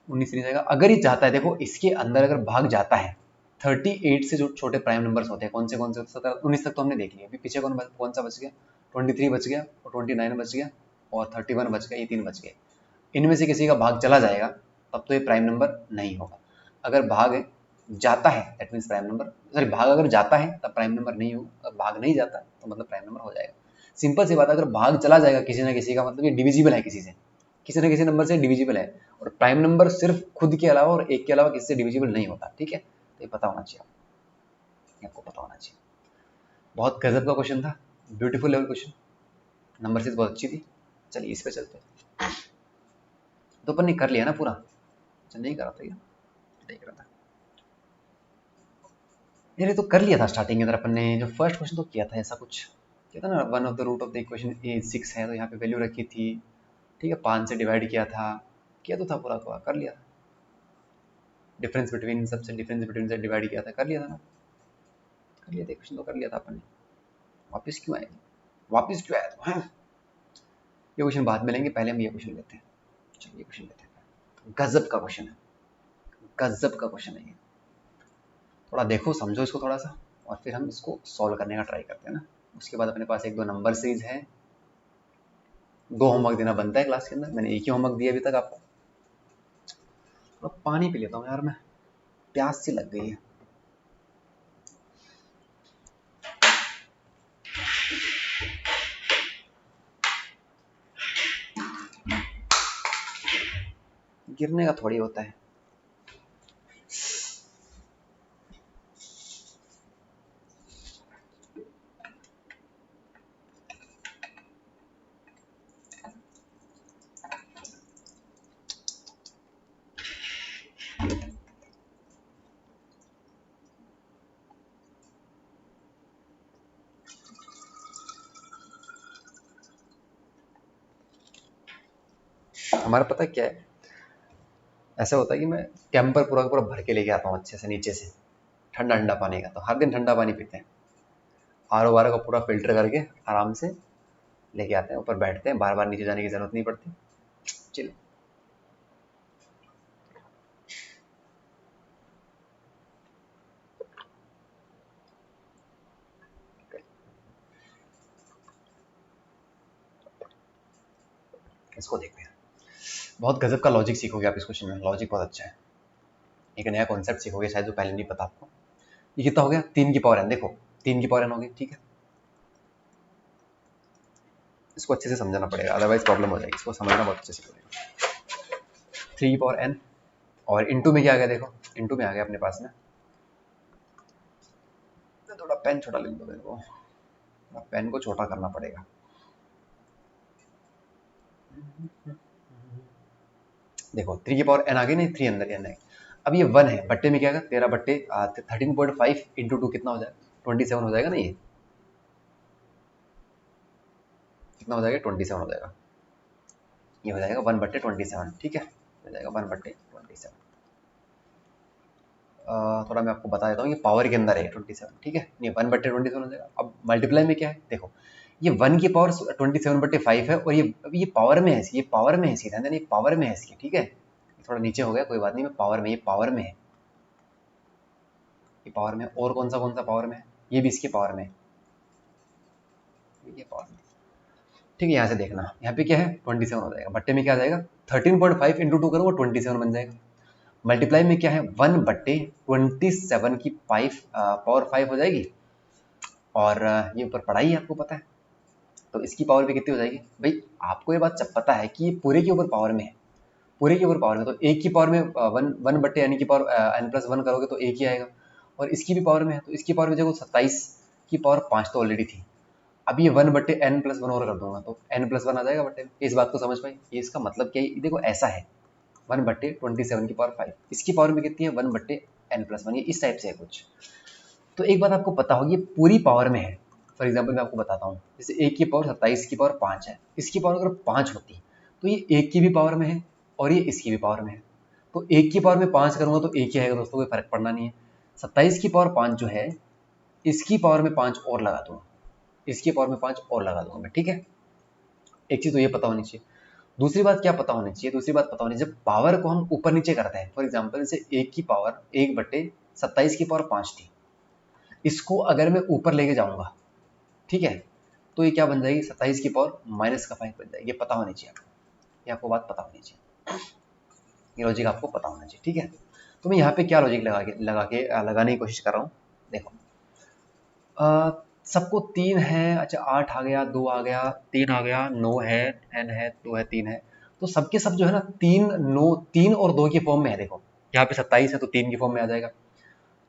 19 से नहीं जाएगा। अगर ये जाता है, देखो इसके अंदर अगर भाग जाता है 38 से जो छोटे प्राइम नंबर्स होते हैं कौन से 19 तक तो हमने देख लिया। अभी पीछे कौन सा बच गया? 23 बच गया और 29 बच गया और 31 बच गया, ये 3 बच गए। इनमें से किसी का भाग चला जाएगा तब तो ये प्राइम नंबर नहीं होगा। अगर भाग जाता है that means prime number, sorry भाग अगर जाता है तब प्राइम नंबर नहीं होगा, अगर भाग नहीं जाता तो मतलब प्राइम नंबर हो जाएगा। सिंपल सी बात है, अगर भाग चला जाएगा किसी ना किसी का मतलब ये डिविजिबल है, किसी न किसी नंबर से डिविजिबल है। और प्राइम नंबर सिर्फ खुद के अलावा और एक के अलावा किसी से डिविजिबल नहीं होता, ठीक है। तो ये पता होना चाहिए आपको पता होना चाहिए। बहुत गजब का क्वेश्चन था, beautiful level question, number series बहुत अच्छी थी। चलिए इस पे चलते हैं। तो अपन ने कर लिया ना पूरा? अच्छा नहीं करा था क्या? नहीं करा था ये तो कर लिया था स्टार्टिंग के अंदर अपन ने, जो फर्स्ट क्वेश्चन तो किया था ऐसा कुछ किया था ना, one of the root of the equation a 6 है तो यहाँ पे वैल्यू रखी थी, ठीक है, 5 से डिवाइड किया तो था पूरा कर लिया था। डिफरेंस बिटवीन से डिवाइड किया था, कर लिया था ना, कर लिया था क्वेश्चन तो कर लिया था अपन ने। वापस क्यों आए? वापस क्यों आया था? ये क्वेश्चन बाद में लेंगे, पहले हम ये क्वेश्चन लेते हैं। चलिए ये क्वेश्चन लेते हैं, गजब का क्वेश्चन है, गजब का क्वेश्चन है ये। थोड़ा देखो समझो इसको थोड़ा सा और फिर हम इसको सॉल्व करने का ट्राई करते हैं ना। उसके बाद अपने पास एक दो नंबर सीरीज है, 2 होमवर्क देना बनता है क्लास के अंदर, मैंने एक ही होमवर्क दिया अभी तक आपको। थोड़ा पानी पी लेता हूँ यार, मैं प्यास सी लग गई है। गिरने का थोड़ी होता है। हमारा पता क्या है, ऐसा होता है कि मैं कैंपर पूरा का पूरा भर के लेके आता हूँ अच्छे से नीचे से, ठंडा ठंडा पानी का। तो हर दिन ठंडा पानी पीते हैं, आर ओ का पूरा फिल्टर करके आराम से लेके आते हैं, ऊपर बैठते हैं, बार बार नीचे जाने की जरूरत नहीं पड़ती। चलिए इसको देखते हैं। बहुत गजब का लॉजिक सीखोगे आप इस क्वेश्चन में, लॉजिक बहुत अच्छा है। एक नया कॉन्सेप्ट सीखोगे शायद जो पहले नहीं पता आपको। ये कितना हो गया? 3 की पावर n, देखो 3 की पावर n हो गई, ठीक है। इसको अच्छे से समझना पड़ेगा, अदरवाइज प्रॉब्लम हो जाएगी, इसको समझना बहुत अच्छे से पड़ेगा। 3 की पावर n और इंटू में क्या आ गया, देखो इंटू में आ गया अपने पास में। थोड़ा पेन छोटा ले लो मेरे को, पेन को छोटा करना पड़ेगा। देखो 3 की पावर n आ गई, नहीं 3 अंदर n है। अब ये 1 है, बट्टे में क्या आएगा 13 बट्टे 13.5 इंटू 2 कितना हो जाएगा? 27 हो जाएगा ना। ये कितना हो जाएगा? 27 हो जाएगा। ये हो जाएगा 1/27, ठीक है, हो जाएगा 1/27। थोड़ा मैं आपको बता देता हूँ, ये पावर के अंदर है 27, ठीक है, ये 1/27 हो जाएगा। अब मल्टीप्लाई में क्या है, देखो ये 1 की पावर 27/5 है और ये पावर में है, ये पावर में है सीधा, ये पावर में है इसकी, ठीक है। थोड़ा नीचे हो गया, कोई बात नहीं, मैं पावर में, ये पावर में है, ये पावर में। और कौन सा पावर में है? ये भी इसके पावर में है, ये पावर में, ठीक है। यहाँ से देखना, यहाँ पे क्या है 27 हो जाएगा, बट्टे में क्या आ जाएगा 13.5 इंटू 2 करूँगा 27 बन जाएगा। मल्टीप्लाई में क्या है 1/27 की 5 पावर 5 हो जाएगी। और ये ऊपर पढ़ाई है, आपको पता है, तो इसकी पावर भी कितनी हो जाएगी भाई? आपको ये बात जब पता है कि ये पूरे के ऊपर पावर में है, पूरे के ऊपर पावर में, तो एक की पावर में 1/n की पावर n+1 करोगे तो एक ही आएगा। और इसकी भी पावर में है, तो इसकी पावर में देखो 27 की पावर 5 तो ऑलरेडी थी। अब ये 1/n+1 और कर दूंगा तो n+1 आ जाएगा बट्टे में। इस बात को समझ पाए, ये इसका मतलब क्या है? देखो ऐसा है 1/27 की पावर 5, इसकी पावर में कितनी है 1/n+1, ये इस टाइप से है कुछ। तो एक बात आपको पता होगी, ये पूरी पावर में है। फॉर एग्जाम्पल मैं आपको बताता हूँ, जैसे एक की पावर 27 की पावर 5 है, इसकी पावर अगर 5 होती तो ये एक की भी पावर में है और ये इसकी भी पावर में है। तो एक की पावर में 5 करूंगा तो एक ही आएगा दोस्तों, कोई फर्क पड़ना नहीं है। 27 की पावर 5 जो है, इसकी पावर में 5 और लगा दूंगा, इसकी पावर में 5 और लगा दूंगा मैं, ठीक है। एक चीज तो ये पता होनी चाहिए। दूसरी बात क्या पता होनी चाहिए? दूसरी बात पता होनी चाहिए, जब पावर को हम ऊपर नीचे करते हैं, फॉर एग्जाम्पल जैसे एक की पावर 1/7 27 की पावर 5 थी। इसको अगर मैं ऊपर लेके जाऊंगा, ठीक है, तो ये क्या बन जाएगी, 27 की पावर -5 बन जाएगी। ये पता होनी चाहिए आपको, ये आपको बात पता होनी चाहिए, ये लॉजिक आपको पता होना चाहिए, ठीक है। तो मैं यहाँ पे क्या लॉजिक लगाने की कोशिश कर रहा हूँ। देखो सबको 3 है, अच्छा 8 आ गया, 2 आ गया, 3 आ गया, 9 है, n है, 2 है, 3 है, तो सबके सब जो है ना 3 9 3 और 2 की फॉर्म में है। देखो यहाँ पे 27 है तो 3 की फॉर्म में आ जाएगा,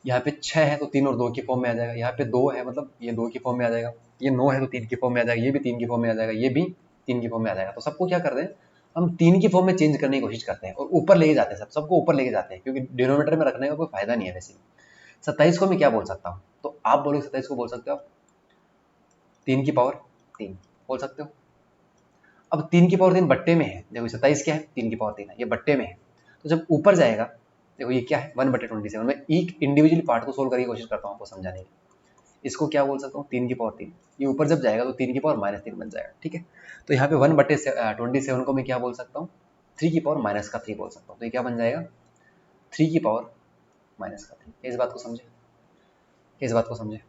यहाँ पे 6 है तो 3 और 2 की फॉर्म में आ जाएगा, यहाँ पे 2 है मतलब ये 2 की फॉर्म में आ जाएगा, ये 9 है तो 3 की फॉर्म में आ जाएगा, ये भी 3 की फॉर्म में आ जाएगा, ये भी 3 की फॉर्म में आ जाएगा। तो सबको क्या करते हैं, हम 3 की फॉर्म में चेंज करने की कोशिश करते हैं और ऊपर लेके जाते हैं, सबको ऊपर लेके जाते हैं, क्योंकि डिनोमिनेटर में रखने का कोई फायदा नहीं है वैसे। 27 को मैं क्या बोल सकता हूँ, तो आप बोलोगे 27 को बोल सकते हो आप 3 की पावर 3 बोल सकते हो। अब 3 की पावर 3 बट्टे में है, देखो 27 क्या है, 3 की पावर 3 है, ये बट्टे में है। तो जब ऊपर जाएगा, देखो ये क्या है 1/27। मैं एक इंडिविजुअल पार्ट को सोल्व करने की कोशिश करता हूँ आपको समझाने की। इसको क्या बोल सकता हूँ, 3 की पावर 3, ये ऊपर जब जाएगा तो 3 की पावर -3 बन जाएगा, ठीक है। तो यहाँ पे 1/27 को मैं क्या बोल सकता हूँ, 3 की पावर -3 बोल सकता हूँ। तो ये क्या बन जाएगा, 3 की पावर -3। इस बात को समझे, इस बात को समझे।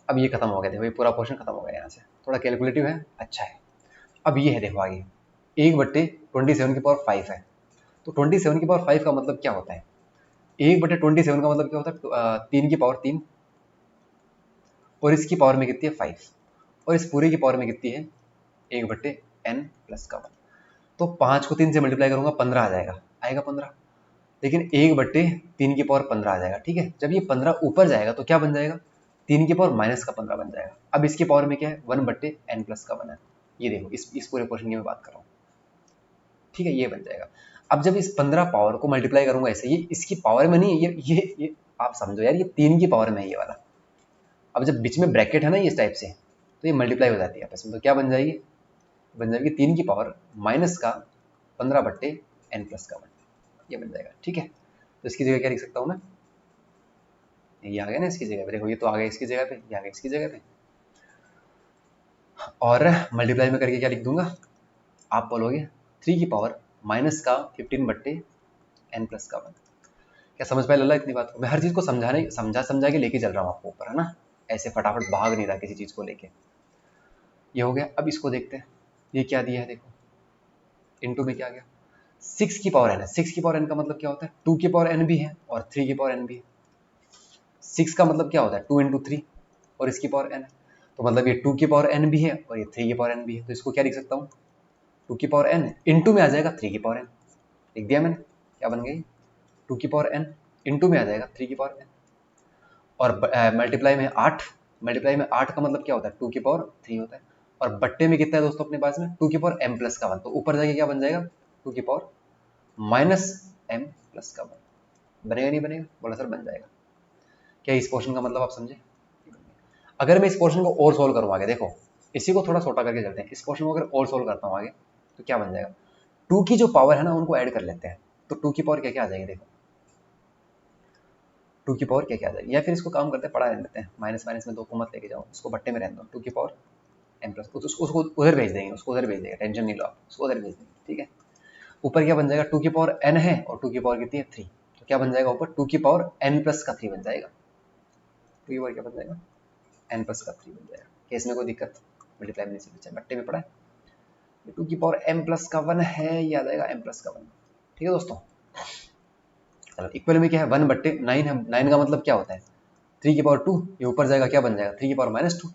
अब ये खत्म हो गया, देखो ये पूरा पोर्शन खत्म हो गया, यहाँ से थोड़ा कैलकुलेटिव है, अच्छा है। अब ये है, देखो आगे 1/27 की पावर 5 है। तो 27 की पावर 5 का मतलब क्या होता है, 1/27 का मतलब क्या होता है, 3 की पावर 3 और इसकी पावर में कितनी है 5, और इस पूरे की पावर में कितनी है 1/n+1। तो 5 को 3 से मल्टीप्लाई करूंगा 15 आ जाएगा, आएगा 15, लेकिन 1/3 की पावर 15 आ जाएगा, ठीक है। जब ये 15 ऊपर जाएगा तो क्या बन जाएगा, 3 की पावर -15 बन जाएगा। अब इसकी पावर में क्या है 1/n+1 है, ये देखो इस पूरे क्वेश्चन की मैं बात कर रहा हूँ, ठीक है, ये बन जाएगा। अब जब इस 15 पावर को मल्टीप्लाई करूंगा ऐसे, ये इसकी पावर में नहीं है, ये आप समझो यार, ये 3 की पावर में है ये वाला। अब जब बीच में ब्रैकेट है ना ये इस टाइप से, तो ये मल्टीप्लाई हो जाती है आपस में, तो क्या बन जाएगी, बन जाएगी 3 की पावर माइनस का 15/n+1, ये बन जाएगा, ठीक है। तो इसकी जगह क्या लिख सकता हूँ मैं, ये आ गया ना इसकी जगह पे, देखो ये तो आ गया इसकी जगह पे, ये आ गया इसकी जगह पे, और मल्टीप्लाई में करके क्या लिख दूंगा, आप बोलोगे 3 की पावर माइनस का 15/n+1। क्या समझ पाए लल्ला इतनी बात को, मैं हर चीज़ को समझा के लेके चल रहा हूँ आपको ऊपर, है ना, ऐसे फटाफट भाग नहीं रहा किसी चीज़ को लेके। ये हो गया। अब इसको देखते हैं, ये क्या दिया है, देखो इनटू में क्या गया, 6 की पावर n है। 6 की पावर n का मतलब क्या होता है, 2 की पावर n भी है और 3 की पावर n भी है। 6 का मतलब क्या होता है 2 × 3 और इसकी पावर n है, तो मतलब ये 2 की पावर n भी है और ये 3 की पावर n भी है। तो इसको क्या लिख सकता हूँ, 2 की पावर n इंटू में आ जाएगा 3 की पावर n, लिख दिया मैंने, क्या बन गई 2 की पावर n इंटू में आ जाएगा 3 की पावर n, और मल्टीप्लाई में 8 का मतलब क्या होता है 2 की पावर 3 होता है, और बट्टे में कितना है दोस्तों अपने पास में 2 की पावर m+1, तो ऊपर जाके क्या बन जाएगा 2 की पावर -m+1 बनेगा, नहीं बनेगा, बोला सर बन जाएगा। क्या इस पोर्शन का मतलब आप समझे। अगर मैं इस पोर्शन को और सोल्व करूँ आगे, देखो इसी को थोड़ा छोटा करके चलते हैं, इस पोर्शन को अगर और सोल्व करता हूँ आगे तो क्या बन जाएगा, 2 की जो पावर है ना उनको ऐड कर लेते हैं, तो 2 की पावर क्या क्या आ जाएगी, देखो 2 की पावर क्या क्या आ जाएगी, या फिर इसको काम करते हैं पढ़ा रहने देते हैं, माइनस माइनस में 2 को मत लेके जाओ, उसको बट्टे में रहने दो, 2 की पावर m+, उसको उधर भेज देंगे, उसको उधर भेज देंगे, टेंशन नहीं लो आप, उसको उधर भेज देंगे, ठीक है। ऊपर क्या बन जाएगा 2 की पावर n है और 2 की पावर कितनी है 3, तो क्या बन जाएगा ऊपर 2 की पावर n+3 बन जाएगा, 2 की पावर क्या बन जाएगा n+3 बन जाएगा। क्या इसमें कोई दिक्कत, मल्टीप्लाई में नीचे पीछे बट्टे में पड़ा है, 2 की पावर m+1 है, ये आ जाएगा m+1, ठीक है दोस्तों। चलो इक्वल में क्या है 1/9 है, 9 का मतलब क्या होता है 3 की पावर 2, ये ऊपर जाएगा क्या बन जाएगा 3 की पावर -2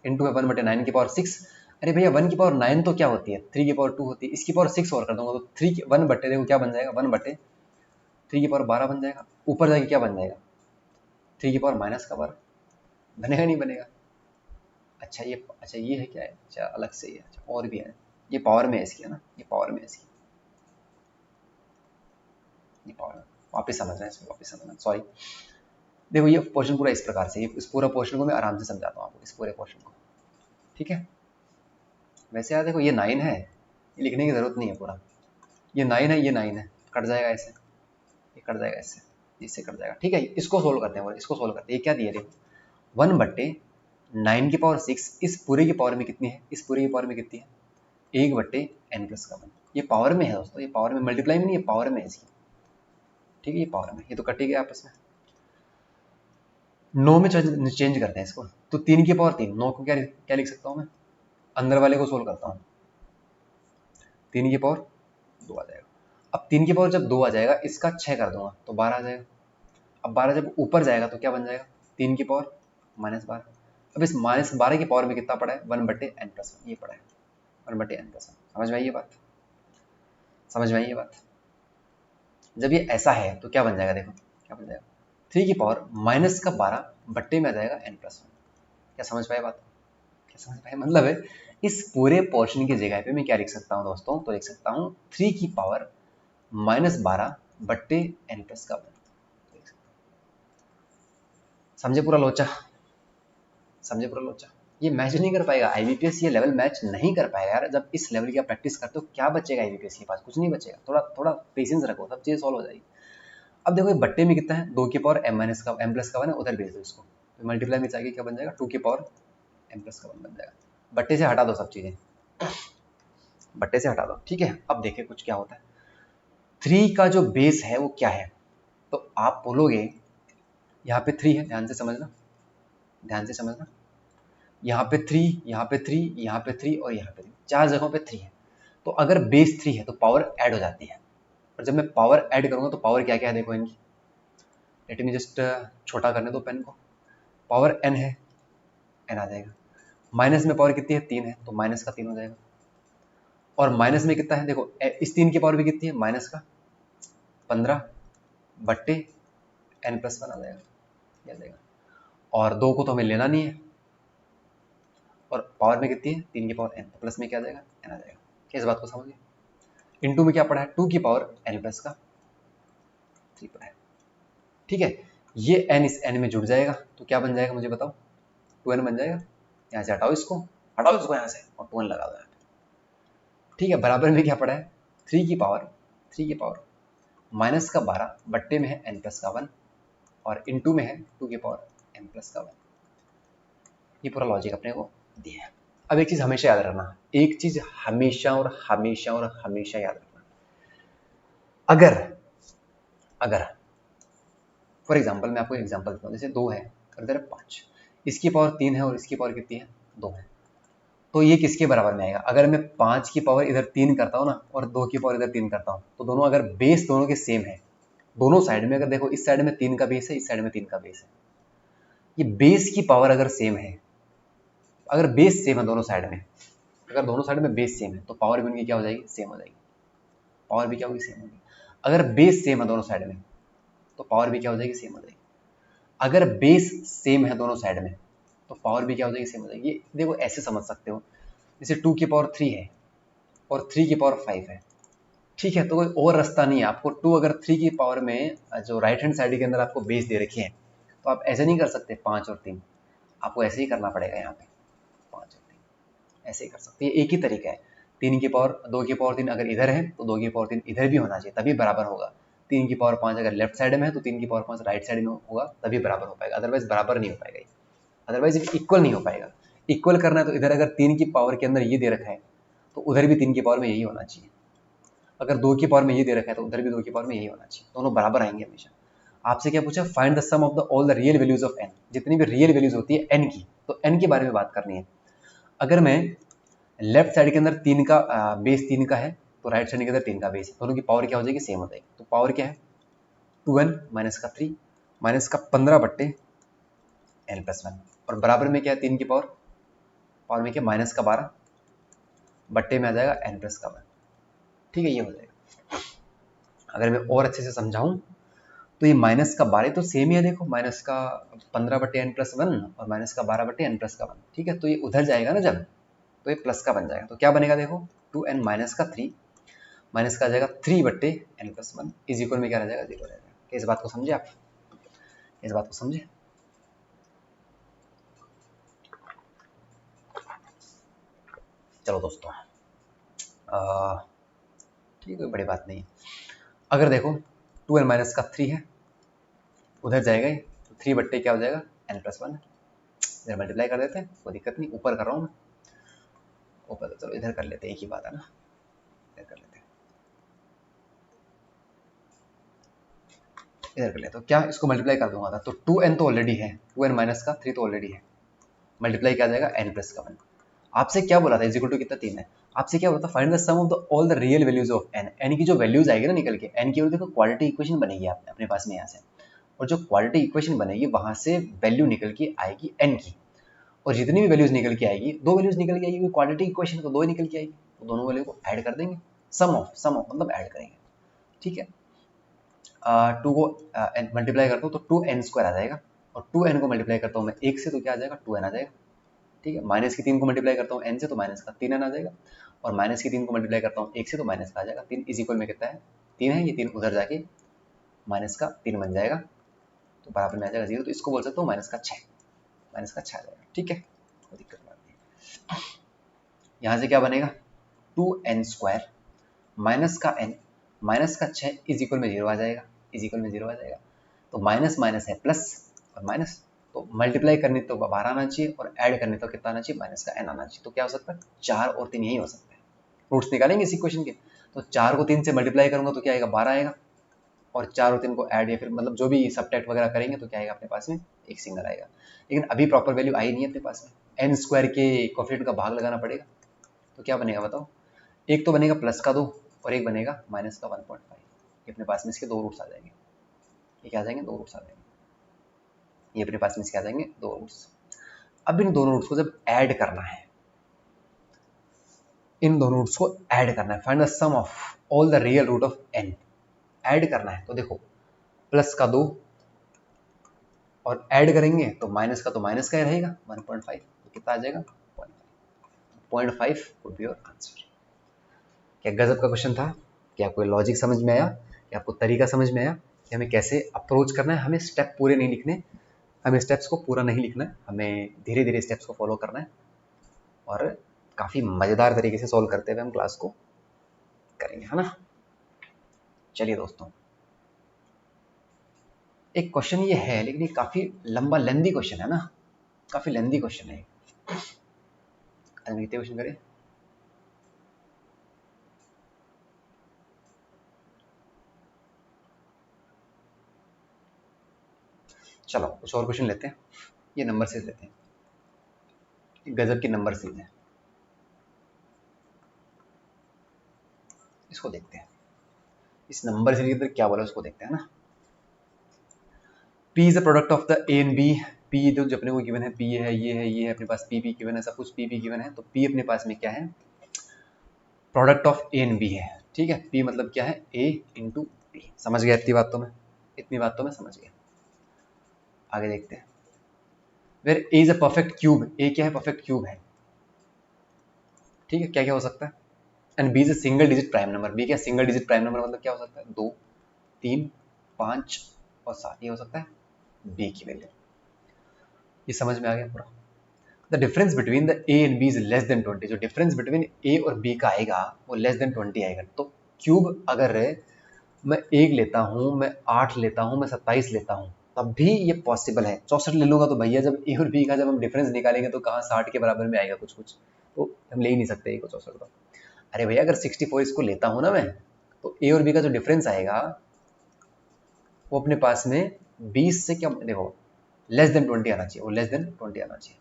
इंटू है 1/9 की पावर 6। अरे भैया 1 की पावर 9 तो क्या होती है 3 की पावर 2 होती है, इसकी पावर 6 और कर दूंगा तो 3 की 1 बट्टे देखो क्या बन जाएगा 1/3 की पावर 12 बन जाएगा, ऊपर जाके क्या बन जाएगा 3 की पावर माइनस का 12, बनेगा नहीं बनेगा। अच्छा ये है क्या है, अच्छा अलग से ही है, अच्छा और भी है, ये पावर में है इसकी, है ना, ये पावर में है इसकी, ये पावर वापस समझना है, इसको वापस समझना, सॉरी। देखो ये पोर्शन पूरा इस प्रकार से, इस पूरा पोर्शन को मैं आराम से समझाता हूँ आपको, इस पूरे पोर्शन को, ठीक है। वैसे यार देखो ये 9 है, ये लिखने की जरूरत नहीं है पूरा, ये 9 है, ये 9 है, कट जाएगा ऐसे, ये कट जाएगा इससे, इससे कट जाएगा, ठीक है। इसको सोल्व करते हैं, इसको सोल्व करते हैं, ये क्या दिया देखो 1/9 की पावर 6, इस पूरे की पावर में कितनी है, इस पूरे की पावर में कितनी है 1/n+1, ये पावर में है दोस्तों, ये पावर में, मल्टीप्लाई में नहीं है, पावर में है इसकी, ठीक है, ये पावर में, ये तो कट ही गया आपस में। 9 में चेंज करते हैं इसको, तो 3 की पावर 3, 9 को क्या क्या लिख सकता हूँ मैं, अंदर वाले को सोल्व करता हूँ, 3 की पावर 2 आ जाएगा। अब 3 की पावर जब 2 आ जाएगा, इसका 6 कर दूंगा तो 12 आ जाएगा। अब 12 जब ऊपर जाएगा तो क्या बन जाएगा, 3 की पावर -12। अब इस -12 की पावर में कितना पड़ा है, 1/n+1, ये पड़ा है 1/n+1। समझ में आई ये बात, समझ में आई ये बात। जब ये ऐसा है तो क्या बन जाएगा, देखो क्या बन जाएगा, 3 की पावर -12 बट्टे में आ जाएगा n+1। क्या समझ पाए बात, क्या समझ पाए, मतलब है इस पूरे पोर्शन की जगह पे मैं क्या लिख सकता हूँ दोस्तों, तो लिख सकता हूँ 3 की पावर -12 बट्टे n+1। समझे पूरा लोचा, समझे पूरा लोचा। ये मैच नहीं कर पाएगा आईबीपीएस, ये लेवल मैच नहीं कर पाएगा यार। जब इस लेवल की आप प्रैक्टिस करते हो क्या बचेगा आईबीपीएस के पास, कुछ नहीं बचेगा। थोड़ा थोड़ा पेशेंस रखो, सब चीज़ सॉल्व हो जाएगी। अब देखो ये बट्टे में कितना है, 2 की पावर m+1 है, उधर भेज दो इसको, तो मल्टीप्लाई में चाहिए क्या बन जाएगा, 2 की पावर m+1 बन जाएगा। बट्टे से हटा दो सब चीज़ें, बट्टे से हटा दो, ठीक है। अब देखिए कुछ क्या होता है, 3 का जो बेस है वो क्या है, तो आप बोलोगे यहाँ पे 3 है, ध्यान से समझना, ध्यान से समझना, यहाँ पे 3, यहाँ पे 3, यहाँ पे 3 और यहाँ पे 3, 4 जगहों पे 3 है। तो अगर बेस 3 है तो पावर ऐड हो जाती है, और जब मैं पावर ऐड करूंगा तो पावर क्या क्या है देखो इनकी, लेट मी जस्ट छोटा करने दो पेन को। पावर n है, n आ जाएगा। माइनस में पावर कितनी है, 3 है, तो माइनस का 3 हो जाएगा। और माइनस में कितना है देखो, इस 3 की पावर भी कितनी है, माइनस का 15 बट्टे n+1 आ जाएगा, ये आ जाएगा। और 2 को तो हमें लेना नहीं है, और पावर में कितनी है, 3 की पावर n, तो प्लस में क्या आ जाएगा, n आ जाएगा। क्या इस बात को समझिए। इनटू में क्या पड़ा है, 2 की पावर n+3 पड़ा है, ठीक है। ये n इस n में जुड़ जाएगा तो क्या बन जाएगा मुझे बताओ, 2n बन जाएगा। यहाँ से हटाओ इसको, हटाओ इसको यहाँ से, और 2n लगा दो यहाँ पे, ठीक है। बराबर में क्या पड़ा है, 3 की पावर -12 बट्टे में है n+1, और इनटू में है 2 की पावर n+1। ये पूरा लॉजिक अपने को दिया है। अब एक चीज हमेशा याद रखना, एक चीज हमेशा और हमेशा और हमेशा याद रखना, अगर अगर फॉर एग्जाम्पल मैं आपको एग्जाम्पल देता हूँ, जैसे 2 है और इधर 5, इसकी पावर 3 है और इसकी पावर कितनी है, 2 है, तो ये किसके बराबर में आएगा। अगर मैं 5 की पावर इधर 3 करता हूँ ना, और 2 की पावर इधर 3 करता हूँ, तो दोनों अगर बेस दोनों के सेम है, दोनों साइड में अगर देखो, इस साइड में 3 का बेस है, इस साइड में 3 का बेस है, ये बेस की पावर अगर सेम है, अगर बेस सेम है दोनों साइड में, अगर दोनों साइड में बेस सेम है तो पावर भी उनकी क्या हो जाएगी, सेम हो जाएगी, पावर भी क्या होगी, सेम होगी। अगर बेस सेम है दोनों साइड में तो पावर भी क्या हो जाएगी, सेम हो जाएगी। अगर बेस सेम है दोनों साइड में तो पावर भी क्या हो जाएगी, सेम हो जाएगी। ये देखो ऐसे समझ सकते हो, जैसे 2 की पावर 3 है और 3 की पावर 5 है, ठीक है, तो कोई और रास्ता नहीं है आपको। 2 अगर 3 की पावर में जो राइट हैंड साइड के अंदर आपको बेस दे रखे हैं, तो आप ऐसे नहीं कर सकते 5 और 3, आपको ऐसे ही करना पड़ेगा। यहाँ पे 5 और 3 ऐसे ही कर सकते हैं, एक ही तरीका है। 3 की पावर 2 की पावर 3 अगर इधर है तो 2 की पावर 3 इधर भी होना चाहिए, तभी बराबर होगा। 3 की पावर 5 अगर लेफ्ट साइड में है तो 3 की पावर 5 राइट साइड में होगा, तभी बराबर हो पाएगा, अदरवाइज बराबर नहीं हो पाएगा, अदरवाइज इक्वल नहीं हो पाएगा। इक्वल करना है तो इधर अगर 3 की पावर के अंदर ये दे रखा है तो उधर भी 3 की पावर में यही होना चाहिए। अगर 2 की पावर में ये दे रखा है तो उधर भी 2 की पावर में यही होना चाहिए, दोनों बराबर आएंगे हमेशा। आपसे क्या पूछा, find the sum of the all the real values of n, जितनी भी रियल वैल्यूज होती है n की, तो n के बारे में बात करनी है। अगर मैं लेफ्ट साइड के अंदर 3 का बेस 3 का है, तो राइट साइड के अंदर 3 का बेस है, दोनों की पावर क्या हो जाएगी, सेम हो जाएगी। तो पावर क्या है, 2n माइनस का 3 माइनस का 15 बट्टे n+1, और बराबर में क्या है, 3 की पावर, पावर में क्या, माइनस का 12 बट्टे में आ जाएगा n+1, ठीक है, ये हो जाएगा। अगर मैं और अच्छे से समझाऊं तो ये माइनस का 12 तो सेम ही है, देखो माइनस का 15 बट्टे n+1 और माइनस का 12 बट्टे n+1, ठीक है। तो ये उधर जाएगा ना जब, तो ये प्लस का बन जाएगा, तो क्या बनेगा देखो, 2n माइनस का 3 माइनस का आ जाएगा 3 बट्टे n+1 इज इक्वल में क्या रह जाएगा, 0 रह जाएगा। क्या इस बात को समझे आप, इस बात को समझे। चलो दोस्तों, ठीक है, बड़ी बात नहीं। अगर देखो 2n माइनस का 3 है, उधर जाएगा, तो 3 बट्टे क्या हो जाएगा, n+1 है, इधर मल्टीप्लाई कर देते हैं, कोई दिक्कत नहीं, ऊपर कर रहा हूँ मैं, ऊपर, चलो इधर कर लेते हैं, एक ही बात है ना, इधर कर लेते हैं। इधर कर लेते हो, क्या इसको मल्टीप्लाई कर दूंगा था, तो 2n तो ऑलरेडी है, 2n माइनस का 3 तो ऑलरेडी है, मल्टीप्लाई क्या आ जाएगा n प्लस का 1। आपसे क्या बोला था, इज इक्वल टू कितना 3 है, आपसे क्या बोला था, find the sum of the all the real values of n, n की जो वैल्यूज आएगी ना निकल के, n की वैल्यू देखो क्वालिटी इक्वेशन बनेगी आपने अपने पास में यहाँ से, और जो क्वालिटी इक्वेशन बनेगी वहां से वैल्यू निकल के आएगी n की, और जितनी भी वैल्यूज निकल के आएगी, दो वैल्यूज निकल के आएगी क्वालिटी इक्वेशन तो दो ही निकल के आएगी, तो दोनों वैल्यू को ऐड कर देंगे, सम ऑफ मतलब ऐड करेंगे, ठीक है। 2 को मल्टीप्लाई करता हूँ तो 2n² आ जाएगा, और 2n को मल्टीप्लाई करता हूँ मैं 1 से तो क्या आ जाएगा 2n आ जाएगा, ठीक है। माइनस की 3 को मल्टीप्लाई करता हूँ n से तो माइनस का 3n आ जाएगा, और माइनस की 3 को मल्टीप्लाई करता हूँ 1 से तो माइनस का आ जाएगा, 3 इज इक्वल में कितना है 3 है, ये 3 उधर जाके माइनस का 3 बन जाएगा, तो बराबर में आ जाएगा 0, तो इसको बोल सकता हूँ माइनस का 6 आ जाएगा, ठीक है, कोई दिक्कत नहीं। यहाँ से क्या बनेगा 2n² माइनस का n माइनस का 6 इज इक्वल में 0 आ जाएगा, इज इक्वल में 0 आ जाएगा, तो माइनस माइनस है प्लस और माइनस, तो मल्टीप्लाई करने तो 12 आना चाहिए और ऐड करने तो कितना आना चाहिए माइनस का n आना चाहिए, तो क्या हो सकता है 4 और 3 यही हो सकता है, रूट्स निकालेंगे इस इक्वेशन के, तो 4 को 3 से मल्टीप्लाई करूंगा तो क्या आएगा 12 आएगा, और 4 और 3 को ऐड या फिर मतलब जो भी सबट्रैक्ट वगैरह करेंगे तो क्या आएगा अपने पास में एक सिंगल आएगा, लेकिन अभी प्रॉपर वैल्यू आई नहीं है अपने पास में, n² के कोफिशिएंट का भाग लगाना पड़ेगा, तो क्या बनेगा बताओ, एक तो बनेगा प्लस का 2 और एक बनेगा माइनस का 1.5, ये अपने पास में इसके दो रूट्स आ जाएंगे, ये क्या आ जाएंगे 2 रूट्स आ जाएंगे, ये अपने पास में इसके आ जाएंगे 2 रूट्स। अब इन दोनों रूट्स को जब ऐड करना है, इन दोनों रूट्स को ऐड करना है, find the sum of all the real root of n, add करना है, तो देखो प्लस का 2 और ऐड करेंगे तो माइनस का ही रहेगा 1.5, तो कितना आ जाएगा 0.5 वुड बी योर आंसर। क्या गजब का क्वेश्चन था, क्या आपको लॉजिक समझ में आया, क्या आपको तरीका समझ में आया कि हमें कैसे अप्रोच करना है, हमें स्टेप पूरे नहीं लिखने, हमें स्टेप्स को पूरा नहीं लिखना है, हमें धीरे धीरे स्टेप्स को फॉलो करना है, और काफ़ी मज़ेदार तरीके से सॉल्व करते हुए हम क्लास को करेंगे, है ना। चलिए दोस्तों, एक क्वेश्चन ये है, लेकिन ये काफ़ी लंबा लेंदी क्वेश्चन है ना, काफ़ी लेंदी क्वेश्चन है, कितने क्वेश्चन करें, चलो कुछ और क्वेश्चन लेते हैं, ये नंबर सीरीज लेते हैं, गजब की नंबर सीरीज है, इसको देखते हैं, इस नंबर सीरीज के अंदर क्या बोला उसको देखते हैं ना। P is the product of the A and B, P जो अपने को गिवन है, P है, ये है अपने पास, P गिवन है, सब कुछ P गिवन है, तो P अपने पास में क्या है, product of A and B है, ठीक है। P मतलब क्या है A इंटू B, समझ गया इतनी बात तो मैं, इतनी बात तो मैं समझ गया। आगे देखते हैं, where A is a perfect cube, A क्या है परफेक्ट क्यूब है, ठीक है, क्या क्या हो सकता है, and B is a single digit prime number, B क्या सिंगल डिजिट प्राइम नंबर मतलब क्या हो सकता है 2 3 5 और 7, ये हो सकता है B की वैल्यू, ये समझ में आ गया पूरा। The difference between the A and B is less than 20, जो डिफरेंस बिटवीन ए और बी का आएगा वो लेस देन 20 आएगा, तो क्यूब अगर मैं 1 लेता हूँ, मैं 8 लेता हूँ, मैं 27 लेता हूँ, तब भी ये पॉसिबल है। 64 ले लूंगा तो भैया जब ए और बी का जब हम डिफरेंस निकालेंगे तो कहाँ 60 के बराबर में आएगा कुछ कुछ, तो हम ले ही नहीं सकते ए को 64 तो। अरे भैया अगर 64 इसको लेता हूँ ना मैं, तो ए और बी का जो डिफरेंस आएगा वो अपने पास में 20 से क्या, देखो लेस देन 20 आना चाहिए, वो लेस देन 20 आना चाहिए।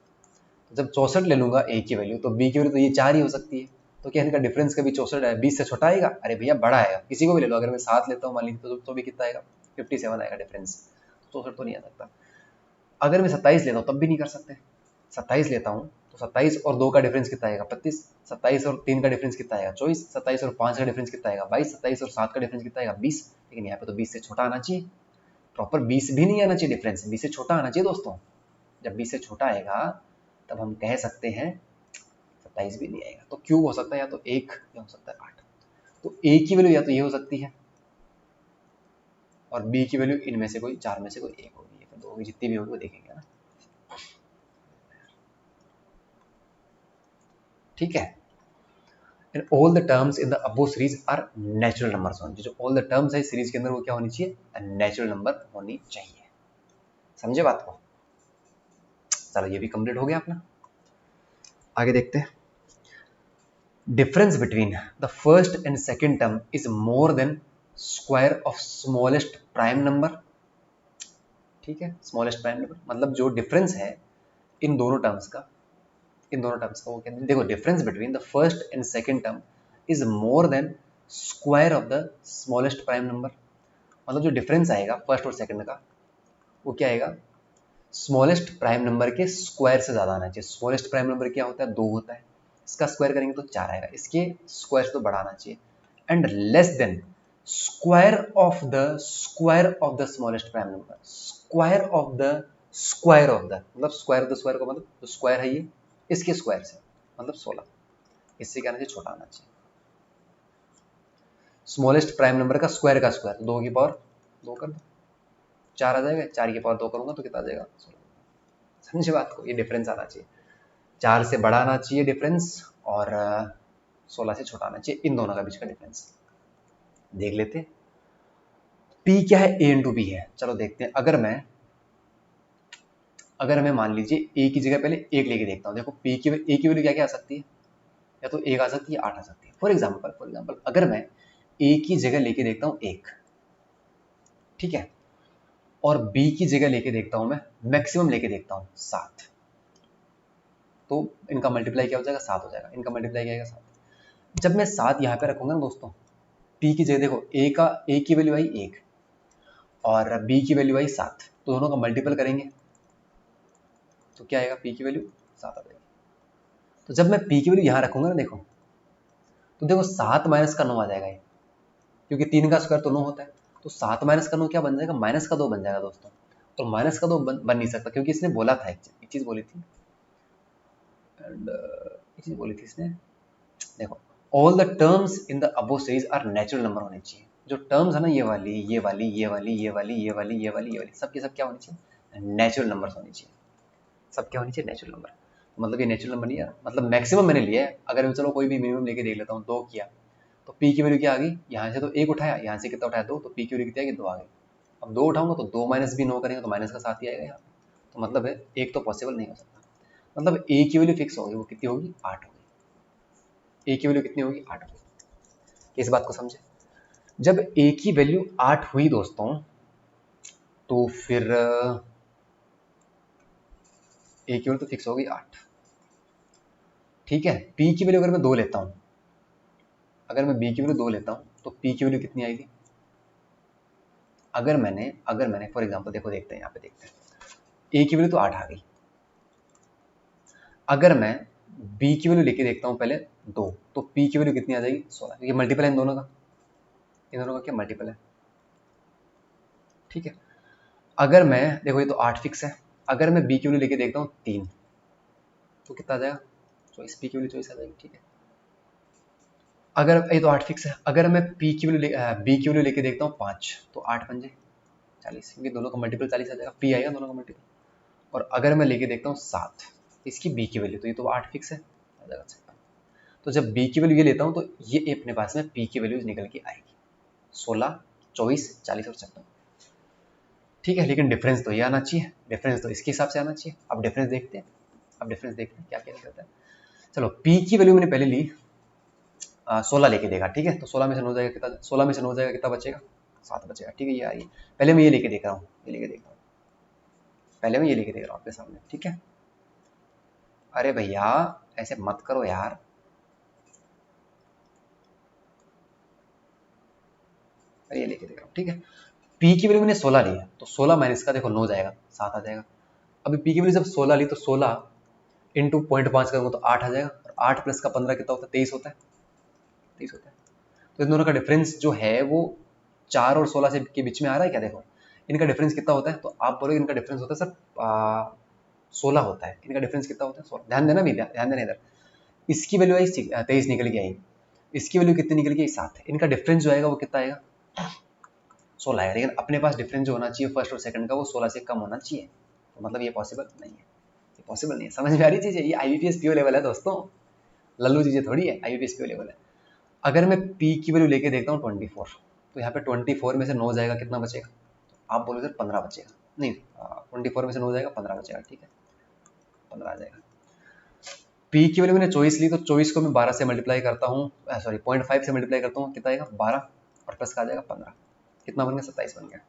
जब 64 ले लूंगा ए की वैल्यू, तो बी की वैल्यू तो ये 4 ही हो सकती है, तो क्या इनका डिफरेंस कभी 64 है 20 से छोटा आएगा, अरे भैया बड़ा आएगा, किसी को भी ले लो, अगर मैं 7 लेता हूँ मान लीजिए तो भी कितना आएगा 57 आएगा डिफरेंस, 64 तो नहीं आ सकता। अगर मैं 27 लेता हूँ तब भी नहीं कर सकते, 27 लेता हूँ तो 27 और 2 का डिफरेंस कितना आएगा 35, 27 और 3 का डिफरेंस कितना आएगा 24, 27 और 5 का डिफरेंस कितना आएगा 22, 27 और 7 का डिफरेंस कितना आएगा 20, लेकिन यहाँ पे तो 20 से छोटा आना चाहिए, प्रॉपर 20 भी नहीं आना चाहिए डिफरेंस, 20 से छोटा आना चाहिए दोस्तों। जब 20 से छोटा आएगा तब हम कह सकते हैं 27 भी नहीं आएगा, तो क्यूब हो सकता है या तो 1 या हो सकता है 8, तो ए की वैल्यू या तो ये हो सकती है और बी की वैल्यू इनमें से कोई 4 में से कोई एक होगी, या फिर 2 होगी, जितनी भी होगी वो देखेंगे ना, ठीक है। And all the terms in the above series are natural numbers होने, जो ऑल द टर्म्स है सीरीज के अंदर वो क्या होनी चाहिए, नेचुरल नंबर होनी चाहिए, समझे बात को। चलो ये भी कंप्लीट हो गया अपना, आगे देखते हैं। Difference between the first and second term is more than square of smallest prime number, ठीक है, स्मॉलेस्ट प्राइम नंबर मतलब जो डिफरेंस है इन दोनों टर्म्स का वो कहते हैं, देखो difference between the first and second term is more than square of the smallest prime number. मतलब जो डिफरेंस आएगा फर्स्ट और सेकंड का वो क्या आएगा, स्मॉलेस्ट प्राइम नंबर के स्क्वायर से ज्यादा आना चाहिए। स्मॉलेस्ट प्राइम नंबर क्या होता है, 2 होता है, इसका स्क्वायर करेंगे तो 4 आएगा, इसके स्क्वायर से तो बड़ा आना चाहिए। And less than square of the smallest prime number, square of the मतलब स्क्वायर का मतलब जो स्क्वायर है ये इसके स्क्वायर से मतलब 16, इससे क्या आना चाहिए, छोटा आना चाहिए। स्मॉलेस्ट प्राइम नंबर का स्क्वायर 2 की पावर 2 कर दो, 4 आ जाएगा, 4 की पावर 2 करूंगा तो कितना आ जाएगा, 16। समझे बात को, ये डिफरेंस आना चाहिए, 4 से बड़ा आना चाहिए डिफरेंस और 16 से छोटा आना चाहिए, इन दोनों का बीच का डिफरेंस देख लेते हैं। P क्या है, A इंटू बी है। चलो देखते हैं, अगर मैं मान लीजिए A की जगह पहले 1 लेके देखता हूँ। देखो A की वैल्यू क्या क्या आ सकती है, या तो 1 आ सकती है, 8 आ सकती है। फॉर एग्जाम्पल अगर मैं A की जगह लेके देखता हूँ 1, ठीक है, और B की जगह लेके देखता हूँ मैं मैक्सिमम लेके देखता हूँ 7, तो इनका मल्टीप्लाई क्या हो जाएगा, 7 हो जाएगा, इनका मल्टीप्लाई क्या आएगा, 7। जब मैं 7 यहाँ पे रखूंगा ना दोस्तों, P की जगह देखो A की वैल्यू आई 1 और B की वैल्यू आई 7, तो दोनों का मल्टीपल करेंगे तो क्या आएगा, P की वैल्यू 7 आ जाएगी। तो जब मैं P की वैल्यू यहाँ रखूंगा ना देखो, तो देखो 7 माइनस का 9 आ जाएगा ये, क्योंकि 3 का स्क्वायर तो 9 होता है, तो 7 माइनस का 9 क्या बन जाएगा, माइनस का 2 बन जाएगा दोस्तों। तो माइनस का 2 बन नहीं सकता, क्योंकि इसने बोला था एक चीज़ बोली थी, एंड एक चीज़ बोली थी इसने, देखो all the terms in the above series are natural number होने चाहिए। जो टर्म्स है ना, ये वाली ये वाली ये वाली ये वाली ये वाली ये वाली ये वाली सब के सब क्या होनी चाहिए, नेचुरल नंबर्स होनी चाहिए। सब क्या होनी चाहिए, नेचुरल नंबर। मतलब ये नेचुरल नंबर नहीं है, मतलब मैक्सिमम मैंने लिया है। अगर मैं चलो कोई भी मिनिमम लेके देख लेता हूँ, 2 किया तो P की वैल्यू क्या आ गई, यहाँ से तो 1 उठाया, यहाँ से कितना उठाया 2, तो P की वैल्यू कितनी आ गई, 2 आ गई। अब 2 उठाऊंगा तो 2 माइनस भी 9 करेंगे तो माइनस का 7 ही आएगा यहाँ पे। तो मतलब है 1 तो पॉसिबल नहीं हो सकता। मतलब A की वैल्यू फिक्स होगी, वो कितनी होगी, 8 होगी। A की वैल्यू कितनी होगी, 8 होगी। इस बात को समझे, जब A की वैल्यू 8 हुई दोस्तों, तो फिर A की वैल्यू तो फिक्स होगी 8, ठीक है। P की वैल्यू अगर मैं 2 लेता हूँ, अगर मैं B की वैल्यू 2 लेता हूँ तो P की वैल्यू कितनी आएगी, अगर मैंने फॉर एग्जांपल देखो, देखते हैं यहाँ पे, देखते हैं A की वैल्यू तो 8 आ गई। अगर मैं B की वैल्यू लेके देखता हूँ पहले 2, तो P की वैल्यू कितनी आ जाएगी, 16। ये मल्टीपल है इन दोनों का क्या मल्टीपल है, ठीक है। अगर मैं देखो ये तो 8 फिक्स है, अगर मैं B की वैल्यू लेके देखता हूँ 3, तो कितना आ जाएगा, 24। P की वैल्यू 24 आ जाएगी, ठीक है। अगर ये तो 8 फिक्स है, अगर मैं B की वैल्यू लेके देखता हूँ 5, तो 8 बन जाए 40, क्योंकि दोनों का मल्टीपल 40 आ जाएगा, P आएगा दोनों का मल्टीपल। और अगर मैं लेके देखता हूँ 7, इसकी B की वैल्यू, तो ये तो 8 फिक्स है, आ जाएगा 56। तो जब B की वैल्यू ये लेता हूँ तो ये अपने पास में P की वैल्यूज निकल के आएगी 16, 24, 40 और 56, ठीक है। लेकिन डिफरेंस तो ये आना चाहिए, डिफरेंस तो इसके हिसाब से आना चाहिए। अब डिफरेंस देखते हैं, क्या क्या निकलता है। चलो P की वैल्यू मैंने पहले ली 16 लेके देखा, ठीक है। तो 16 में से 9 जाएगा कितना, 16 में से 9 जाएगा कितना बचेगा, 7 बचेगा, ठीक है। ये आ रही है, पहले मैं ये लेके देख रहा हूँ, पहले मैं ये लेके देख रहा हूँ आपके सामने, ठीक है। अरे भैया ऐसे मत करो यार, अरे ये लेके देख रहा हूँ, ठीक है। P की वैल्यू मैंने 16 ली है, तो 16 माइनस का देखो 9 जाएगा, 7 आ जाएगा। अभी P की वैल्यू जब 16 ली तो 16 इंटू 0.5 करूँगा तो 8 आ जाएगा, और 8 प्लस का 15 कितना होता है, 23 होता है, 23 होता है। तो इन दोनों का डिफरेंस जो है वो 4 और 16 से के बीच में आ रहा है क्या, देखो इनका डिफरेंस कितना होता है, तो आप बोलोगे इनका डिफरेंस होता है सर 16 होता है, इनका डिफरेंस कितना होता है 16। ध्यान देना भी, ध्यान देना इधर, इसकी वैल्यू आई 23 निकल के आई, इसकी वैल्यू कितनी निकल के 7, इनका डिफरेंस जो आएगा वो कितना आएगा, 16 आएगा। लेकिन अपने पास डिफरेंस जो होना चाहिए फर्स्ट और सेकंड का वो 16 से कम होना चाहिए, तो मतलब ये पॉसिबल नहीं है, समझ में आ रही चीज़ है। ये IBPS PO लेवल है दोस्तों, लल्लू चीज़ें थोड़ी है, IBPS PO लेवल है। अगर मैं P की वैल्यू लेके देखता हूँ 24, तो यहाँ पे 24 में से 9 जाएगा, कितना बचेगा, आप बोलोगे सर 15 बचेगा, नहीं 24 में से 9 जाएगा 15 बचेगा, ठीक है, 15 आ जाएगा। P की वैल्यू मैंने 24 ली, तो 24 को मैं 12 से मल्टीप्लाई करता हूँ, सॉरी 0.5 से मल्टीप्लाई करता हूँ, कितना आएगा 12, और प्लस का आ जाएगा 15, कितना बन गया 27 बन गया,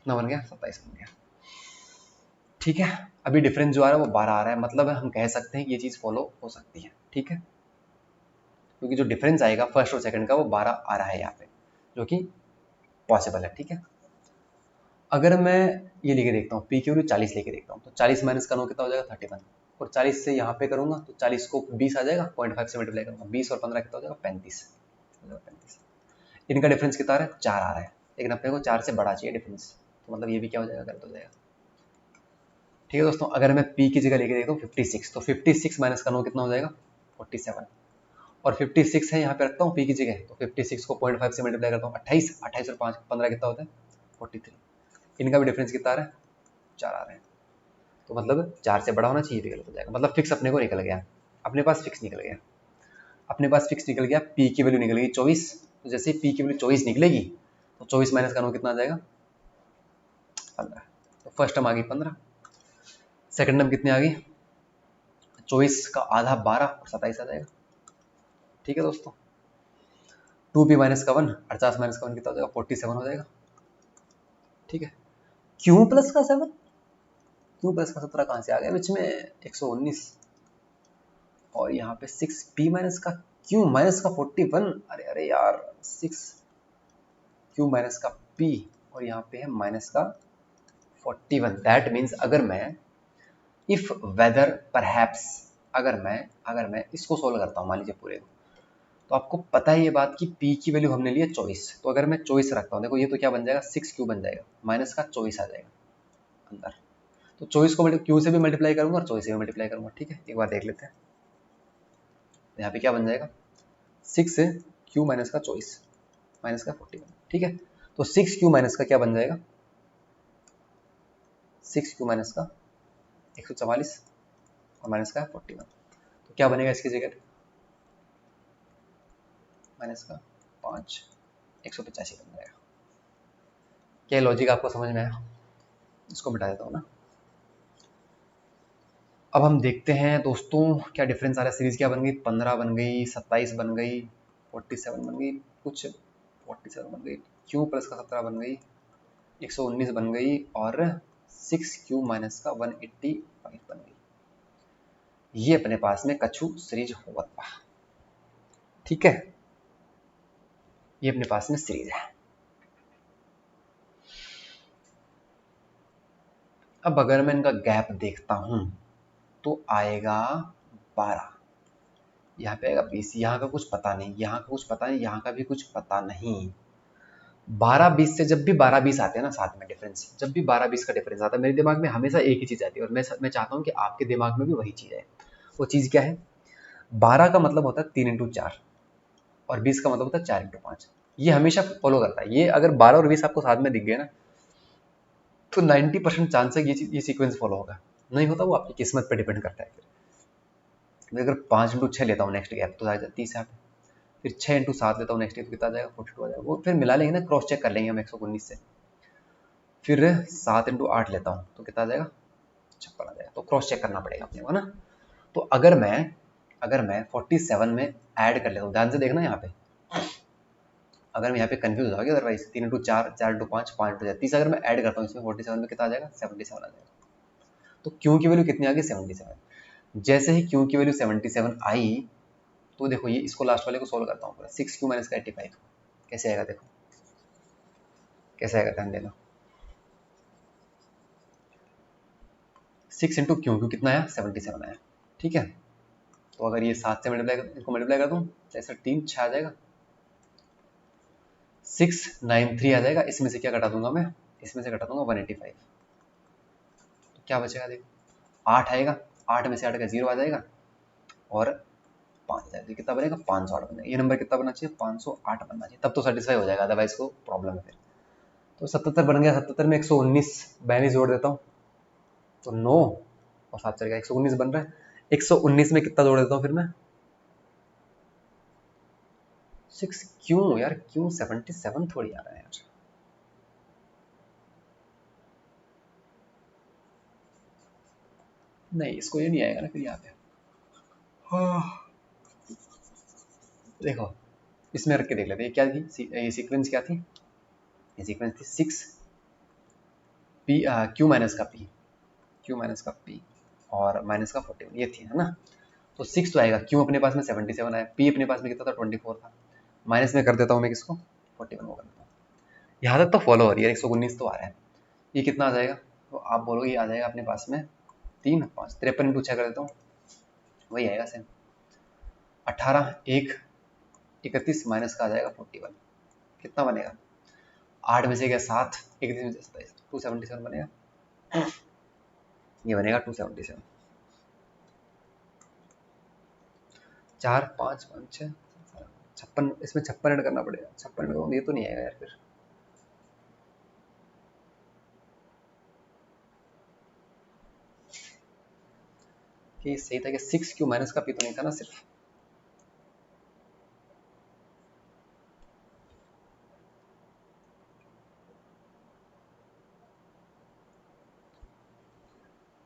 कितना बन गया, 27 बन गया। ठीक है, अभी डिफरेंस जो आ रहा है वो 12 आ रहा है, मतलब हम कह सकते हैं कि ये चीज़ फॉलो हो सकती है। ठीक है, क्योंकि जो डिफरेंस आएगा फर्स्ट और सेकंड का वो 12 आ रहा है यहाँ पे, जो कि पॉसिबल है। ठीक है, अगर मैं ये लेके देखता हूँ पी की वैल्यू 40 लेके देखता हूँ, तो 40 माइनस का 9 कितना हो जाएगा, 31, और 40 से यहाँ पे करूंगा तो 40 को 20 आ जाएगा, 0.5 से मल्टीप्लाई करूंगा, 20 और 15 कितना हो जाएगा, 35। इनका डिफरेंस कितना आ रहा है, 4 आ रहा है, लेकिन अपने को 4 से बड़ा चाहिए डिफरेंस, तो मतलब ये भी क्या हो जाएगा, गलत हो जाएगा। ठीक है दोस्तों, अगर मैं p की जगह लेके देखता हूँ 56, तो 56 माइनस का 9 कितना हो जाएगा, 47, और 56 है यहाँ पे रखता हूँ p की जगह, तो 56 को 0.5 से मल्टीप्लाई करता हूँ, 28, 28 और 5 15 कितना होता है, 43। इनका भी डिफरेंस कितना आ रहा है, 4 आ रहा है, तो मतलब 4 से बड़ा होना चाहिए, भी गलत हो जाएगा, मतलब फिक्स अपने को निकल गया, अपने पास फिक्स निकल गया, अपने पास फिक्स निकल गया, p की वैल्यू निकल गई 24, तो जैसे p की वैल्यू 24 निकलेगी तो 24 माइनस का 9 कितना आ जाएगा, 15, तो फर्स्ट टर्म आ गई 15, सेकंड टर्म कितनी आ गई, 24 का आधा 12 और 27 आ जाएगा। ठीक है दोस्तों, 2p माइनस का 1, 48 माइनस का 1 कितना हो जाएगा, 47 हो जाएगा। ठीक है, q प्लस का 7, q प्लस का 17 कहाँ से आ गया बीच में, 119, और यहाँ पे 6p माइनस का q माइनस का 41, अरे अरे यार 6q माइनस का p, और यहाँ पे है माइनस का 41, दैट मीन्स अगर मैं इफ वेदर परहैप्स, अगर मैं इसको सोल्व करता हूँ मान लीजिए पूरे को, तो आपको पता है ये बात कि p की वैल्यू हमने ली है 24, तो अगर मैं 24 रखता हूँ, देखो ये तो क्या बन जाएगा, 6q बन जाएगा, माइनस का 24 आ जाएगा अंदर, तो 24 को q से भी मल्टीप्लाई करूंगा और 24 से भी मल्टीप्लाई करूंगा। ठीक है, एक बार देख लेते हैं, यहाँ पे क्या बन जाएगा, 6q माइनस का 24 माइनस का 41। ठीक है, तो 6q माइनस का क्या बन जाएगा, 6q माइनस का 144 और माइनस का 41, तो क्या बनेगा इसकी जगह, माइनस का 5, 185 बन जाएगा। क्या लॉजिक आपको समझ में आया, इसको मिटा देता हूँ ना। अब हम देखते हैं दोस्तों क्या डिफरेंस आ रहा है, सीरीज क्या बन गई, 15 बन गई, 27 बन गई, 47 बन गई, कुछ 47 बन गई, q प्लस का 17 बन गई, 119 बन गई, और 6q माइनस का 185 बन गई। ये अपने पास में कछु सीरीज होगा। ठीक है, ये अपने पास में सीरीज है। अब अगर मैं इनका गैप देखता हूं तो आएगा 12, यहाँ पे आएगा 20, यहाँ का कुछ पता नहीं, यहाँ का कुछ पता नहीं, यहाँ का भी कुछ पता नहीं। 12-20 से जब भी 12-20 आते हैं ना साथ में डिफरेंस, जब भी 12-20 का डिफरेंस आता है मेरे दिमाग में हमेशा एक ही चीज़ आती है, और मैं चाहता हूँ कि आपके दिमाग में भी वही चीज़ है। वो चीज़ क्या है, 12 का मतलब होता है 3x4, और 20 का मतलब होता है 4x5। ये हमेशा फॉलो करता है, ये अगर 12 और 20 आपको साथ में दिख गए ना, तो 90% चांस है ये सीक्वेंस फॉलो होगा, नहीं होता वो आपकी किस्मत पर डिपेंड करता है। फिर अगर 5x6 लेता हूँ नेक्स्ट गैप तो आ जाए 30 आठ, फिर 6x7 लेता हूँ नेक्स्ट तो कितना आ जाएगा, 42 आ जाएगा। वो फिर मिला लेंगे ना, क्रॉस चेक कर लेंगे हम 119 से। फिर 7x8 लेता हूँ तो कितना आ जाएगा, 56 आ जाएगा। तो क्रॉस चेक करना पड़ेगा अपने को ना। तो अगर मैं 47 में ऐड कर लेता हूँ, ध्यान से देखना यहाँ पे, अगर मैं यहाँ पे कंफ्यूज हो गया, अदरवाइज 3x4, 4x5, 5x6, 30 अगर मैं ऐड करता हूँ इसमें 47 में कितना आ जाएगा, 77 आ जाएगा। तो क्यू की वैल्यू कितनी आ गई, 77। जैसे ही क्यू की वैल्यू 77 आई, तो देखो ये इसको लास्ट वाले को सोल्व करता हूँ पूरा, 6q माइनस का 85 कैसे आएगा, देखो कैसे आएगा, ध्यान देना। 6 इंटू क्यू कितना आया, 77 आया। ठीक है, तो अगर ये 7 से मल्टीप्लाई कर दूँ, जैसे 3 6 आ जाएगा, 693 आ जाएगा। इसमें से क्या घटा दूंगा मैं, इसमें से घटा दूंगा 185, तो क्या बचेगा देखो, 8 आएगा, 8 में से 8 का 0 आ जाएगा, और 5 आ जाएगा, कितना बनेगा, 508 बन जाएगा। ये नंबर कितना बनना चाहिए, 508 बनना चाहिए, तब तो सेटिस्फाई हो जाएगा, अदरवाइज को प्रॉब्लम है फिर। तो 77 बन गया, 77 में 119 42 जोड़ देता हूँ तो 9 और 7 चलेगा, 119 बन रहा है। 119 में कितना जोड़ देता हूँ फिर मैं, 6, क्यों यार, क्यों 77 थोड़ी आ रहा है यार, नहीं इसको ये नहीं आएगा ना फिर यहाँ पे। देखो इसमें रख के देख लेते हैं क्या थी, ये सीक्वेंस क्या थी, ये सीक्वेंस थी 6 पी क्यू माइनस का पी, क्यू माइनस का पी और माइनस का 41 ये थी, है ना। तो 6 तो आएगा, क्यू अपने पास में 77 आया, पी अपने पास में कितना था 24 था, माइनस में कर देता हूँ मैं किसको 41 को कर देता हूँ। यहाँ तक तो फॉलो हो रही है, 119 तो आ रहा है। ये कितना आ जाएगा, तो आप बोलोगे ये आ जाएगा अपने पास में 3 5 53 इंटू 6 कर देता हूँ, वही आएगा सेम 18 1 31 माइनस का आ जाएगा 41, कितना बनेगा 8 में से गया 7 31 में से 27 277 बनेगा, ये बनेगा 277। 4 5 5 6 56, इसमें 56 ऐड करना पड़ेगा, 56 ऐड करूँ ये तो नहीं आएगा यार फिर। कि सही था कि 6 क्यू माइनस का पी तो नहीं था ना सिर्फ।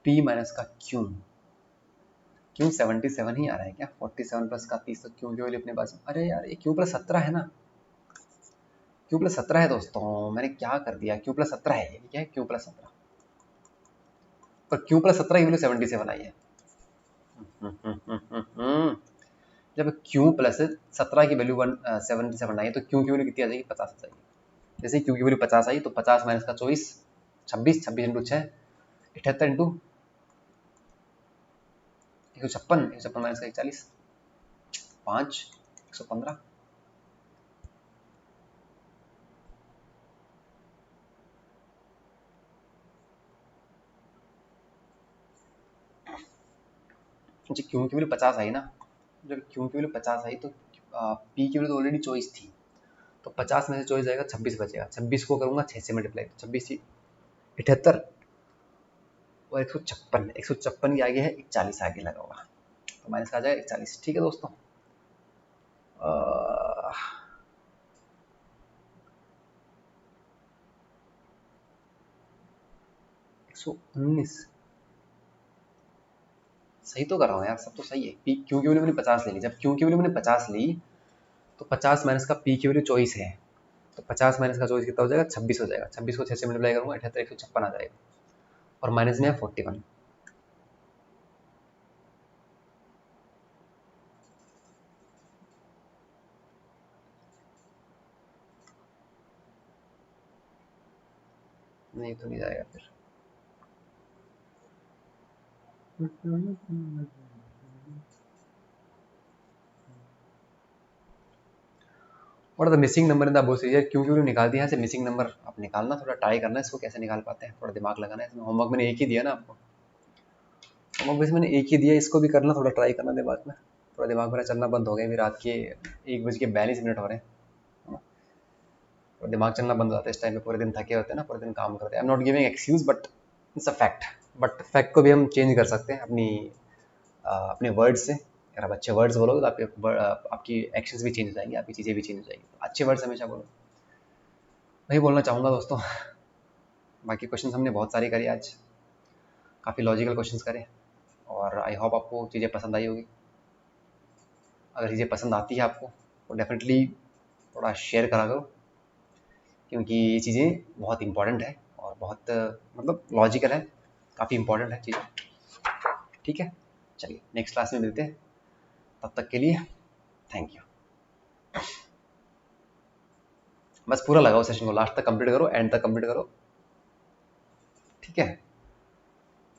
पी माइनस का क्यू, क्यू 77 ही आ रहा है क्या, 47 प्लस का 30 तो क्यू की वैल्यू अपने पास में, अरे यार ये क्यू प्लस 17 है ना, क्यू प्लस 17 है दोस्तों, मैंने क्या कर दिया, क्यू प्लस 17 है, ये क्या है क्यू प्लस 17, पर क्यू प्लस 17 की वैल्यू 77 आई है। जब क्यू प्लस 17 की वैल्यू 77 आई है तो क्यू की वैल्यू कितनी आ जाएगी 50 आ जाएगी। जैसे क्यू की वैल्यू 50 आई तो 50 माइनस का 24 26 26 इंटू 6 78 इंटू 156 156 माइनस का 41 5 115। मुझे क्यू की वैल्यू 50 आई ना, जब क्यू की वैल्यू 50 आई तो पी की वैल्यू तो ऑलरेडी 24 थी, तो 50 में से 24 जाएगा 26 बचेगा, 26 को करूंगा 6 से मल्टीप्लाई, 26 78 और 156 156 के आगे है 41 आगे लगा हुआ, तो माइनस का आ जाएगा 41। ठीक है दोस्तों, 119 सही तो कर रहा हूँ यार, सब तो सही है। पी क्यू की वैल्यू मैंने 50 ले ली, जब क्यू की वैल्यू मैंने 50 ली तो 50 माइनस का पी की वैल्यू 24 है, तो 50 माइनस का 24 कितना हो जाएगा 26 हो जाएगा, 26 को 6 से मल्टीप्लाई करूंगा 78 156 आ जाएगा, और माइनस में है 41। नहीं तो नहीं जाएगा फिर। और the missing number in the above series, क्यों क्यों निकाल दिया, यहाँ से मिसिंग नंबर आप निकालना, थोड़ा ट्राई करना इसको कैसे निकाल पाते हैं, थोड़ा दिमाग लगाना है इसमें। होमवर्क मैंने एक ही दिया ना आपको, होमवर्क बेस मैंने एक ही दिया, इसको भी करना, थोड़ा ट्राई करना दिमाग में, थोड़ा दिमाग मेरा चलना बंद हो गया, अभी रात के 1:42 हो रहे हैं, तो दिमाग चलना बंद हो जाता है इस टाइम पे, पूरे दिन थके होते हैं ना, पूरे दिन काम करते हैं। I am not giving excuse but it's a fact, but fact को भी हम चेंज कर सकते हैं अपने वर्ड से। अगर आप अच्छे वर्ड्स बोलोगे तो आपकी एक्शंस भी चेंज हो जाएंगी, आपकी चीज़ें भी चेंज हो जाएंगी, तो अच्छे वर्ड्स हमेशा बोलो, वही बोलना चाहूँगा दोस्तों। बाकी क्वेश्चन हमने बहुत सारे करे आज, काफ़ी लॉजिकल क्वेश्चन करे, और आई होप आपको चीज़ें पसंद आई होगी। अगर चीज़ें पसंद आती है आपको तो डेफिनेटली थोड़ा शेयर करा करो, क्योंकि ये चीज़ें बहुत इंपॉर्टेंट है और बहुत मतलब लॉजिकल है, काफ़ी इंपॉर्टेंट है चीज़ें। ठीक है, चलिए नेक्स्ट क्लास में मिलते हैं, तब तक के लिए थैंक यू। बस पूरा लगाओ सेशन को, लास्ट तक कंप्लीट करो, एंड तक कंप्लीट करो, ठीक है।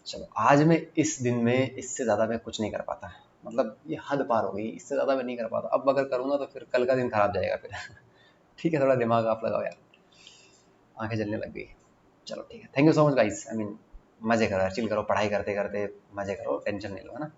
चलो आज मैं इस दिन में इससे ज़्यादा मैं कुछ नहीं कर पाता, मतलब ये हद पार हो गई, इससे ज़्यादा मैं नहीं कर पाता, अब अगर करूँगा तो फिर कल का दिन खराब जाएगा फिर। ठीक है, थोड़ा दिमाग आप लगाओ यार, आंखें जलने लग गई। चलो ठीक है, thank you so much guys, I mean मज़े करो यार, चिल करो, पढ़ाई करते करते मज़े करो, टेंशन नहीं लो, है ना।